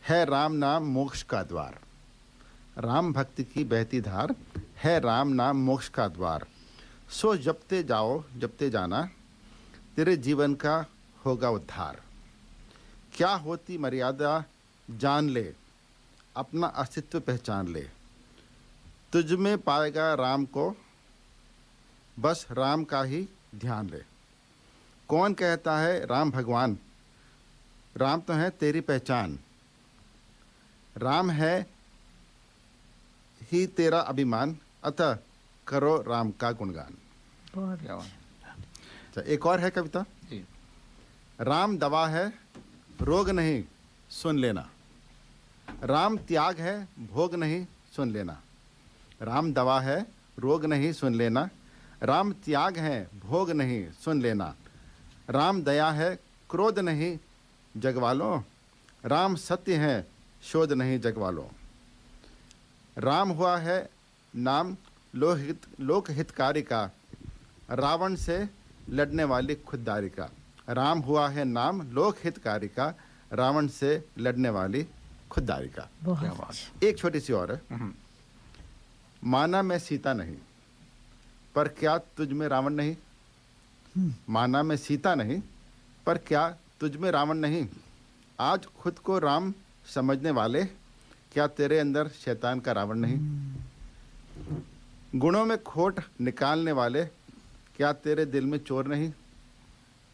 है, राम नाम मोक्ष का द्वार। राम भक्ति की बहती धार है, राम नाम मोक्ष का द्वार। सो जपते जाओ जपते जाना, तेरे जीवन का होगा उद्धार। क्या होती मर्यादा जान ले, अपना अस्तित्व पहचान ले। तुझ में पाएगा राम को, बस राम का ही ध्यान ले। कौन कहता है राम भगवान, राम तो है तेरी पहचान। राम है ही तेरा अभिमान, अतः करो राम का गुणगान। क्या बात। अच्छा, एक और है कविता। जी। राम दवा है, रोग नहीं, सुन लेना। राम त्याग है, भोग नहीं, सुन लेना। राम दवा है रोग नहीं सुन लेना, राम त्याग है भोग नहीं सुन लेना, राम दया है क्रोध नहीं जगवालों, राम सत्य है शोध नहीं जगवालों, राम हुआ है नाम लोक हितकारी का, रावण से लड़ने वाली खुददारी का। राम हुआ है नाम लोक हितकारी का, रावण से लड़ने वाली खुददारी का। क्या बात। एक छोटी सी और है। माना मैं सीता नहीं, पर क्या तुझ में रावण नहीं। माना मैं सीता नहीं, पर क्या तुझ में रावण नहीं। आज खुद को राम समझने वाले, क्या तेरे अंदर शैतान का रावण नहीं। गुणों में खोट निकालने वाले, क्या तेरे दिल में चोर नहीं।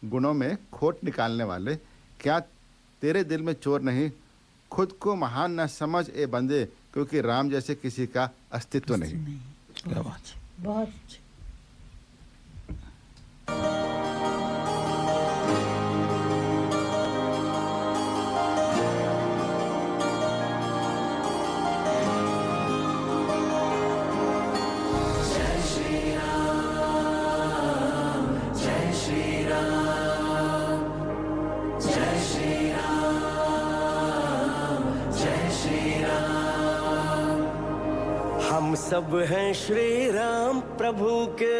गुणों में खोट निकालने वाले, क्या तेरे दिल में चोर नहीं। खुद को महान न समझ ए बंदे, क्योंकि राम जैसे किसी का अस्तित्व नहीं। क्या बात। बहुत अच्छे। हम सब हैं श्री राम प्रभु के।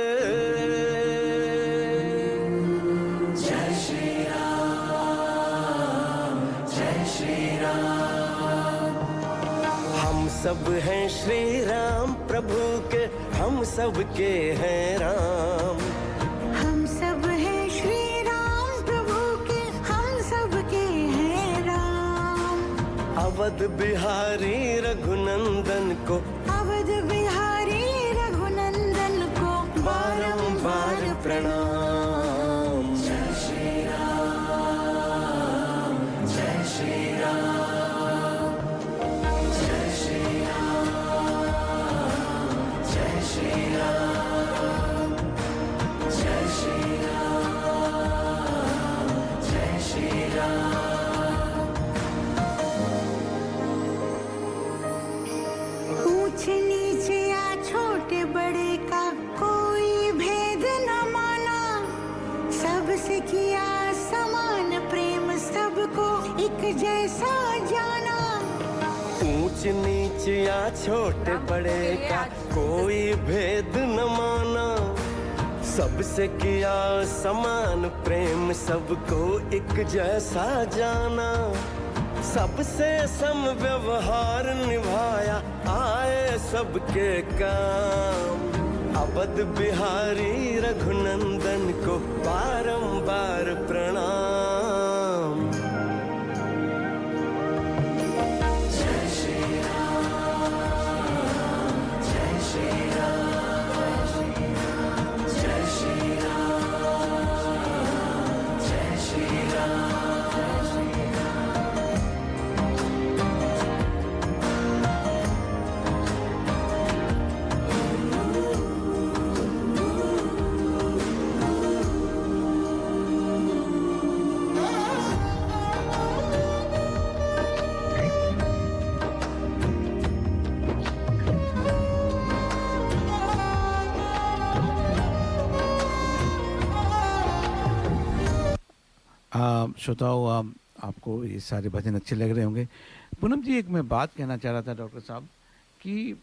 जय श्री राम, जय श्री राम। हम सब हैं श्री राम प्रभु के, हम सब के हैं राम। हम सब हैं श्री राम प्रभु के, हम सब के हैं राम। अवध बिहारी रघुनंदन को, अवध बिहारी रघुनंदन को बारंबार प्रणाम। जय श्री राम, जय श्री राम, जय श्री राम, जय श्री राम, जय श्री राम, जय श्री राम। ऊंच नीच या छोटे बड़े का कोई भेद न माना, सबसे किया समान प्रेम, सबको एक जैसा जाना। ऊंच नीच या छोटे बड़े का कोई भेद न माना, सबसे किया समान प्रेम, सबको एक जैसा जाना। सबसे सम व्यवहार निभाया, आए सबके काम। अवध बिहारी रघुनंदन को बारंबार प्रणाम। जय श्री राम, जय श्री राम, जय श्री राम, जय श्री राम। श्रोताओं, आपको ये सारे भजन अच्छे लग रहे होंगे। पूनम जी, एक मैं बात कहना चाह रहा था डॉक्टर साहब कि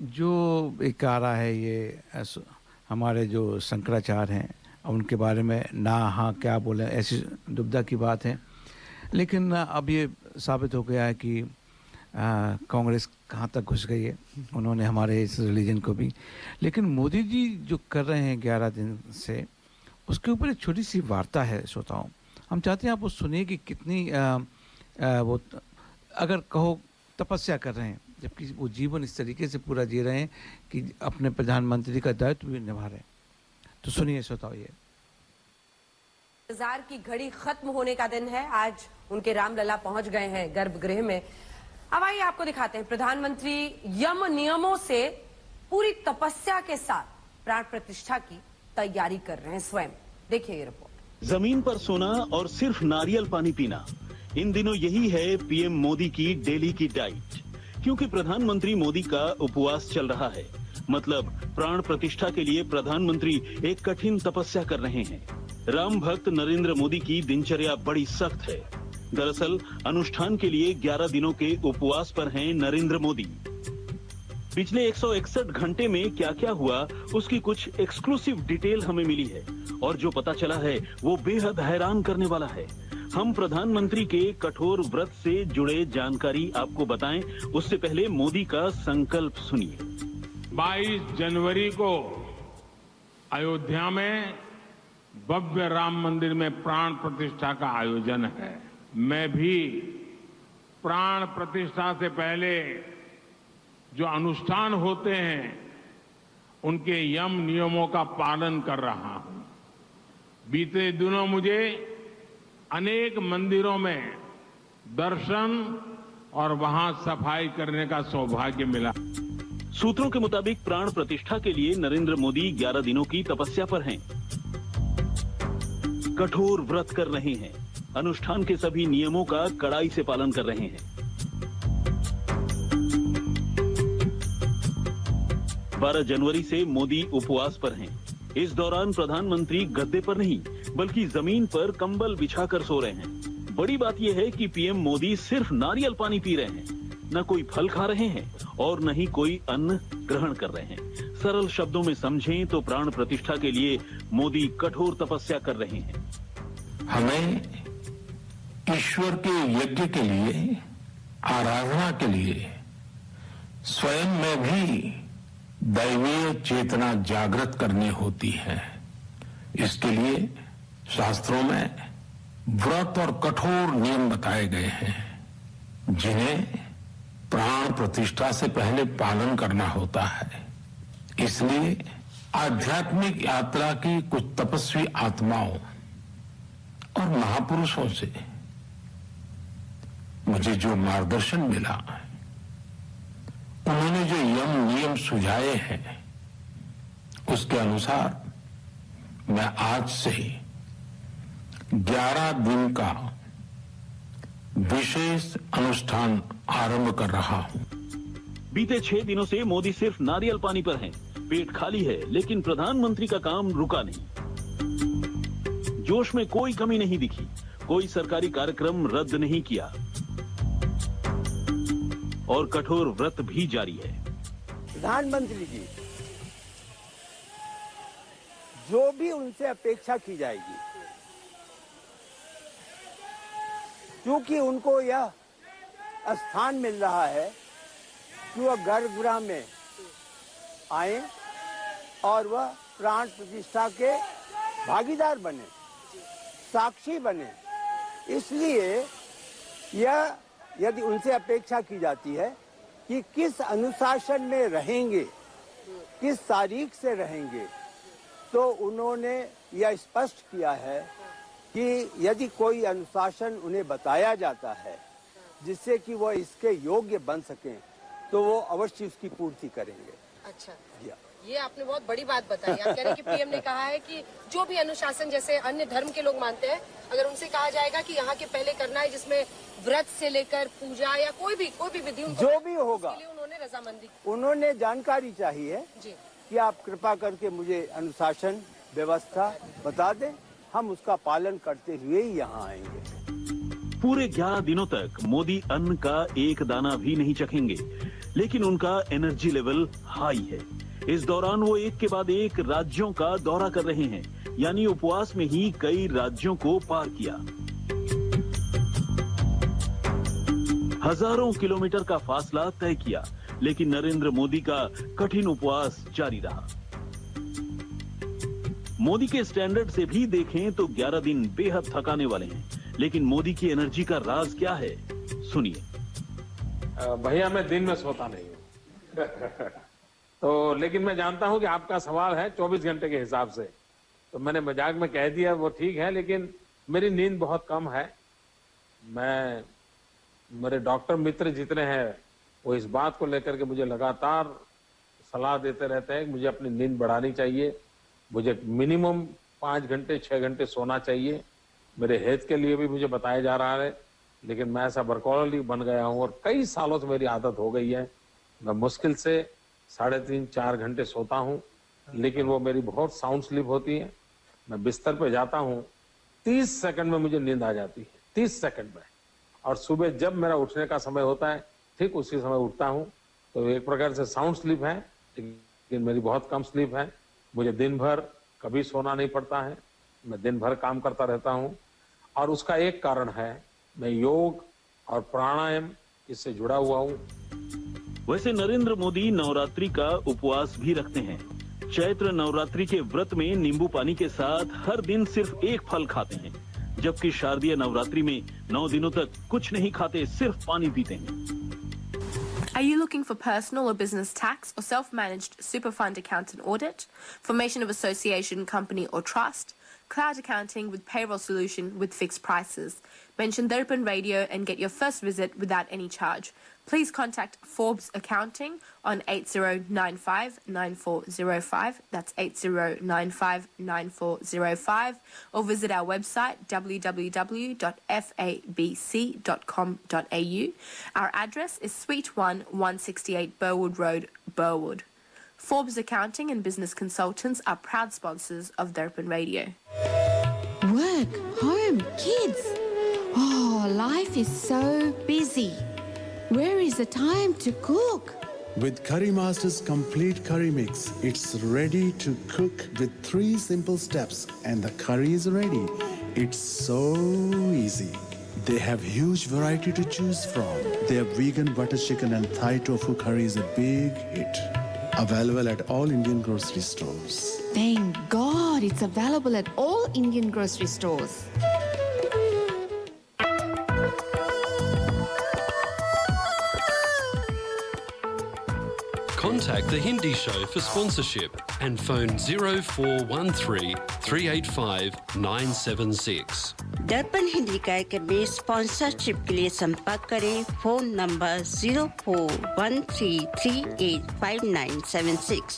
जो एक आ रहा है ये हमारे जो शंकराचार्य हैं, उनके बारे में ना हाँ क्या बोले, ऐसी दुविधा की बात है। लेकिन अब ये साबित हो गया है कि कांग्रेस कहाँ तक घुस गई है, उन्होंने हमारे इस रिलीजन को भी। लेकिन मोदी जी जो कर रहे हैं 11 दिन से, उसके ऊपर एक छोटी सी वार्ता है श्रोताओं, हम चाहते हैं आप वो सुनिए कि कितनी वो अगर कहो तपस्या कर रहे हैं, जबकि वो जीवन इस तरीके से पूरा जी रहे हैं कि अपने प्रधानमंत्री का दायित्व भी निभा रहे हैं। तो सुनिए श्रोताओ, ये इंतजार की घड़ी खत्म होने का दिन है। आज उनके रामलला पहुंच गए हैं गर्भगृह में। अब आइए आपको दिखाते हैं, प्रधानमंत्री यम नियमों से पूरी तपस्या के साथ प्राण प्रतिष्ठा की तैयारी कर रहे हैं स्वयं। देखिए ये रिपोर्ट। जमीन पर सोना और सिर्फ नारियल पानी पीना, इन दिनों यही है पीएम मोदी की डेली की डाइट। क्योंकि प्रधानमंत्री मोदी का उपवास चल रहा है, मतलब प्राण प्रतिष्ठा के लिए प्रधानमंत्री एक कठिन तपस्या कर रहे हैं। राम भक्त नरेंद्र मोदी की दिनचर्या बड़ी सख्त है। दरअसल अनुष्ठान के लिए 11 दिनों के उपवास पर हैं नरेंद्र मोदी। पिछले 161 घंटे में क्या क्या हुआ, उसकी कुछ एक्सक्लूसिव डिटेल हमें मिली है और जो पता चला है वो बेहद हैरान करने वाला है। हम प्रधानमंत्री के कठोर व्रत से जुड़े जानकारी आपको बताएं, उससे पहले मोदी का संकल्प सुनिए। 22 जनवरी को अयोध्या में भव्य राम मंदिर में प्राण प्रतिष्ठा का आयोजन है। मैं भी प्राण प्रतिष्ठा से पहले जो अनुष्ठान होते हैं उनके यम नियमों का पालन कर रहा हूं। बीते दिनों मुझे अनेक मंदिरों में दर्शन और वहां सफाई करने का सौभाग्य मिला। सूत्रों के मुताबिक प्राण प्रतिष्ठा के लिए नरेंद्र मोदी 11 दिनों की तपस्या पर हैं। कठोर व्रत कर रहे हैं, अनुष्ठान के सभी नियमों का कड़ाई से पालन कर रहे हैं। 12 जनवरी से मोदी उपवास पर हैं। इस दौरान प्रधानमंत्री गद्दे पर नहीं बल्कि जमीन पर कंबल बिछाकर सो रहे हैं। बड़ी बात यह है कि पीएम मोदी सिर्फ नारियल पानी पी रहे हैं, न कोई फल खा रहे हैं और न ही कोई अन्न ग्रहण कर रहे हैं। सरल शब्दों में समझें तो प्राण प्रतिष्ठा के लिए मोदी कठोर तपस्या कर रहे हैं। हमें ईश्वर के यज्ञ के लिए, आराधना के लिए स्वयं में भी दैवीय चेतना जागृत करनी होती है। इसके लिए शास्त्रों में व्रत और कठोर नियम बताए गए हैं, जिन्हें प्राण प्रतिष्ठा से पहले पालन करना होता है। इसलिए आध्यात्मिक यात्रा की कुछ तपस्वी आत्माओं और महापुरुषों से मुझे जो मार्गदर्शन मिला, उन्होंने जो यम नियम सुझाए हैं, उसके अनुसार मैं आज से 11 दिन का विशेष अनुष्ठान आरंभ कर रहा हूं। बीते 6 दिनों से मोदी सिर्फ नारियल पानी पर हैं। पेट खाली है, लेकिन प्रधानमंत्री का काम रुका नहीं। जोश में कोई कमी नहीं दिखी, कोई सरकारी कार्यक्रम रद्द नहीं किया और कठोर व्रत भी जारी है। प्रधानमंत्री जी, जो भी उनसे अपेक्षा की जाएगी, क्योंकि उनको यह स्थान मिल रहा है कि वह गर्भगृह में आए और वह प्राण प्रतिष्ठा के भागीदार बने, साक्षी बने। इसलिए यह यदि उनसे अपेक्षा की जाती है कि किस अनुशासन में रहेंगे, किस तारीख से रहेंगे, तो उन्होंने यह स्पष्ट किया है कि यदि कोई अनुशासन उन्हें बताया जाता है जिससे कि वो इसके योग्य बन सकें, तो वो अवश्य उसकी पूर्ति करेंगे। अच्छा, ये आपने बहुत बड़ी बात बताई। आप कह रहे हैं कि पीएम ने कहा है कि जो भी अनुशासन जैसे अन्य धर्म के लोग मानते हैं, अगर उनसे कहा जाएगा कि यहाँ के पहले करना है, जिसमें व्रत से लेकर पूजा या कोई भी विधि जो भी होगा, उसके लिए उन्होंने रजामंदी, उन्होंने जानकारी चाहिए जी कि आप कृपा करके मुझे अनुशासन व्यवस्था बता दें, हम उसका पालन करते हुए ही यहाँ आएंगे। पूरे 11 दिनों तक मोदी अन्न का एक दाना भी नहीं चखेंगे, लेकिन उनका एनर्जी लेवल हाई है। इस दौरान वो एक के बाद एक राज्यों का दौरा कर रहे हैं, यानी उपवास में ही कई राज्यों को पार किया। हजारों किलोमीटर का फासला तय किया, लेकिन नरेंद्र मोदी का कठिन उपवास जारी रहा। मोदी के स्टैंडर्ड से भी देखें तो 11 दिन बेहद थकाने वाले हैं, लेकिन मोदी की एनर्जी का राज क्या है, सुनिए। भैया मैं दिन में सोता नहीं हूँ तो लेकिन मैं जानता हूं कि आपका सवाल है 24 घंटे के हिसाब से, तो मैंने मजाक में कह दिया वो ठीक है, लेकिन मेरी नींद बहुत कम है। मेरे डॉक्टर मित्र जितने हैं वो इस बात को लेकर के मुझे लगातार सलाह देते रहते हैं कि मुझे अपनी नींद बढ़ानी चाहिए, मुझे मिनिमम 5 घंटे 6 घंटे सोना चाहिए। मेरे हेल्थ के लिए भी मुझे बताया जा रहा है लेकिन मैं ऐसा वर्कोहॉलिक बन गया हूँ और कई सालों से मेरी आदत हो गई है। मैं मुश्किल से 3.5-4 घंटे सोता हूँ, लेकिन वो मेरी बहुत साउंड स्लीप होती है। मैं बिस्तर पे जाता हूँ, 30 सेकंड में मुझे नींद आ जाती है, 30 सेकंड में। और सुबह जब मेरा उठने का समय होता है, ठीक उसी समय उठता हूँ। तो एक प्रकार से साउंड स्लीप है, लेकिन मेरी बहुत कम स्लीप है। मुझे दिन भर कभी सोना नहीं पड़ता है, मैं दिन भर काम करता रहता हूँ। और उसका एक कारण है, मैं योग और प्राणायाम इससे जुड़ा हुआ हूँ। वैसे नरेंद्र मोदी नवरात्रि का उपवास भी रखते हैं। चैत्र नवरात्रि के व्रत में नींबू पानी के साथ हर दिन सिर्फ एक फल खाते हैं, जबकि शारदीय नवरात्रि में 9 दिनों तक कुछ नहीं खाते, सिर्फ पानी पीते हैं। Are you looking for personal or business tax or self-managed super fund account and audit, formation of association, company or trust, cloud accounting with payroll solution with fixed prices? Mention Darpan Radio and get your first visit without any charge. Please contact Forbes Accounting on 8095-9405, that's 8095-9405, or visit our website www.fabc.com.au. Our address is Suite 1, 168 Burwood Road, Burwood. Forbes Accounting and Business Consultants are proud sponsors of Darpan Radio. Work, home, kids. Oh, life is so busy. Where is the time to cook? With Curry Master's complete curry mix, it's ready to cook with 3 simple steps and the curry is ready. It's so easy. They have huge variety to choose from. Their vegan butter chicken and Thai tofu curry is a big hit. Available at all Indian grocery stores. Thank God it's available at all Indian grocery stores. Contact The Hindi Show for sponsorship and phone 0413 385 976. दर्पण हिंदी कार्यक्रम में स्पॉन्सरशिप के लिए संपर्क करें। Phone number 0413385976।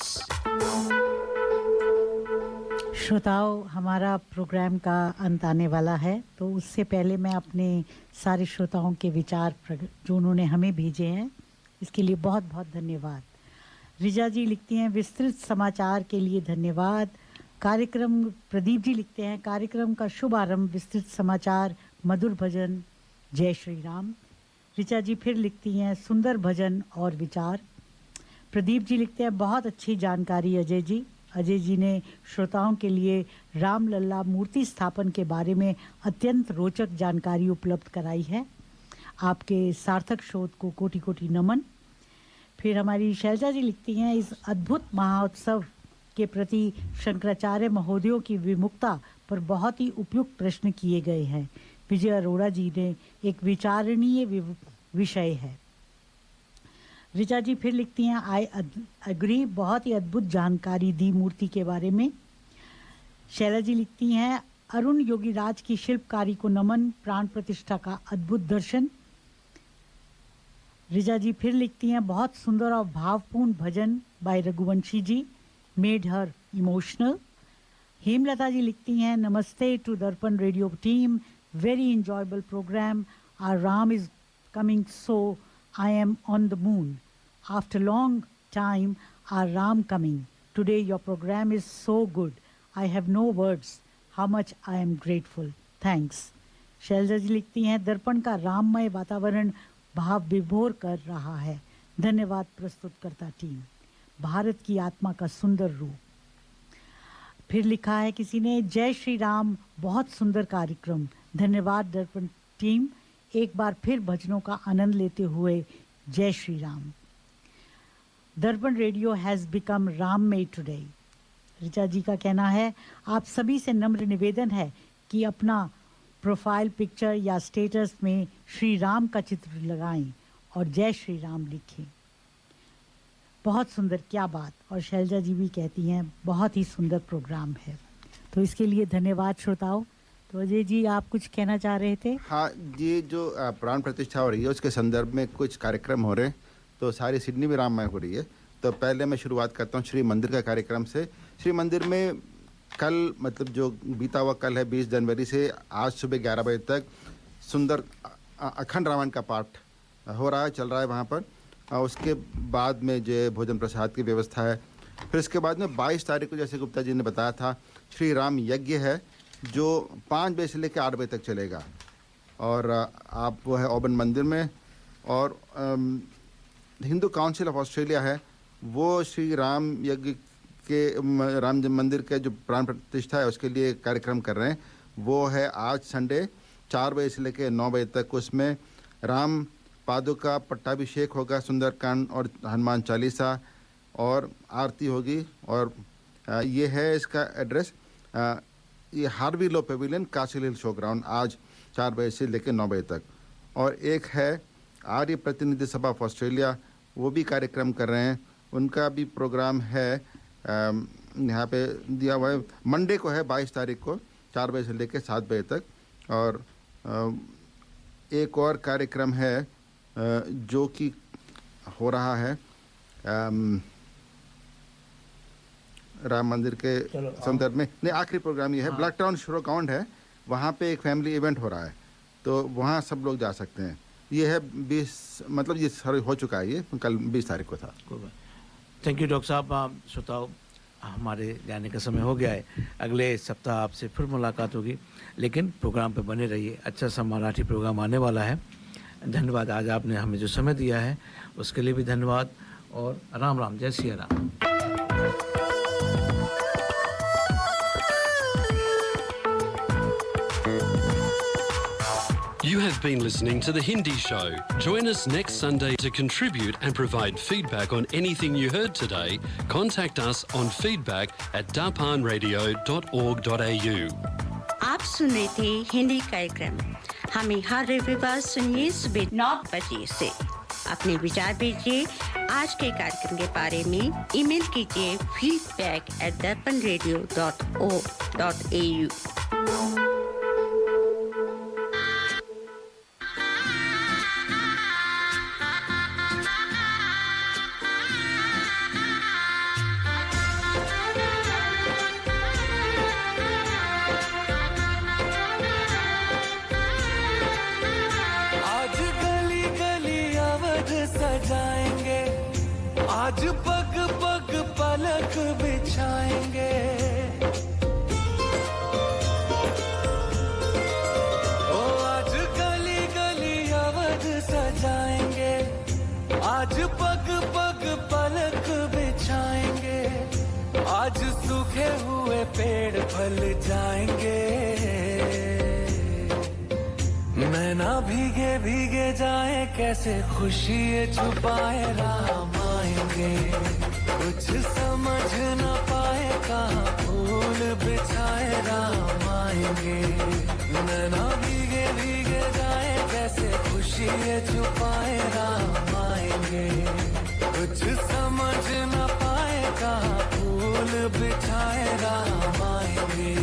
श्रोताओं, हमारा प्रोग्राम का अंत आने वाला है, तो उससे पहले मैं अपने सारे श्रोताओं के विचार जो उन्होंने हमें भेजे हैं, इसके लिए बहुत बहुत धन्यवाद। रिजा जी लिखती हैं, विस्तृत समाचार के लिए धन्यवाद। कार्यक्रम प्रदीप जी लिखते हैं, कार्यक्रम का शुभ आरंभ, विस्तृत समाचार, मधुर भजन, जय श्री राम। रिचा जी फिर लिखती हैं, सुंदर भजन और विचार। प्रदीप जी लिखते हैं, बहुत अच्छी जानकारी अजय जी। अजय जी ने श्रोताओं के लिए रामलला मूर्ति स्थापन के बारे में अत्यंत रोचक जानकारी उपलब्ध कराई है। आपके सार्थक शोध को कोटि कोटि नमन। फिर हमारी शैलजा जी लिखती हैं, इस अद्भुत महाउत्सव के प्रति शंकराचार्य महोदयों की विमुखता पर बहुत ही उपयुक्त प्रश्न किए गए हैं। विजय अरोड़ा जी ने एक विचारणीय विषय है। रिचा जी फिर लिखती हैं, आई अग्री, बहुत ही अद्भुत जानकारी दी मूर्ति के बारे में। शैला जी लिखती हैं, अरुण योगीराज की शिल्पकारी को नमन, प्राण प्रतिष्ठा का अद्भुत दर्शन। रिजा जी फिर लिखती हैं, बहुत सुंदर और भावपूर्ण भजन बाय रघुवंशी जी, मेड हर इमोशनल। हेमलता जी लिखती हैं, नमस्ते टू दर्पण radio team, very enjoyable program. Our Ram is coming, so I am on the moon. After long time, our Ram coming. Today your program is so good. I have no words. How much I am grateful. Thanks. Shailaja ji लिखती हैं, दर्पण का राममय वातावरण भाव विभोर कर रहा है। धन्यवाद प्रस्तुतकर्ता टीम, भारत की आत्मा का सुंदर रूप। फिर लिखा है किसी ने, जय श्री राम, बहुत सुंदर कार्यक्रम, धन्यवाद दर्पण टीम, एक बार फिर भजनों का आनंद लेते हुए जय Shri Ram. Darpan radio has become राममय टुडे। ऋचा जी का कहना है, आप सभी से नम्र निवेदन है कि अपना प्रोफाइल पिक्चर या स्टेटस में श्री राम का चित्र लगाएं और जय श्री राम लिखें। बहुत सुंदर, क्या बात। और शैलजा जी भी कहती हैं, बहुत ही सुंदर प्रोग्राम है। तो इसके लिए धन्यवाद श्रोताओं। तो अजय जी, आप कुछ कहना चाह रहे थे? हाँ, ये जो प्राण प्रतिष्ठा हो रही है उसके संदर्भ में कुछ कार्यक्रम हो रहे हैं, तो सारी सिडनी में राममय हो रही है। तो पहले मैं शुरुआत करता हूँ श्री मंदिर का कार्यक्रम से। श्री मंदिर में कल, मतलब जो बीता हुआ कल है 20 जनवरी से आज सुबह 11 बजे तक सुंदर अखंड रामायण का पाठ हो रहा है, चल रहा है वहाँ पर। उसके बाद में जो भोजन प्रसाद की व्यवस्था है। फिर इसके बाद में 22 तारीख को, जैसे गुप्ता जी ने बताया था, श्री राम यज्ञ है जो 5 बजे से लेकर 8 बजे तक चलेगा। और आप वो है ओबन मंदिर में। और हिंदू काउंसिल ऑफ ऑस्ट्रेलिया है, वो श्री राम यज्ञ के राम मंदिर के जो प्राण प्रतिष्ठा है उसके लिए कार्यक्रम कर रहे हैं। वो है आज संडे 4 बजे से लेकर 9 बजे तक। उसमें राम पादुका पट्टाभिषेक होगा, सुंदरकांड और हनुमान चालीसा और आरती होगी। और ये है इसका एड्रेस, ये हार्वी लो पेविलियन, कासिल हिल शो ग्राउंड, आज 4 बजे से लेकर 9 बजे तक। और एक है आर्य प्रतिनिधि सभा ऑफ ऑस्ट्रेलिया, वो भी कार्यक्रम कर रहे हैं, उनका भी प्रोग्राम है यहाँ पे दिया हुआ है। मंडे को है 22 तारीख को 4 बजे से लेकर 7 बजे तक। और एक और कार्यक्रम है जो कि हो रहा है राम मंदिर के संदर्भ में। नहीं, आखिरी प्रोग्राम ये है, ब्लैक टाउन शो ग्राउंड है, वहाँ पे एक फैमिली इवेंट हो रहा है, तो वहाँ सब लोग जा सकते हैं। ये है 20, मतलब ये सॉरी हो चुका है, ये कल 20 तारीख को था। थैंक यू डॉक्टर साहब। श्रोताओं, हमारे जाने का समय हो गया है। अगले सप्ताह आपसे फिर मुलाकात होगी, लेकिन प्रोग्राम पे बने रहिए। अच्छा सा मराठी प्रोग्राम आने वाला है। धन्यवाद, आज आपने हमें जो समय दिया है उसके लिए भी धन्यवाद। और राम राम, जय Siya Ram. You have been listening to The Hindi Show. Join us next Sunday to contribute and provide feedback on anything you heard today. Contact us on feedback@dapanradio.org.au. आप सुन रहे थे हिंदी कार्यक्रम। हमें हर रविवार सुनिए सुबह 9 बजे से। अपने विचार भेजिए आज के कार्यक्रम के बारे में। ईमेल कीजिए feedback@dapanradio.org.au। आज पग पग पलक बिछाएंगे, ओ आज गली गली अवध सजाएंगे, आज पग पग पलक बिछाएंगे, आज सूखे हुए पेड़ फल जाएंगे, नैना भीगे भीगे जाए कैसे खुशी छुपाए राम आएंगे, कुछ समझ न पाए कहाँ फूल बिछाए राम आएंगे, नैना भीगे भीगे जाए कैसे खुशी छुपाए राम आएंगे, कुछ समझ न पाए कहाँ फूल बिछाए राम आएंगे।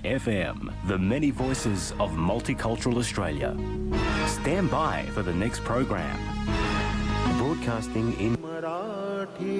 FM, the many voices of multicultural Australia. Stand by for the next program. Broadcasting in Marathi.